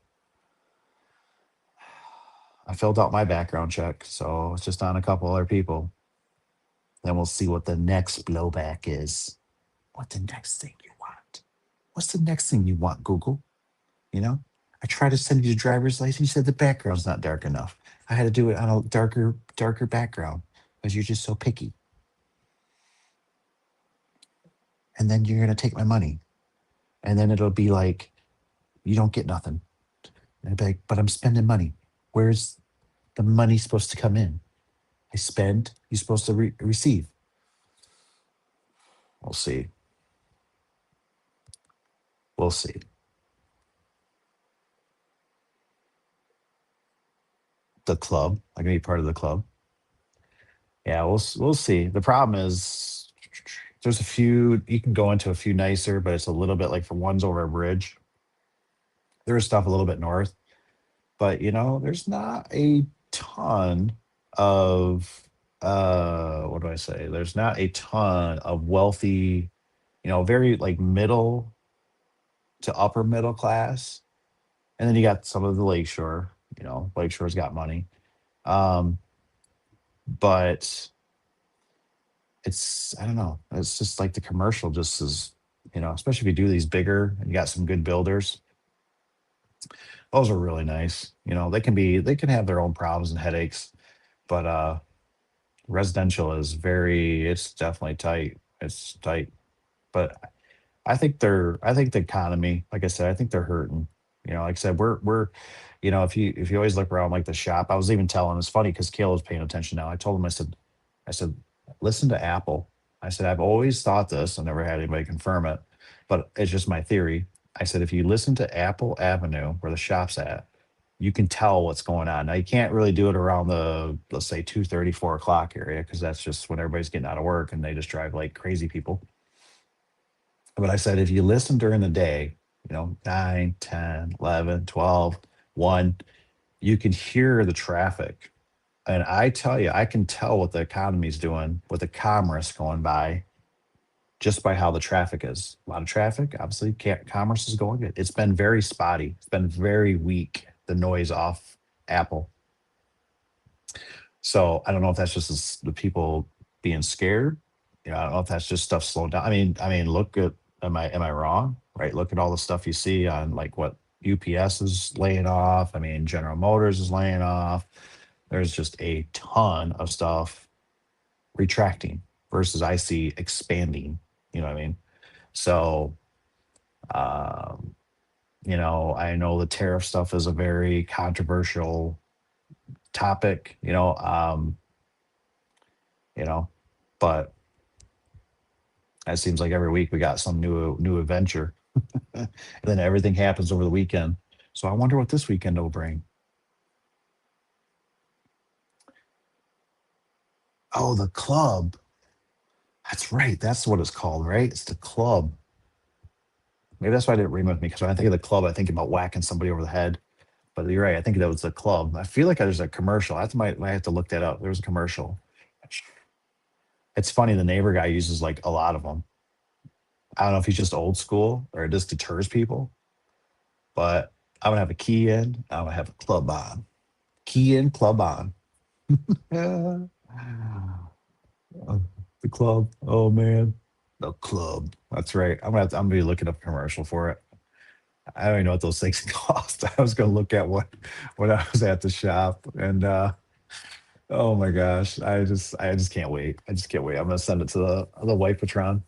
I filled out my background check, so it's just on a couple other people. Then we'll see what the next blowback is. What the next thing you want? What's the next thing you want, Google? You know, I tried to send you the driver's license. You said the background's not dark enough. I had to do it on a darker background because you're just so picky. And then you're gonna take my money, and then it'll be like you don't get nothing. And I'd be like, but I'm spending money. Where's the money supposed to come in? I spend. You're supposed to receive. We'll see. We'll see. The club. I can be part of the club. Yeah, we'll see. The problem is there's a few you can go into a few nicer, but it's a little bit like for ones over a bridge. There's stuff a little bit north, but there's not a ton of what do I say? There's not a ton of wealthy, very like middle to upper middle class. And then you got some of the lakeshore, Lakeshore's got money. Um, but I don't know. It's just like the commercial just is, especially if you do these bigger and you got some good builders, those are really nice. They can have their own problems and headaches, but residential it's definitely tight. It's tight. But I think the economy, like I said, I think they're hurting. Like I said, we're if you always look around like the shop, I was even telling it's funny because Caleb's paying attention now. I told him, I said, listen to Apple. I said, I've always thought this. I never had anybody confirm it, but it's just my theory. I said, if you listen to Apple Avenue, where the shop's at, you can tell what's going on. Now you can't really do it around let's say 2:30, 4 o'clock area, because that's just when everybody's getting out of work and they just drive like crazy people. But I said, if you listen during the day, 9, 10, 11, 12, 1, you can hear the traffic. And I tell you, I can tell what the economy's doing with the commerce going by just by how the traffic is. A lot of traffic, obviously, commerce is going good. It's been very spotty. It's been very weak, the noise off Apple. So I don't know if that's just the people being scared. I don't know if that's just stuff slowing down. I mean, look at am I wrong? Right? Look at all the stuff you see on like what UPS is laying off. I mean, General Motors is laying off. There's just a ton of stuff retracting versus I see expanding. You know what I mean? So, um, I know the tariff stuff is a very controversial topic. You know, but it seems like every week we got some new adventure, and then everything happens over the weekend. So I wonder what this weekend will bring. Oh, the club. That's right. That's what it's called, right? It's the club. Maybe that's why I didn't ring with me because when I think of the club, I think about whacking somebody over the head. But you're right. I think that was the club. I feel like there's a commercial. Might have to look that up. There was a commercial. It's funny. The neighbor guy uses like a lot of them. I don't know if he's just old school or it just deters people. But I'm gonna have a key in. I'm gonna have a club on. Key in, club on. Yeah. The club. Oh man, the club. That's right. I'm gonna be looking up a commercial for it. I don't even know what those things cost. I was gonna look at what when I was at the shop, and oh my gosh, I just can't wait. I just can't wait. I'm gonna send it to the wife Patron.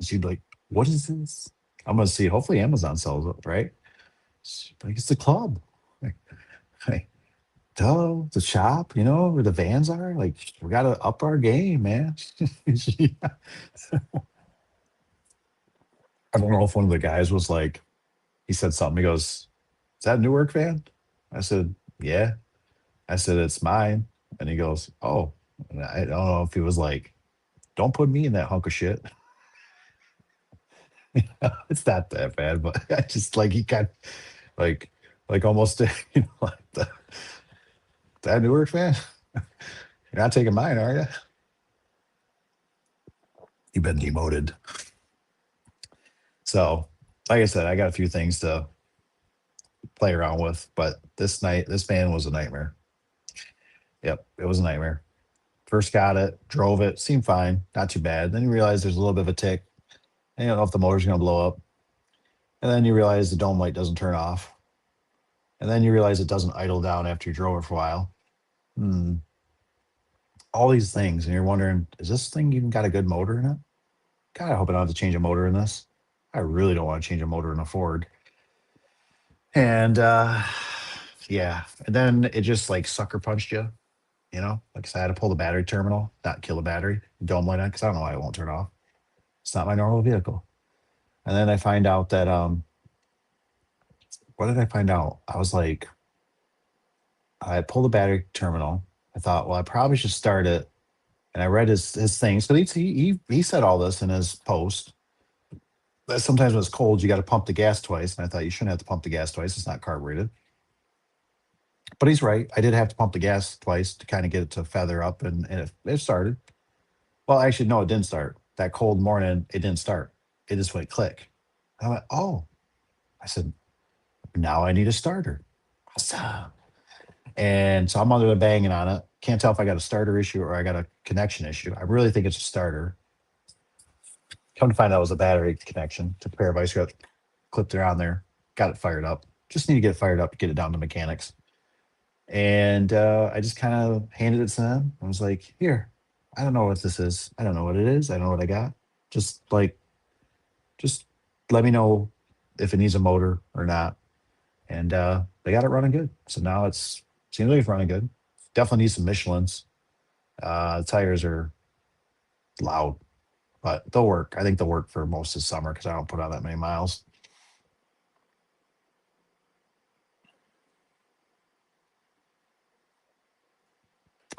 She'd be like, "What is this?" I'm gonna see. Hopefully, Amazon sells it, right? She's like, it's the club. Like, duh, the shop, where the vans are. Like, we gotta up our game, man. Yeah. I don't know if one of the guys was like, he said something. He goes, "Is that a Newark van?" I said, "Yeah." I said, "It's mine." And he goes, "Oh." And I don't know if he was like, "Don't put me in that hunk of shit." It's not that bad, but I just like he got like almost like that Newark fan. You're not taking mine, are you? You've been demoted. So, like I said, I got a few things to play around with, but this van was a nightmare. Yep, it was a nightmare. First got it, drove it, seemed fine, not too bad. Then you realize there's a little bit of a tick. And you don't know if the motor's going to blow up. And then you realize the dome light doesn't turn off. And then you realize it doesn't idle down after you drove it for a while. Hmm. All these things. And you're wondering, is this thing even got a good motor in it? God, I hope I don't have to change a motor in this. I really don't want to change a motor in a Ford. And yeah. And then it just like sucker punched you, Like I said, I had to pull the battery terminal, not kill the battery, dome light on, because I don't know why it won't turn off. It's not my normal vehicle. And then I find out that what did I find out? I was like, I pulled the battery terminal. I thought, well, I probably should start it. And I read his things. So he said all this in his post. That sometimes when it's cold, you got to pump the gas twice. And I thought you shouldn't have to pump the gas twice. It's not carbureted. But he's right. I did have to pump the gas twice to kind of get it to feather up, and it started. Well, actually, no, it didn't start. That cold morning, it didn't start. It just went click. I went, oh. I said, now I need a starter. Awesome. And so I'm under the banging on it. Can't tell if I got a starter issue or I got a connection issue. I really think it's a starter. Come to find out it was a battery connection. Took a pair of ice grips, clipped it on there, got it fired up. Just need to get it fired up to get it down to mechanics. And I just kind of handed it to them. I was like, here, I don't know what this is. I don't know what it is. I don't know what I got. Just like, just let me know if it needs a motor or not. And they got it running good. So now seems like it's running good. Definitely needs some Michelins. The tires are loud, but they'll work. I think they'll work for most of the summer because I don't put on that many miles.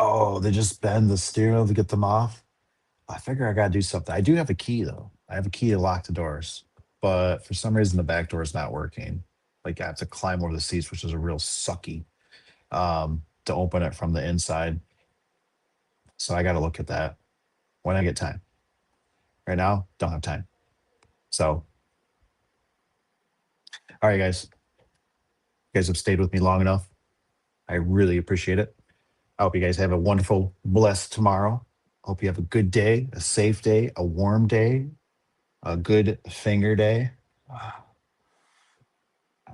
Oh, they just bend the steering wheel to get them off. I figure I gotta do something. I do have a key though. I have a key to lock the doors, but for some reason the back door is not working. Like I have to climb over the seats, which is a real sucky. to open it from the inside. So I got to look at that when I get time. Right now, don't have time. So, all right, guys. You guys have stayed with me long enough. I really appreciate it. I hope you guys have a wonderful, blessed tomorrow. Hope you have a good day, a safe day, a warm day, a good finger day. I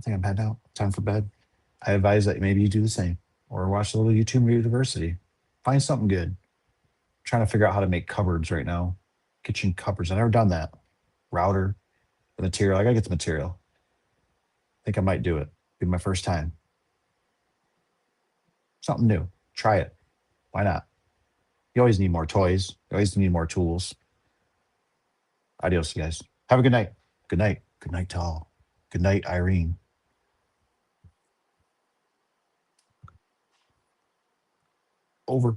think I'm heading out. Time for bed. I advise that maybe you do the same or watch a little YouTube University. Find something good. I'm trying to figure out how to make cupboards right now. Kitchen cupboards. I've never done that. Router, the material. I got to get the material. I think I might do it. Be my first time. Something new. Try it. Why not? You always need more toys. You always need more tools. Adios, you guys. Have a good night. Good night. Good night to all. Good night, Irene. Over.